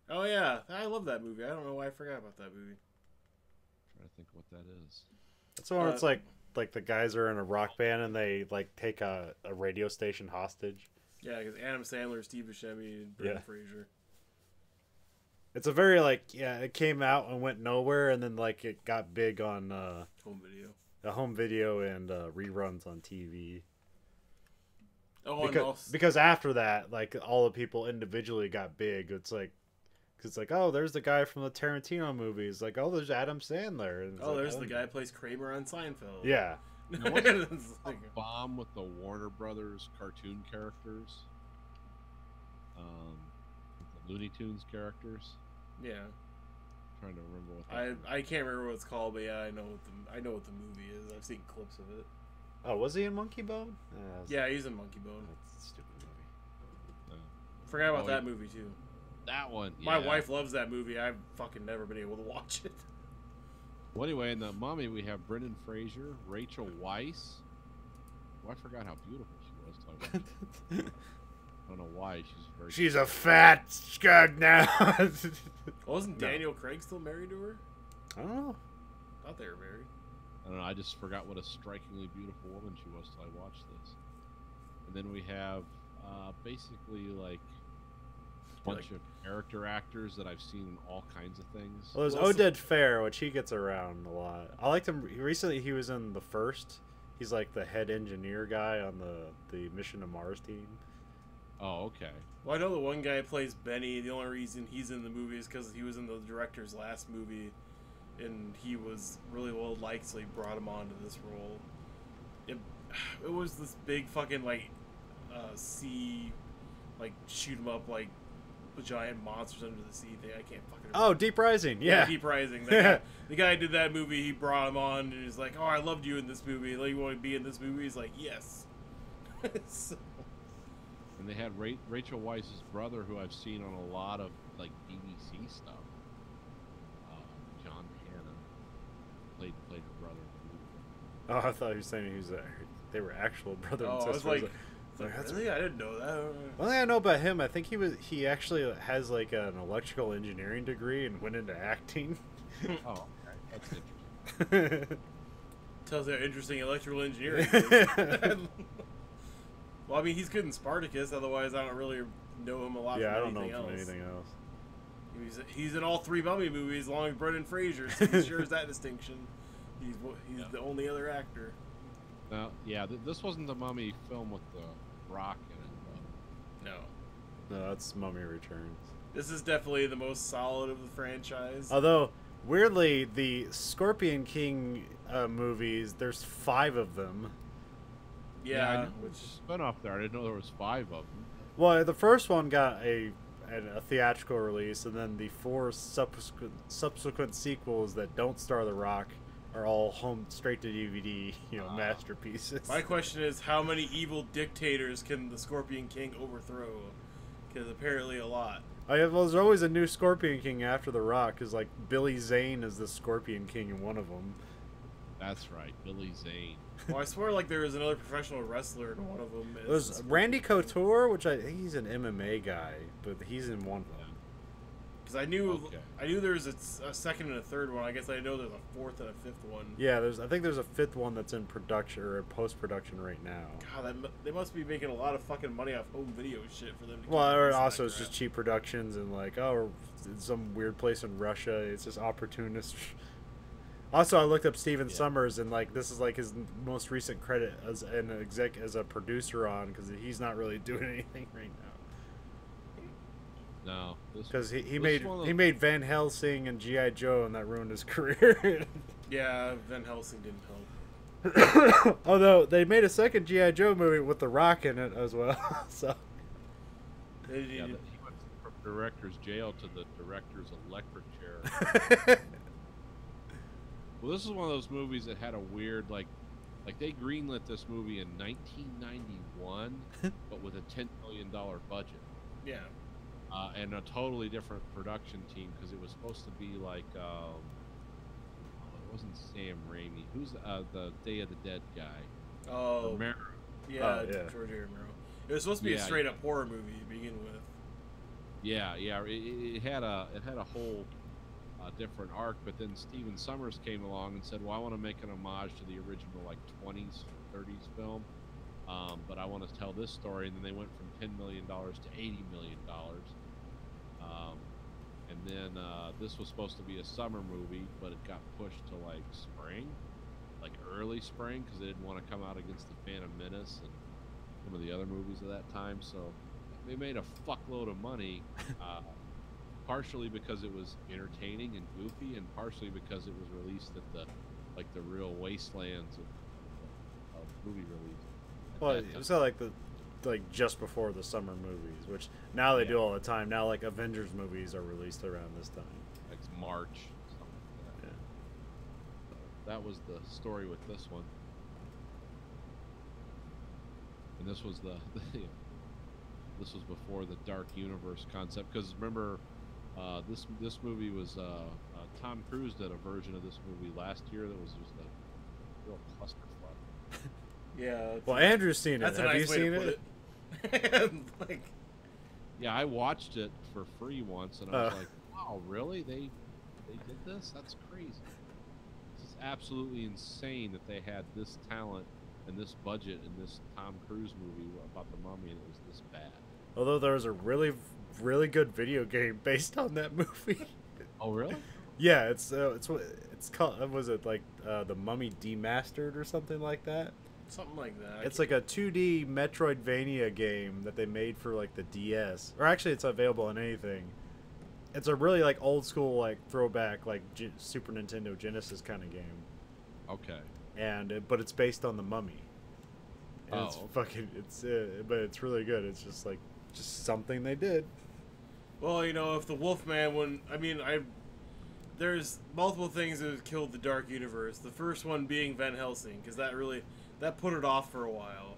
Speaker 7: Oh yeah, I love that movie. I don't know why I forgot about that movie.
Speaker 5: Trying to think what that is.
Speaker 6: That's the one. It's like the guys are in a rock band and they like take a radio station hostage.
Speaker 7: Yeah, because Adam Sandler, Steve Buscemi, and Brendan Fraser.
Speaker 6: It's a very it came out and went nowhere, and then like it got big on
Speaker 7: home video,
Speaker 6: home video and reruns on TV.
Speaker 7: Oh,
Speaker 6: because after that, like all the people individually got big. It's like, cause it's like, oh, there's the guy from the Tarantino movies. Like, oh, there's Adam Sandler. And
Speaker 7: there's the guy who plays Kramer on Seinfeld.
Speaker 6: Yeah.
Speaker 5: It's like a bomb with the Warner Brothers cartoon characters, the Looney Tunes characters.
Speaker 7: Yeah.
Speaker 5: I'm trying to remember what
Speaker 7: I can't remember what it's called, but yeah, I know what the movie is. I've seen clips of it.
Speaker 6: Oh, was he in Monkey Bone?
Speaker 7: Yeah, he's in Monkey Bone.
Speaker 6: That's a stupid movie.
Speaker 7: Forgot about that movie too.
Speaker 5: That one. Yeah.
Speaker 7: My wife loves that movie. I've fucking never been able to watch it.
Speaker 5: Well, anyway, in The Mummy, we have Brendan Fraser, Rachel Weisz. Oh, I forgot how beautiful she was. I don't know why.
Speaker 6: She's a fat scug now.
Speaker 7: Wasn't Daniel Craig still married to her?
Speaker 6: I don't know.
Speaker 7: Thought they were married.
Speaker 5: I don't know. I just forgot what a strikingly beautiful woman she was till I watched this. And then we have basically like a bunch of character actors that I've seen in all kinds of things.
Speaker 6: Well, there's Oded Fair, which he gets around a lot. I liked him. Recently, he was in The First. He's like the head engineer guy on the Mission to Mars team.
Speaker 5: Oh, okay.
Speaker 7: Well, I know the one guy plays Benny. The only reason he's in the movie is because he was in the director's last movie, and he was really well liked, so he brought him onto this role. It was this big fucking sea, like shoot 'em up like giant monsters under the sea thing. I can't fucking remember.
Speaker 6: Oh, Deep Rising. Yeah,
Speaker 7: Deep Rising. The guy who did that movie, he brought him on, and he's like, "Oh, I loved you in this movie. Like, you want to be in this movie?" He's like, "Yes."
Speaker 5: And they had Rachel Weisz's brother, who I've seen on a lot of like BBC stuff. John Hanna played her brother.
Speaker 6: Oh, I thought you were saying they were actual brother and
Speaker 7: sister.
Speaker 6: sister.
Speaker 7: I was like, really? I didn't know that.
Speaker 6: One thing I know about him, I think he actually has like an electrical engineering degree and went into acting.
Speaker 5: Oh, okay. That's interesting.
Speaker 7: Tells you how interesting electrical engineering is. Well, I mean, he's good in Spartacus. Otherwise, I don't really know him a lot.
Speaker 6: Yeah, I
Speaker 7: from
Speaker 6: don't know
Speaker 7: anything
Speaker 6: him from
Speaker 7: else.
Speaker 6: anything else.
Speaker 7: He's in all 3 Mummy movies, along with Brendan Fraser. So he shares that distinction. He's the only other actor.
Speaker 5: Now, yeah, this wasn't the Mummy film with the Rock in it, though.
Speaker 7: No.
Speaker 6: No, that's Mummy Returns.
Speaker 7: This is definitely the most solid of the franchise.
Speaker 6: Although, weirdly, the Scorpion King movies, there's 5 of them.
Speaker 7: Yeah,
Speaker 5: which spun off there. I didn't know there was 5 of them.
Speaker 6: Well, the first one got a theatrical release, and then the 4 subsequent sequels that don't star The Rock are all home straight to DVD, masterpieces.
Speaker 7: My question is, how many evil dictators can the Scorpion King overthrow? Because apparently a lot.
Speaker 6: Oh, yeah, well, there's always a new Scorpion King after The Rock, because like Billy Zane is the Scorpion King in one of them.
Speaker 5: That's right, Billy Zane.
Speaker 7: Well, I swear like there was another professional wrestler in one of them.
Speaker 6: There's Randy Couture, which I think he's an MMA guy, but he's in one of them.
Speaker 7: Because I knew there was a second and a third one. I guess I know there's a 4th and a 5th one.
Speaker 6: Yeah, I think there's a 5th one that's in production or post production right now.
Speaker 7: God, they must be making a lot of fucking money off home video shit for them.
Speaker 6: Well, or also it's just cheap productions and like, oh, some weird place in Russia. It's just opportunist. Also, I looked up Steven Summers, and like this is like his most recent credit as an as a producer on, because he's not really doing anything right now.
Speaker 5: No,
Speaker 6: because he made Van Helsing and G.I. Joe, and that ruined his career.
Speaker 7: Yeah, Van Helsing didn't help.
Speaker 6: Although they made a second G.I. Joe movie with The Rock in it as well. So
Speaker 7: They
Speaker 5: Yeah,
Speaker 7: did-
Speaker 5: he went from director's jail to the director's electric chair. Well, this is one of those movies that had a weird like they greenlit this movie in 1991, but with a $10 million budget.
Speaker 7: yeah.
Speaker 5: And a totally different production team because it was supposed to be like it wasn't Sam Raimi. Who's the Day of the Dead guy?
Speaker 7: Oh,
Speaker 5: Romero.
Speaker 7: yeah,
Speaker 6: Oh, yeah.
Speaker 7: George A. Romero. It was supposed to be a
Speaker 5: Yeah.
Speaker 7: straight up horror movie to begin with.
Speaker 5: Yeah. It had a whole different arc, but then Steven Summers came along and said, "Well, I want to make an homage to the original like 20s, 30s film, but I want to tell this story." And then they went from $10 million to $80 million. And then this was supposed to be a summer movie, but it got pushed to like spring, like early spring, because they didn't want to come out against the Phantom Menace and some of the other movies of that time. So they made a fuckload of money, partially because it was entertaining and goofy, and partially because it was released at the real wastelands of movie release. at
Speaker 6: well,
Speaker 5: that
Speaker 6: it
Speaker 5: time.
Speaker 6: was like just before the summer movies, which now they do
Speaker 5: Yeah.
Speaker 6: all the time. Now like Avengers movies are released around this time.
Speaker 5: Like March, something like that. So that was the story with this one. And this was this was before the Dark Universe concept, because remember, this movie was Tom Cruise did a version of this movie last year that was just a real clusterfuck.
Speaker 7: Yeah.
Speaker 6: Well, Andrew's seen it.
Speaker 7: That's a
Speaker 6: Have you
Speaker 7: nice way
Speaker 6: seen
Speaker 7: to put
Speaker 6: it?
Speaker 7: it. Like,
Speaker 5: Yeah, I watched it for free once, and I was
Speaker 6: Oh.
Speaker 5: like, "Wow, really? They did this? That's crazy. This is absolutely insane that they had this talent and this budget in this Tom Cruise movie about the mummy, and it was this bad."
Speaker 6: Although there was a really, really good video game based on that movie.
Speaker 5: Oh, really?
Speaker 6: Yeah, it's called. Was it like the Mummy Demastered or something like that?
Speaker 7: something like that.
Speaker 6: It's like a 2D Metroidvania game that they made for like the DS, or actually it's available on anything. It's a really like old school like throwback like Super Nintendo Genesis kind of game,
Speaker 5: Okay.
Speaker 6: and but it's based on the Mummy. And it's
Speaker 5: Oh.
Speaker 6: fucking but it's really good. It's just like just something they did.
Speaker 7: Well, you know, if the Wolfman one, there's multiple things that have killed the Dark Universe. The first one being Van Helsing, because that put it off for a while.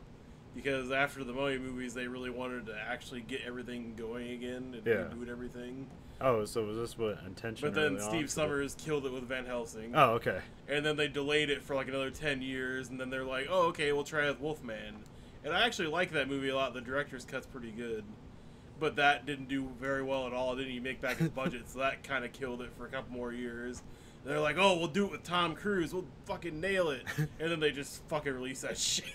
Speaker 7: Because after the Mummy movies, they really wanted to actually get everything going again and
Speaker 6: Yeah.
Speaker 7: doing everything.
Speaker 6: Oh, so was this what intention?
Speaker 7: But then
Speaker 6: early on?
Speaker 7: Steve Summers killed it with Van Helsing.
Speaker 6: Oh, okay.
Speaker 7: And then they delayed it for like another 10 years, and then they're like, oh, okay, we'll try with Wolfman. And I actually like that movie a lot. The director's cut's pretty good. But that didn't do very well at all. It didn't even make back his budget, so that kind of killed it for a couple more years. And they're like, oh, we'll do it with Tom Cruise. We'll fucking nail it. And then they just fucking release that shit.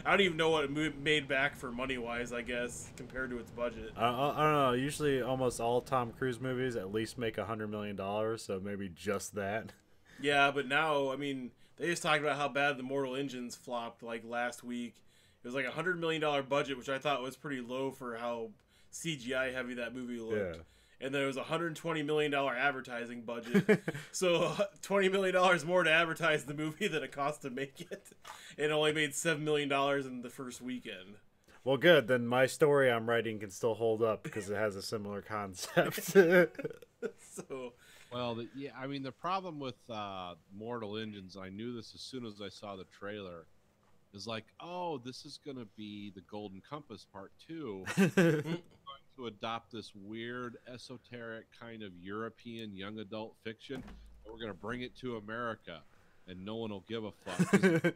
Speaker 7: I don't even know what it made back for money-wise, I guess, compared to its budget.
Speaker 6: I don't know. Usually, almost all Tom Cruise movies at least make $100 million, so maybe just that.
Speaker 7: Yeah, but now, I mean, they just talked about how bad the Mortal Engines flopped, like, last week. It was like a $100 million budget, which I thought was pretty low for how CGI heavy that movie looked.
Speaker 6: Yeah.
Speaker 7: And then it was a $120 million advertising budget. So $20 million more to advertise the movie than it cost to make it. It only made $7 million in the first weekend.
Speaker 6: Well, good. Then my story I'm writing can still hold up because it has a similar concept.
Speaker 7: So,
Speaker 5: Well, I mean, the problem with Mortal Engines, I knew this as soon as I saw the trailer, is like, oh, this is going to be the Golden Compass Part 2. To adopt this weird, esoteric kind of European young adult fiction, and we're going to bring it to America, and no one will give a fuck.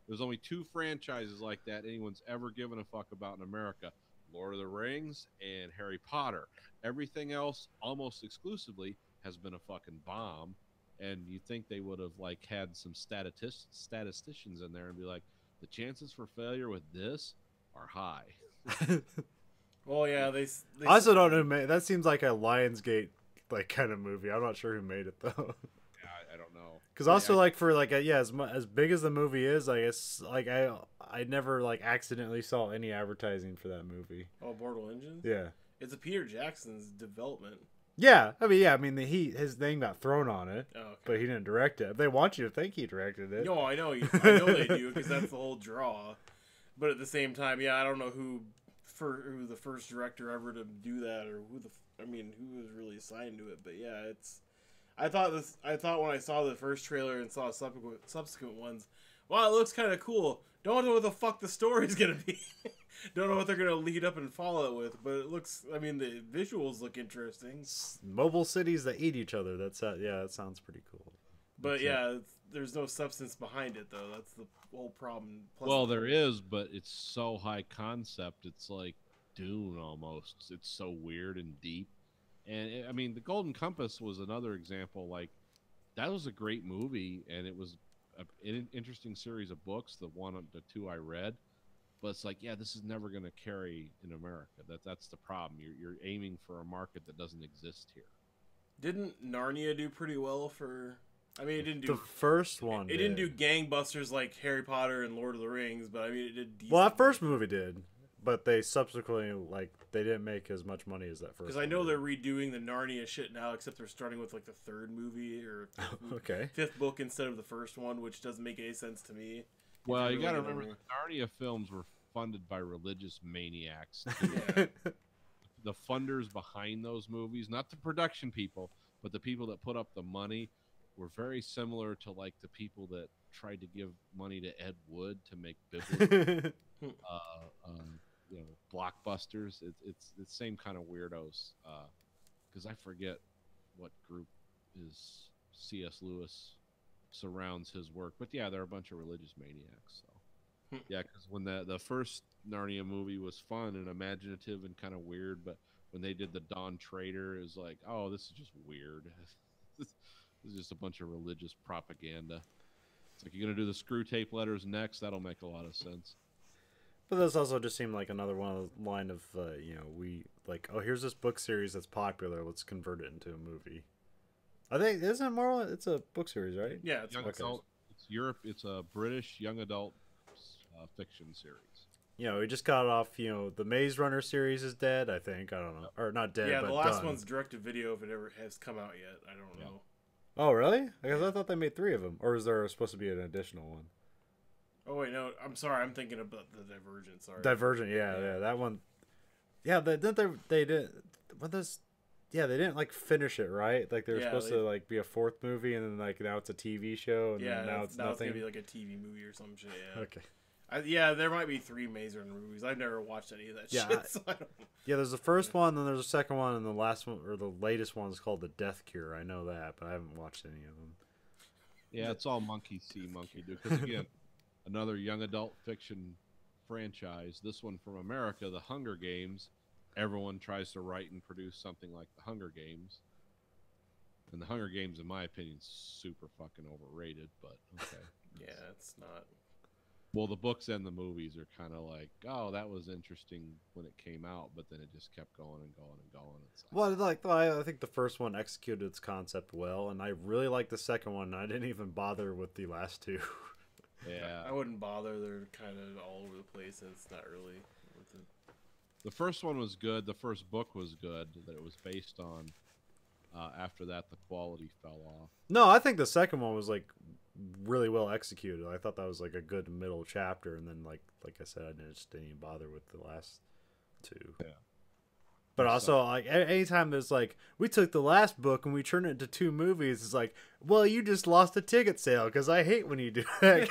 Speaker 5: There's only 2 franchises like that anyone's ever given a fuck about in America: Lord of the Rings and Harry Potter. Everything else, almost exclusively, has been a fucking bomb. And you think they would have like had some statisticians in there and be like, the chances for failure with this are high.
Speaker 7: well, yeah, they
Speaker 6: I also don't know who made that. Seems like a Lionsgate like kind of movie. I'm not sure who made it though.
Speaker 5: I don't know.
Speaker 6: Because also like for like as big as the movie is, I guess like I never like accidentally saw any advertising for that movie.
Speaker 7: Oh, Mortal Engines?
Speaker 6: Yeah.
Speaker 7: It's a Peter Jackson's development.
Speaker 6: Yeah, I mean, his name got thrown on it,
Speaker 7: Oh, okay.
Speaker 6: but he didn't direct it. They want you to think he directed it.
Speaker 7: No, I know they do because that's the whole draw. But at the same time, yeah, I don't know who the first director ever to do that, or who was really assigned to it. But yeah, I thought when I saw the first trailer and saw subsequent ones, wow, it looks kind of cool. Don't know what the fuck the story's gonna be. Don't know what they're gonna lead up and follow it with, but it looks. I mean, the visuals look interesting.
Speaker 6: Mobile cities that eat each other. That sounds pretty cool.
Speaker 7: But there's no substance behind it though. That's the whole problem. Plus
Speaker 1: Well, there is, but it's so high concept. It's like Dune almost. It's so weird and deep. And I mean, The Golden Compass was another example. Like, that was a great movie, and it was an interesting series of books. The two I read, but it's like, yeah, this is never going to carry in America. That's the problem. You're aiming for a market that doesn't exist here.
Speaker 7: Didn't Narnia do pretty well for? I mean, it didn't do
Speaker 6: The first one.
Speaker 7: It didn't do gangbusters like Harry Potter and Lord of the Rings, but I mean, it did.
Speaker 6: Well, that first movie did, but they subsequently they didn't make as much money as that first.
Speaker 7: Because I know they're redoing the Narnia shit now, except they're starting with like the third movie or fifth book instead of the first one, which doesn't make any sense to me.
Speaker 1: Well, you got to remember, the Narnia films were funded by religious maniacs. Too. The funders behind those movies, not the production people, but the people that put up the money, were very similar to like the people that tried to give money to Ed Wood to make biblical, blockbusters. It's the same kind of weirdos. Because I forget what group is C.S. Lewis surrounds his work, but yeah, they're a bunch of religious maniacs. So yeah, because when the first Narnia movie was fun and imaginative and kind of weird, but when they did the Dawn Trader, it was like, oh, this is just weird. This is just a bunch of religious propaganda. It's like, you're going to do the screw tape letters next? That'll make a lot of sense.
Speaker 6: But this also just seemed like another line of, we, like, oh, here's this book series that's popular. Let's convert it into a movie. I think, isn't it more, it's a book series, right?
Speaker 7: Yeah, it's
Speaker 1: young adult. It's Europe. It's a British young adult fiction series.
Speaker 6: We just got off, the Maze Runner series is dead, I think. I don't know. Or not dead,
Speaker 7: yeah,
Speaker 6: but
Speaker 7: the last
Speaker 6: done.
Speaker 7: one's direct-to-video if it ever has come out yet. I don't know.
Speaker 6: Oh, really? Because I thought they made 3 of them. Or is there supposed to be an additional one?
Speaker 7: Oh, wait, no. I'm sorry. I'm thinking about the Divergent. Sorry.
Speaker 6: Divergent, yeah. That one. Yeah, they did. What this? Yeah, they didn't, finish it, right? Like, they were supposed to, be a 4th movie, and then, now it's a TV show, and now it's nothing.
Speaker 7: It's going to be, a TV movie or some shit, yeah.
Speaker 6: Okay.
Speaker 7: There might be 3 Maze Runner movies. I've never watched any of that shit, so I don't know.
Speaker 6: Yeah, there's the first one, then there's a second one, and the last one, or the latest one is called The Death Cure. I know that, but I haven't watched any of them.
Speaker 1: Yeah, it's all monkey see, monkey do. Because, again, another young adult fiction franchise. This one from America, The Hunger Games. Everyone tries to write and produce something like The Hunger Games. And The Hunger Games, in my opinion, is super fucking overrated, but okay.
Speaker 7: Yeah, it's not.
Speaker 1: Well, the books and the movies are kind of like, oh, that was interesting when it came out, but then it just kept going and going and going. It's
Speaker 6: well, I think the first one executed its concept well, and I really like the second one. I didn't even bother with the last 2.
Speaker 1: Yeah,
Speaker 7: I wouldn't bother. They're kind of all over the place, and it's not really worth it.
Speaker 1: The first one was good. The first book was good that it was based on. After that, the quality fell off.
Speaker 6: No, I think the second one was really well executed. I thought that was a good middle chapter, and then like I said, I just didn't even bother with the last 2.
Speaker 1: Yeah.
Speaker 6: But also, anytime there's we took the last book and we turned it into 2 movies, it's well, you just lost a ticket sale, because I hate when you do that.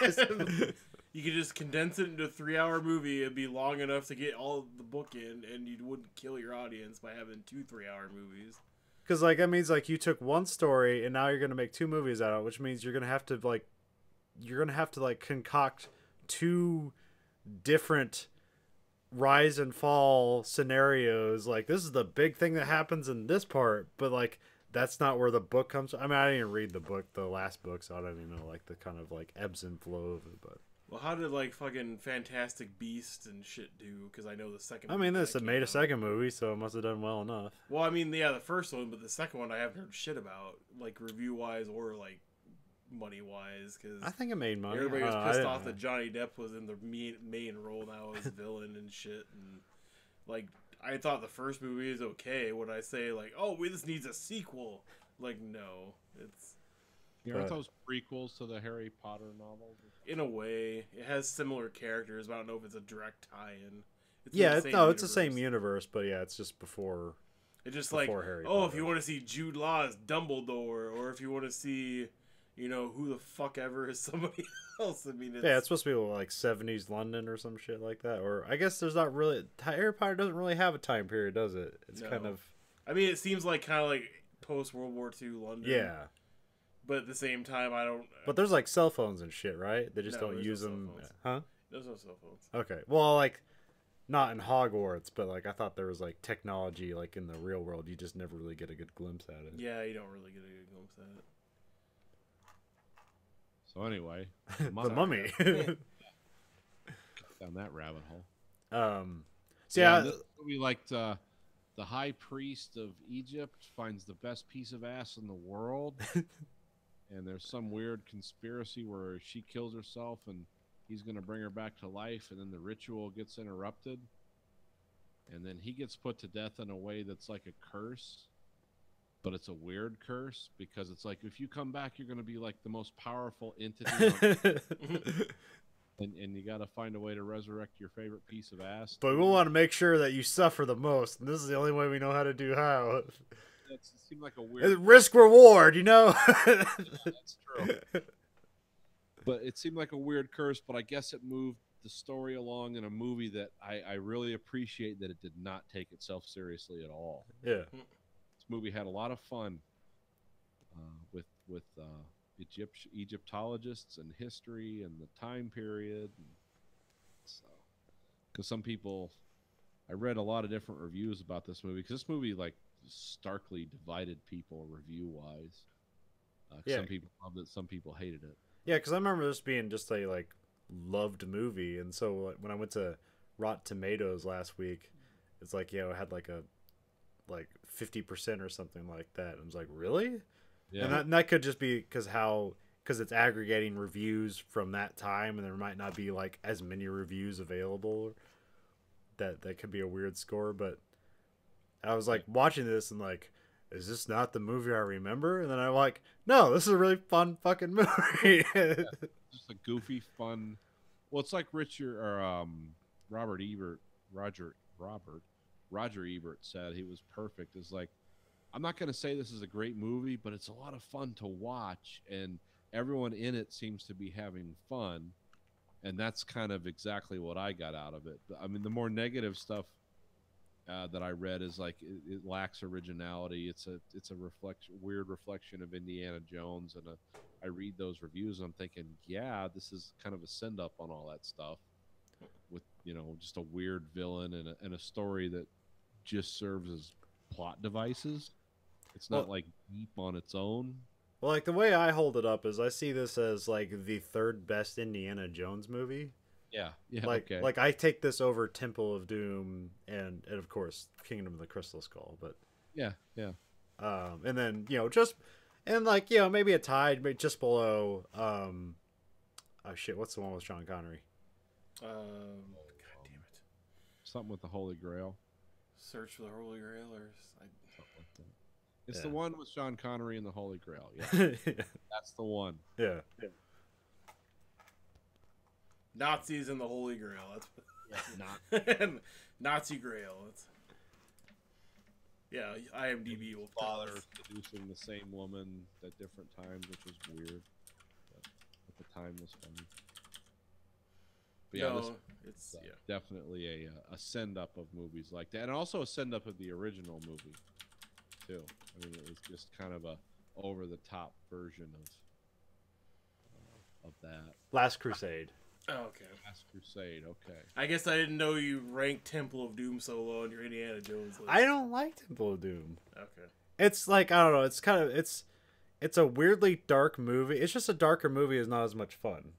Speaker 7: You could just condense it into a 3-hour movie. It'd be long enough to get all of the book in, and you wouldn't kill your audience by having 2 3-hour movies.
Speaker 6: Because that means you took one story and now you're gonna make 2 movies out of it, which means you're gonna have to concoct 2 different rise and fall scenarios. This is the big thing that happens in this part, but that's not where the book comes from. I mean, I didn't even read the last book, so I don't even know the kind of ebbs and flow of it. But
Speaker 7: well, how did fucking Fantastic Beasts and shit do? Because I know the second.
Speaker 6: I mean, this made a second movie, so it must have done well enough.
Speaker 7: Well, I mean, yeah, the first one, but the second one I haven't heard shit about, review wise or money wise. Because
Speaker 6: I think it made money.
Speaker 7: Everybody was pissed off that Johnny Depp was in the main role now as villain and shit, and I thought the first movie is okay. Would I say like, oh, this needs a sequel? Like, no, it's
Speaker 5: Aren't
Speaker 6: But-
Speaker 5: those prequels to the Harry Potter novels?
Speaker 7: in a way it has similar characters, but I don't know if it's a direct tie-in. It's in
Speaker 6: Yeah,
Speaker 7: the same
Speaker 6: no, it's the same
Speaker 7: universe.
Speaker 6: universe, but yeah, it's just before.
Speaker 7: It's just like,
Speaker 6: before Harry
Speaker 7: oh, if
Speaker 6: Potter.
Speaker 7: you want to see Jude Law as Dumbledore, or if you want to see, you know, who the fuck ever is somebody else. I mean,
Speaker 6: Yeah, it's supposed to be like 70s London or some shit like that. Or I guess there's not really. Harry Potter doesn't really have a time period, does it? It's
Speaker 7: No.
Speaker 6: kind of.
Speaker 7: I mean, it seems like kind of like post World War II London.
Speaker 6: Yeah.
Speaker 7: But at the same time, I don't.
Speaker 6: But there's like cell phones and shit, right? They just
Speaker 7: No,
Speaker 6: don't
Speaker 7: there's no
Speaker 6: use
Speaker 7: cell
Speaker 6: them.
Speaker 7: phones.
Speaker 6: Huh?
Speaker 7: There's no cell phones.
Speaker 6: Okay. Well, like, not in Hogwarts, but like I thought there was like technology like in the real world. You just never really get a good glimpse at it.
Speaker 7: Yeah, you don't really get a good glimpse at it.
Speaker 5: So anyway,
Speaker 6: The Mummy.
Speaker 5: down that rabbit hole.
Speaker 6: So yeah,
Speaker 5: this movie, like the high priest of Egypt finds the best piece of ass in the world, and there's some weird conspiracy where she kills herself and he's going to bring her back to life, and then the ritual gets interrupted, and then he gets put to death in a way that's like a curse, but it's a weird curse because it's like if you come back, you're going to be like the most powerful entity on and you got to find a way to resurrect your favorite piece of ass.
Speaker 6: but we want to make sure that you suffer the most, and this is the only way we know how to do how.
Speaker 5: It seemed like a weird
Speaker 6: Risk reward, you know.
Speaker 5: That's true. But it seemed like a weird curse, but I guess it moved the story along in a movie that I really appreciate that it did not take itself seriously at all.
Speaker 6: Yeah.
Speaker 5: This movie had a lot of fun with Egyptologists and history and the time period. And so, because some people, I read a lot of different reviews about this movie because this movie like starkly divided people review wise.
Speaker 6: Yeah.
Speaker 5: Some people loved it, some people hated it.
Speaker 6: Yeah, because I remember this being just a like loved movie, and so like, when I went to Rotten Tomatoes last week, it's like it had like a 50% or something like that. I was like, really?
Speaker 5: Yeah,
Speaker 6: And that could just be because it's aggregating reviews from that time, and there might not be like as many reviews available. That could be a weird score, but I was like watching this and like, is this not the movie I remember? And then I'm like, no, this is a really fun fucking movie.
Speaker 5: just a goofy, fun. Well, it's like Roger Ebert said he was perfect. Is like, I'm not going to say this is a great movie, but it's a lot of fun to watch, and everyone in it seems to be having fun, and that's kind of exactly what I got out of it. I mean, the more negative stuff that I read is like it lacks originality. It's a weird reflection of Indiana Jones, and I read those reviews and I'm thinking, yeah, this is kind of a send up on all that stuff, with just a weird villain and a story that just serves as plot devices. It's not like deep on its own.
Speaker 6: Well, like the way I hold it up is I see this as like the third best Indiana Jones movie.
Speaker 5: Yeah,
Speaker 6: Like I take this over Temple of Doom and of course Kingdom of the Crystal Skull, but
Speaker 5: yeah.
Speaker 6: and then maybe a tie, but just below oh shit, what's the one with Sean Connery?
Speaker 7: God damn it!
Speaker 5: Something with the Holy Grail.
Speaker 7: Search for the Holy Grail, or
Speaker 5: Something like that. It's
Speaker 6: Yeah.
Speaker 5: the one with Sean Connery and the Holy Grail. Yeah,
Speaker 6: yeah.
Speaker 5: that's the one.
Speaker 7: Nazis and the Holy Grail. That's
Speaker 5: Not
Speaker 7: Nazi Grail. That's yeah. IMDb will tell
Speaker 5: father
Speaker 7: us.
Speaker 5: seducing the same woman at different times, which was weird. But at the time was funny. But yeah, this
Speaker 7: No, it's yeah.
Speaker 5: definitely a send up of movies like that, and also a send up of the original movie too. I mean, it was just kind of a over the top version of that.
Speaker 6: Last Crusade.
Speaker 7: Oh, okay.
Speaker 5: Last Crusade. Okay.
Speaker 7: I guess I didn't know you ranked Temple of Doom so low on your Indiana Jones list.
Speaker 6: I don't like Temple of Doom.
Speaker 7: Okay.
Speaker 6: It's like I don't know. It's kind of it's a weirdly dark movie. It's just a darker movie is not as much fun.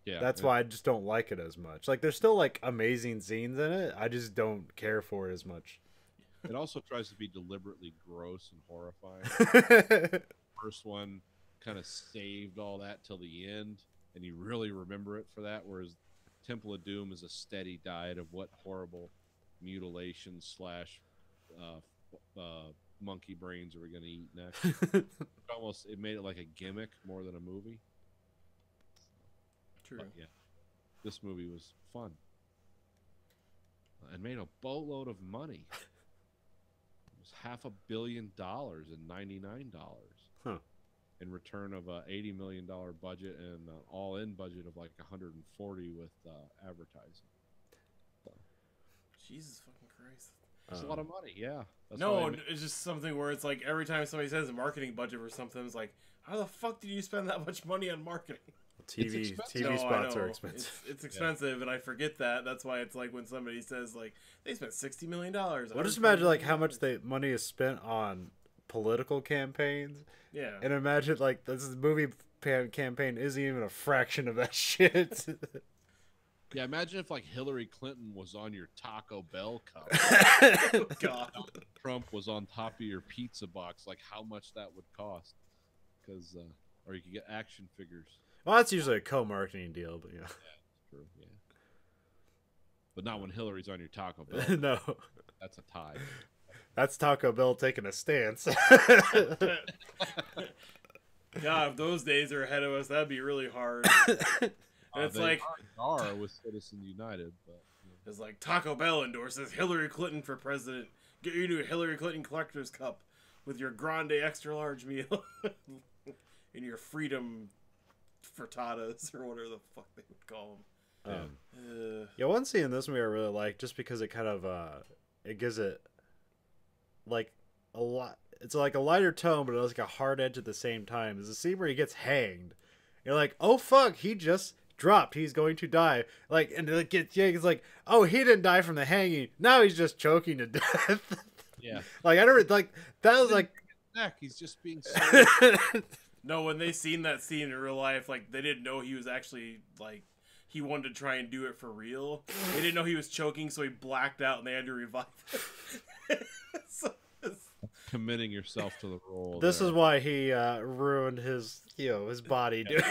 Speaker 5: Yeah.
Speaker 6: That's why I just don't like it as much. Like there's still like amazing scenes in it. I just don't care for it as much.
Speaker 5: It also tries to be deliberately gross and horrifying. First one kind of saved all that till the end, and you really remember it for that. Whereas Temple of Doom is a steady diet of what horrible
Speaker 1: mutilation slash monkey brains are we going to eat next. It made it like a gimmick more than a movie.
Speaker 7: True.
Speaker 1: But yeah, this movie was fun and made a boatload of money. It was $500 million in $99
Speaker 6: Huh.
Speaker 1: in return of a $80 million budget and an all-in budget of like 140 with advertising.
Speaker 7: Jesus fucking Christ.
Speaker 1: It's a lot of money, yeah. That's
Speaker 7: No,
Speaker 1: why
Speaker 7: it's just something where it's like every time somebody says a marketing budget for something, it's like, how the fuck did you spend that much money on marketing?
Speaker 6: TV
Speaker 7: No, I
Speaker 6: spots
Speaker 7: know.
Speaker 6: are expensive.
Speaker 7: It's expensive, and I forget that. That's why it's like when somebody says like they spent $60 million.
Speaker 6: Well, just imagine like how much money is spent on political campaigns,
Speaker 7: Yeah.
Speaker 6: and imagine like this movie campaign isn't even a fraction of that shit.
Speaker 1: Yeah, imagine if like Hillary Clinton was on your Taco Bell cup.
Speaker 7: God.
Speaker 1: Trump was on top of your pizza box. Like how much that would cost? Because or you could get action figures.
Speaker 6: Well, that's usually a co-marketing deal, but yeah.
Speaker 1: True, yeah. But not when Hillary's on your Taco Bell.
Speaker 6: No,
Speaker 1: That's a tie.
Speaker 6: that's Taco Bell taking a stance.
Speaker 7: God, if those days are ahead of us, that'd be really hard. It's
Speaker 1: They
Speaker 7: like
Speaker 1: are with Citizens United, but
Speaker 7: it's like Taco Bell endorses Hillary Clinton for president. Get your new Hillary Clinton collector's cup with your grande extra large meal and your freedom frittatas or whatever the fuck they would call them.
Speaker 6: Yeah, one scene in this movie I really like, just because it kind of it gives it like a lot. It's like a lighter tone, but it has like a hard edge at the same time. Is the scene where he gets hanged. You're like, oh fuck, he just dropped. He's going to die. Like, and it gets it's like, oh, he didn't die from the hanging. Now he's just choking to death.
Speaker 1: yeah.
Speaker 6: Like I never like that was like.
Speaker 1: Neck, he's just being so
Speaker 7: No, when they seen that scene in real life, like they didn't know he was actually like he wanted to try and do it for real. They didn't know he was choking, so he blacked out, and they had to revive him. So
Speaker 1: committing yourself to the role.
Speaker 6: This
Speaker 1: there.
Speaker 6: is why he ruined his his body doing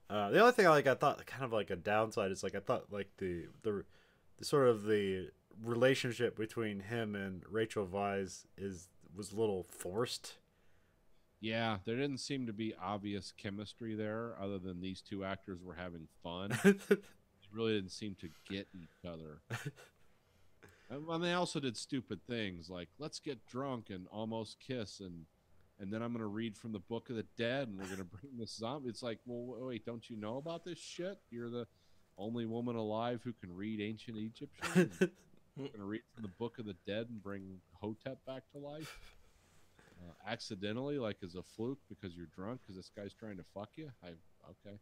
Speaker 6: the only thing I thought kind of like a downside is like I thought like the sort of the relationship between him and Rachel Weisz was a little forced.
Speaker 1: Yeah, there didn't seem to be obvious chemistry there, other than these two actors were having fun. They really didn't seem to get each other. And they also did stupid things like let's get drunk and almost kiss, and then I'm going to read from the Book of the Dead, and we're going to bring this zombie. It's like, well, wait, don't you know about this shit? You're the only woman alive who can read ancient Egyptian. You're going to read from the Book of the Dead and bring Hotep back to life? Accidentally, like as a fluke because you're drunk because this guy's trying to fuck you? Okay.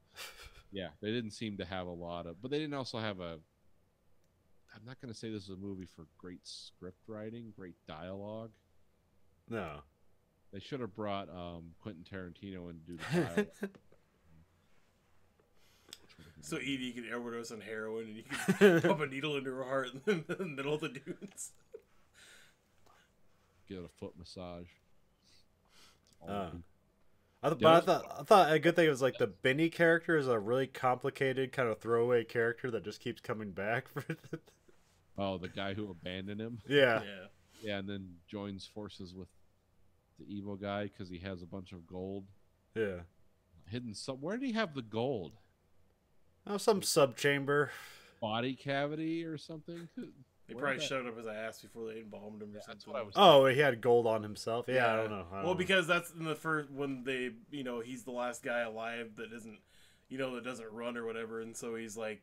Speaker 1: Yeah, they didn't seem to have a lot of... But they didn't also have a... I'm not going to say this is a movie for great script writing, great dialogue.
Speaker 6: No.
Speaker 1: They should have brought Quentin Tarantino in to do the dialogue.
Speaker 7: So Edie can overdose on heroin, and you can pump a needle into her heart in the middle of the dunes.
Speaker 1: Get a foot massage.
Speaker 6: I thought a good thing was like the Benny character is a really complicated kind of throwaway character that just keeps coming back.
Speaker 1: Oh, the guy who abandoned him?
Speaker 6: Yeah.
Speaker 1: Yeah, and then joins forces with the evil guy because he has a bunch of gold.
Speaker 6: Yeah.
Speaker 1: Hidden where did he have the gold?
Speaker 6: Oh, some subchamber.
Speaker 1: Body cavity or something?
Speaker 7: They probably shoved up his ass before they embalmed him or something.
Speaker 1: That's what I was
Speaker 6: Oh, he had gold on himself? Yeah, I don't know.
Speaker 7: Well, because that's in the first, when they, he's the last guy alive that isn't, that doesn't run or whatever, and so he's like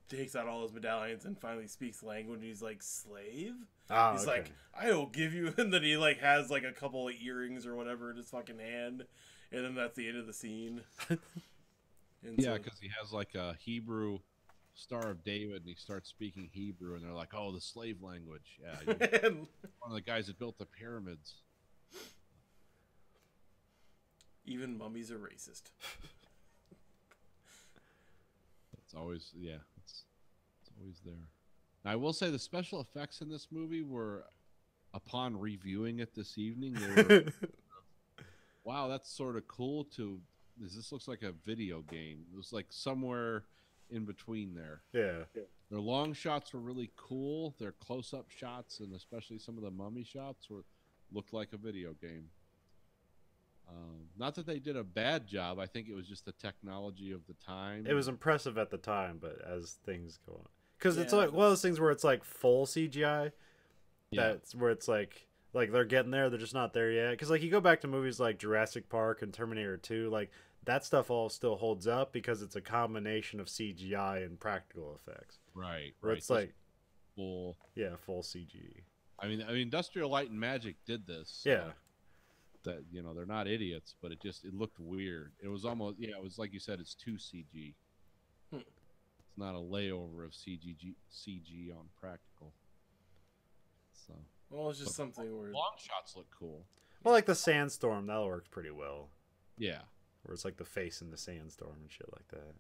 Speaker 7: takes out all his medallions and finally speaks language, and he's like, slave? He's like, I will give you, and then he like has like a couple of earrings or whatever in his fucking hand, and then that's the end of the scene.
Speaker 1: Yeah, because he has like a Hebrew Star of David, and he starts speaking Hebrew, and they're like, "Oh, the slave language." Yeah, you're one of the guys that built the pyramids.
Speaker 7: Even mummies are racist.
Speaker 1: It's always it's always there. Now, I will say the special effects in this movie were, upon reviewing it this evening, they were wow, that's sort of cool. To
Speaker 5: this looks like a video game. It was like somewhere in between there.
Speaker 6: Yeah.
Speaker 5: Their long shots were really cool. Their close-up shots, and especially some of the mummy shots, looked like a video game. Not that they did a bad job. I think it was just the technology of the time.
Speaker 6: It was impressive at the time, but as things go on, because it's
Speaker 7: Yeah.
Speaker 6: like one of those things where it's like full CGI.
Speaker 5: Yeah.
Speaker 6: That's where it's like they're getting there, they're just not there yet. Because like you go back to movies like Jurassic Park and Terminator 2, like that stuff all still holds up because it's a combination of CGI and practical effects.
Speaker 5: Right.
Speaker 6: Where
Speaker 5: Right.
Speaker 6: it's like
Speaker 5: full.
Speaker 6: full CG.
Speaker 5: I mean, Industrial Light and Magic did this.
Speaker 6: Yeah.
Speaker 5: That they're not idiots, but it looked weird. It was almost it was like you said, it's too CG. It's not a layover of CG on practical. So
Speaker 7: Well, it's just something where
Speaker 5: long shots look cool.
Speaker 6: Well, like the sandstorm, that works pretty well.
Speaker 5: Yeah.
Speaker 6: Where it's like the face in the sandstorm and shit like that.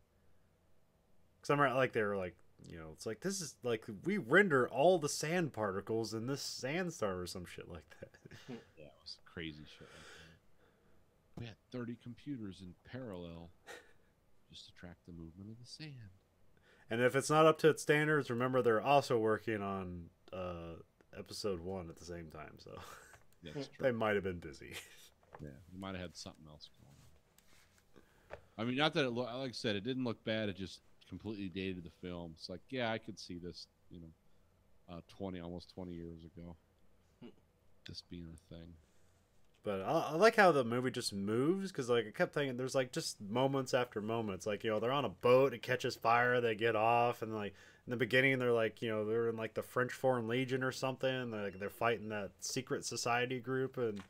Speaker 6: Because I'm like they were like, it's like this is like we render all the sand particles in this sandstorm or some shit like that.
Speaker 5: Yeah, it was crazy shit like that. We had 30 computers in parallel just to track the movement of the sand.
Speaker 6: And if it's not up to its standards, remember they're also working on episode 1 at the same time, so
Speaker 5: Yeah, that's true.
Speaker 6: they might have been busy.
Speaker 5: Yeah, we might have had something else going on. I mean, not that it like I said, it didn't look bad. It just completely dated the film. It's like, yeah, I could see this, almost 20 years ago. This being a thing.
Speaker 6: But I like how the movie just moves, because like I kept thinking there's like just moments after moments. Like, they're on a boat, it catches fire, they get off, and like in the beginning they're like, they're in like the French Foreign Legion or something. They're fighting that secret society group, and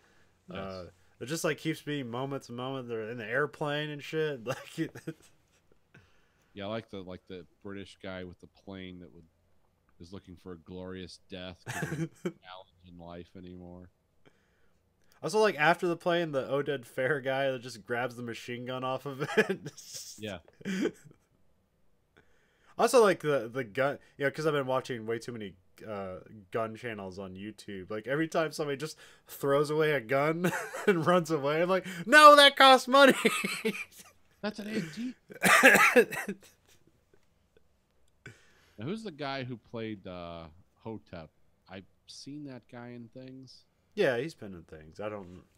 Speaker 5: Yes.
Speaker 6: it just like keeps being moments and moments. They're in the airplane and shit. Like,
Speaker 5: Yeah, I like the British guy with the plane that is looking for a glorious death. 'Cause there's no challenge in life anymore.
Speaker 6: also like after the plane, the Oded Fair guy that just grabs the machine gun off of it.
Speaker 5: Yeah.
Speaker 6: Also, like the gun, because I've been watching way too many gun channels on YouTube. Like every time somebody just throws away a gun and runs away, I'm like, no, that costs money.
Speaker 5: That's an antique. Now, who's the guy who played Hotep? I've seen that guy in things.
Speaker 6: Yeah, he's been in things. I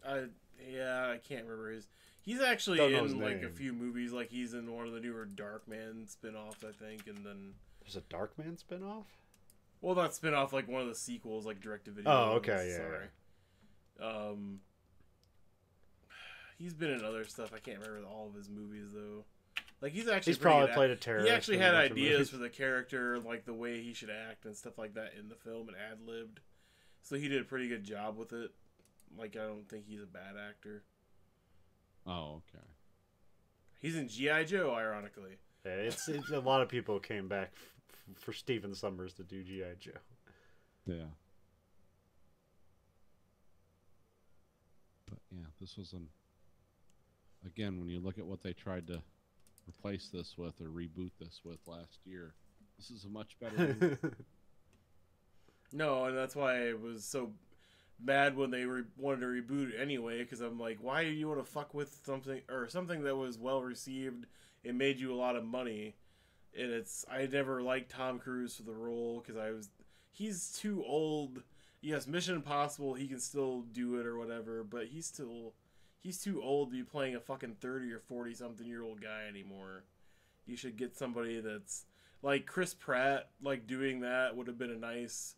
Speaker 7: can't remember his. He's actually
Speaker 6: Don't know his
Speaker 7: in like a
Speaker 6: name.
Speaker 7: few movies. Like he's in one of the newer Darkman spin-offs, I think, and then
Speaker 6: There's a Darkman spinoff.
Speaker 7: well, not spin-off, like one of the sequels, like direct-to-video.
Speaker 6: Oh, okay, yeah,
Speaker 7: Sorry. He's been in other stuff. I can't remember all of his movies though. Like he's actually
Speaker 6: He's
Speaker 7: pretty
Speaker 6: probably
Speaker 7: good
Speaker 6: played a terrorist.
Speaker 7: He actually
Speaker 6: in a
Speaker 7: had
Speaker 6: bunch of
Speaker 7: ideas
Speaker 6: movies.
Speaker 7: for the character, like the way he should act and stuff like that in the film, and ad-libbed. So he did a pretty good job with it. Like, I don't think he's a bad actor.
Speaker 5: Oh, okay.
Speaker 7: He's in G.I. Joe, ironically.
Speaker 6: Yeah, it's a lot of people came back for Stephen Summers to do G.I. Joe.
Speaker 5: Yeah. But yeah, this was again, when you look at what they tried to replace this with or reboot this with last year, this is a much better movie.
Speaker 7: No, and that's why I was so mad when they wanted to reboot it anyway, because I'm like, why do you want to fuck with something that was well received and made you a lot of money? And I never liked Tom Cruise for the role because he's too old. Yes, Mission Impossible, he can still do it or whatever, but he's too old to be playing a fucking 30 or 40 something year old guy anymore. You should get somebody that's like Chris Pratt, like doing that would have been a nice,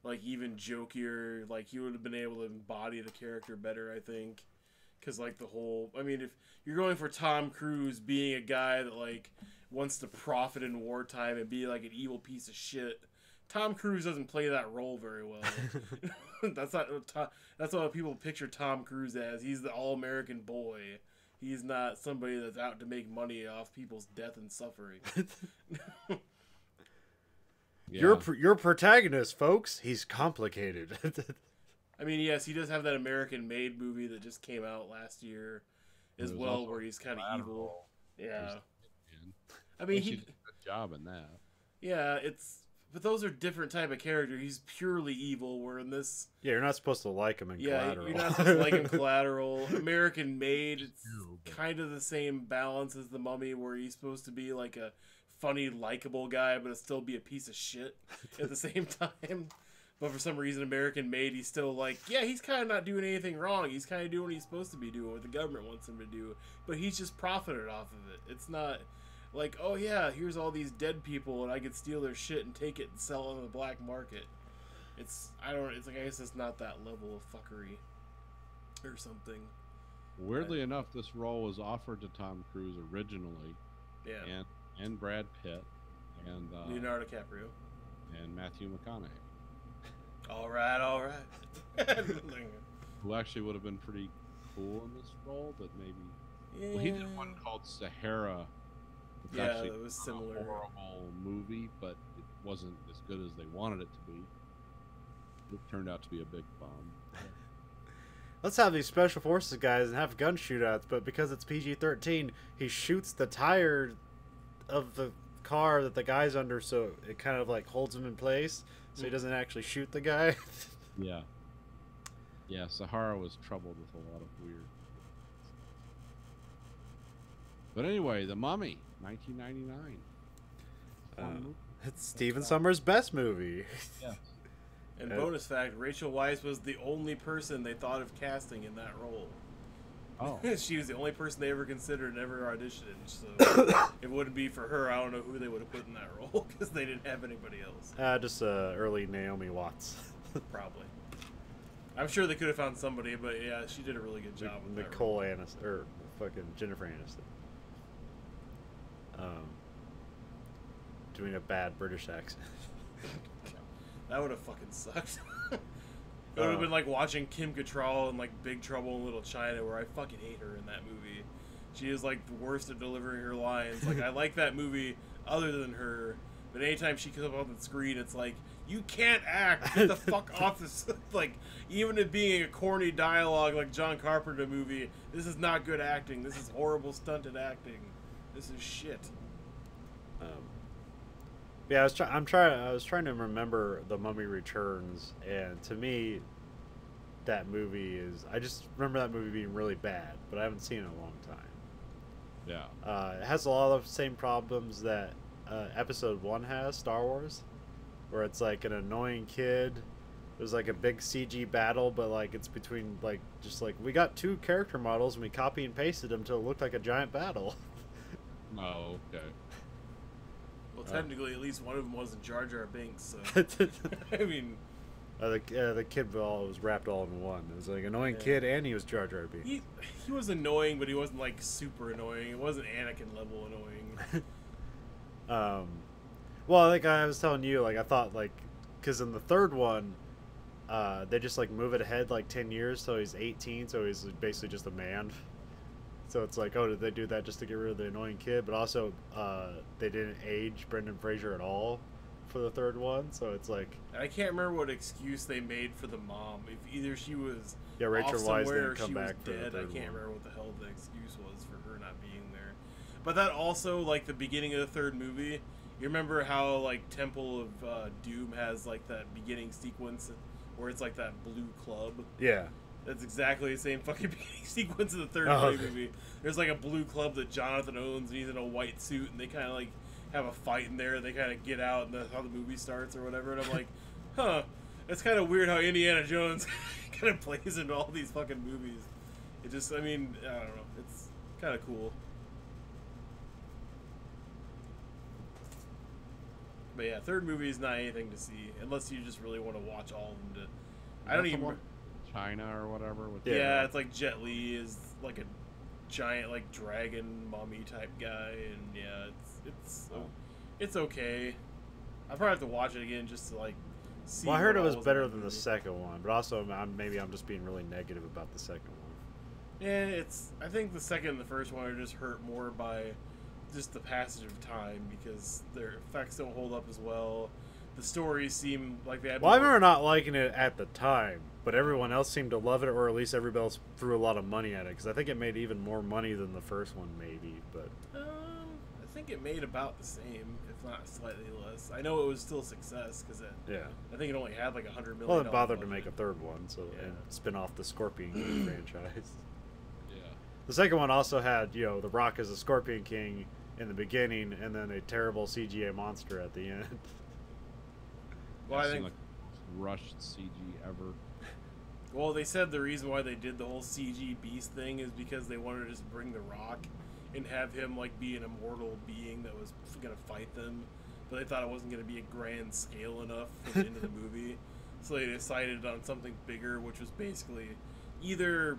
Speaker 7: like even jokier, like he would have been able to embody the character better, I think. Because like if you're going for Tom Cruise being a guy that like wants to profit in wartime and be like an evil piece of shit, Tom Cruise doesn't play that role very well. That's what people picture Tom Cruise as. He's the all-American boy. He's not somebody that's out to make money off people's death and suffering.
Speaker 5: Yeah.
Speaker 6: Your protagonist, folks, he's complicated.
Speaker 7: I mean, yes, he does have that American-made movie that just came out last year as
Speaker 5: There's
Speaker 7: well,
Speaker 5: also
Speaker 7: where he's kind of evil.
Speaker 5: Collateral.
Speaker 7: Yeah.
Speaker 5: Man.
Speaker 7: I mean,
Speaker 5: He did a good job in that.
Speaker 7: yeah, it's But those are different type of character. He's purely evil. Where in this,
Speaker 6: Yeah, you're not supposed to like him in Collateral.
Speaker 7: you're not supposed to like him. Collateral, American Made. It's kind of the same balance as the Mummy, where he's supposed to be like a funny, likable guy, but still be a piece of shit at the same time. But for some reason, American Made, he's still like, yeah, he's kind of not doing anything wrong. He's kind of doing what he's supposed to be doing, what the government wants him to do. But he's just profited off of it. It's not like, oh yeah, here's all these dead people and I could steal their shit and take it and sell it on the black market. It's like, I guess it's not that level of fuckery or something.
Speaker 5: Weirdly enough, this role was offered to Tom Cruise originally,
Speaker 7: Yeah.
Speaker 5: and Brad Pitt, and
Speaker 7: Leonardo DiCaprio.
Speaker 5: and Matthew McConaughey,
Speaker 7: All right.
Speaker 5: who actually would have been pretty cool in this role, but maybe.
Speaker 7: Yeah.
Speaker 5: Well, he did one called Sahara. It's
Speaker 7: Yeah,
Speaker 5: actually
Speaker 7: that was similar.
Speaker 5: a horrible movie, but it wasn't as good as they wanted it to be. It turned out to be a big bomb.
Speaker 6: Let's have these special forces guys and have gun shootouts, but because it's PG-13, he shoots the tire of the car that the guy's under, so it kind of like holds him in place, so he doesn't actually shoot the guy.
Speaker 5: Yeah. Yeah, Sahara was troubled with a lot of weird. But anyway, The Mummy, 1999. Fun movie.
Speaker 6: It's Steven Sommers' best movie.
Speaker 5: Yeah.
Speaker 7: And bonus fact, Rachel Weisz was the only person they thought of casting in that role.
Speaker 5: Oh.
Speaker 7: She was the only person they ever considered and ever auditioned. So it wouldn't be for her. I don't know who they would have put in that role because they didn't have anybody else.
Speaker 6: Just early Naomi Watts.
Speaker 7: Probably. I'm sure they could have found somebody, but yeah, she did a really good job with that role.
Speaker 6: Nicole Aniston, or fucking Jennifer Aniston. Doing a bad British accent.
Speaker 7: That would have fucking sucked. It would have been like watching Kim Cattrall in like Big Trouble in Little China, where I fucking hate her in that movie. She is like the worst at delivering her lines. Like I like that movie other than her, but anytime she comes up on the screen, it's like, you can't act. Get the fuck off this. Like, even it being a corny dialogue like John Carpenter movie, this is not good acting. This is horrible stunted acting. This is shit.
Speaker 6: Yeah, I was trying to remember The Mummy Returns, and to me, that movie is. I just remember that movie being really bad, but I haven't seen it in a long time.
Speaker 5: Yeah.
Speaker 6: It has a lot of the same problems that Episode 1 has, Star Wars, where it's like an annoying kid. There's like a big CG battle, but like it's between like just like we got two character models and we copy and pasted them till it looked like a giant battle.
Speaker 5: Oh, okay.
Speaker 7: Well, technically, at least one of them wasn't Jar Jar Binks. So I mean,
Speaker 6: the kid was wrapped all in one. It was like annoying kid, and he was Jar Jar Binks.
Speaker 7: he was annoying, but he wasn't like super annoying. It wasn't Anakin level annoying.
Speaker 6: Well, like I was telling you, like I thought, like, because in the third one, they just like move it ahead like 10 years, so he's 18, so he's basically just a man. So it's like, oh, did they do that just to get rid of the annoying kid? But also, they didn't age Brendan Fraser at all for the third one, so it's like.
Speaker 7: I can't remember what excuse they made for the mom. If either she was
Speaker 6: Rachel
Speaker 7: off
Speaker 6: Weisz
Speaker 7: somewhere
Speaker 6: didn't
Speaker 7: or
Speaker 6: come
Speaker 7: she was
Speaker 6: back for the
Speaker 7: dead. I
Speaker 6: third
Speaker 7: can't
Speaker 6: one.
Speaker 7: remember what the hell the excuse was for her not being there. But that also, like the beginning of the third movie, you remember how like Temple of Doom has like that beginning sequence where it's like that blue club.
Speaker 6: Yeah.
Speaker 7: That's exactly the same fucking beginning sequence of the third movie. There's like a blue club that Jonathan owns, and he's in a white suit, and they kind of like have a fight in there, and they kind of get out, and that's how the movie starts or whatever. And I'm like, huh, it's kind of weird how Indiana Jones kind of plays into all these fucking movies. It just, I mean, I don't know, it's kind of cool. But yeah, third movie is not anything to see unless you just really want to watch all of them. I don't even.
Speaker 5: China or whatever. With
Speaker 7: Yeah, it's like Jet Li is like a giant like dragon mummy type guy, and yeah, it's okay. I probably have to watch it again just to like see.
Speaker 6: Well, I heard it
Speaker 7: what
Speaker 6: was
Speaker 7: all
Speaker 6: better
Speaker 7: in the
Speaker 6: than the
Speaker 7: movie.
Speaker 6: second one, but also maybe I'm just being really negative about the second one.
Speaker 7: Yeah, I think the second and the first one are just hurt more by just the passage of time because their effects don't hold up as well. The stories seem like they had.
Speaker 6: Well, I remember not liking it at the time, but everyone else seemed to love it, or at least everybody else threw a lot of money at it, because I think it made even more money than the first one, maybe. But
Speaker 7: I think it made about the same, if not slightly less. I know it was still a success because
Speaker 6: Yeah.
Speaker 7: I think it only had like $100 million.
Speaker 6: Well, it bothered to
Speaker 7: budget.
Speaker 6: make a third one, so
Speaker 7: Yeah.
Speaker 6: and spin off the Scorpion King franchise.
Speaker 1: Yeah.
Speaker 6: The second one also had, you know, The Rock as a Scorpion King in the beginning, and then a terrible CGI monster at the end.
Speaker 7: Well, I
Speaker 1: It seemed
Speaker 7: think.
Speaker 1: like the most rushed CG ever.
Speaker 7: Well, they said the reason why they did the whole CG beast thing is because they wanted to just bring The Rock and have him like be an immortal being that was gonna fight them, but they thought it wasn't gonna be a grand scale enough for the end of the movie, so they decided on something bigger, which was basically either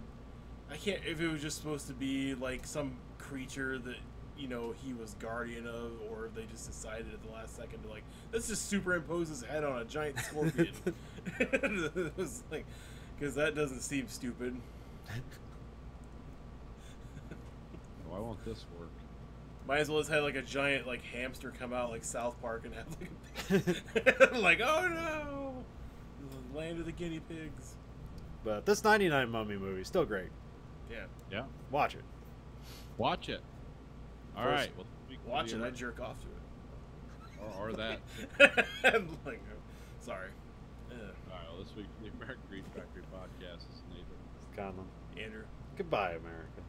Speaker 7: if it was just supposed to be like some creature that you know he was guardian of, or if they just decided at the last second to like let's just superimpose his head on a giant scorpion. It was like. Because that doesn't seem stupid.
Speaker 1: Why won't this work?
Speaker 7: Might as well just have like a giant like hamster come out like South Park and have like like oh no, the land of the guinea pigs.
Speaker 6: But this 99 Mummy movie, still great.
Speaker 7: Yeah,
Speaker 1: Yeah.
Speaker 6: Watch it.
Speaker 1: Watch it. All
Speaker 6: First-
Speaker 1: right. Well,
Speaker 7: watch it. I jerk off to it.
Speaker 1: or that.
Speaker 7: Like, sorry.
Speaker 1: All right. Well, this week for the American Greed Factory podcast is Nathan.
Speaker 6: It's Conlon.
Speaker 7: Andrew.
Speaker 6: Goodbye, America.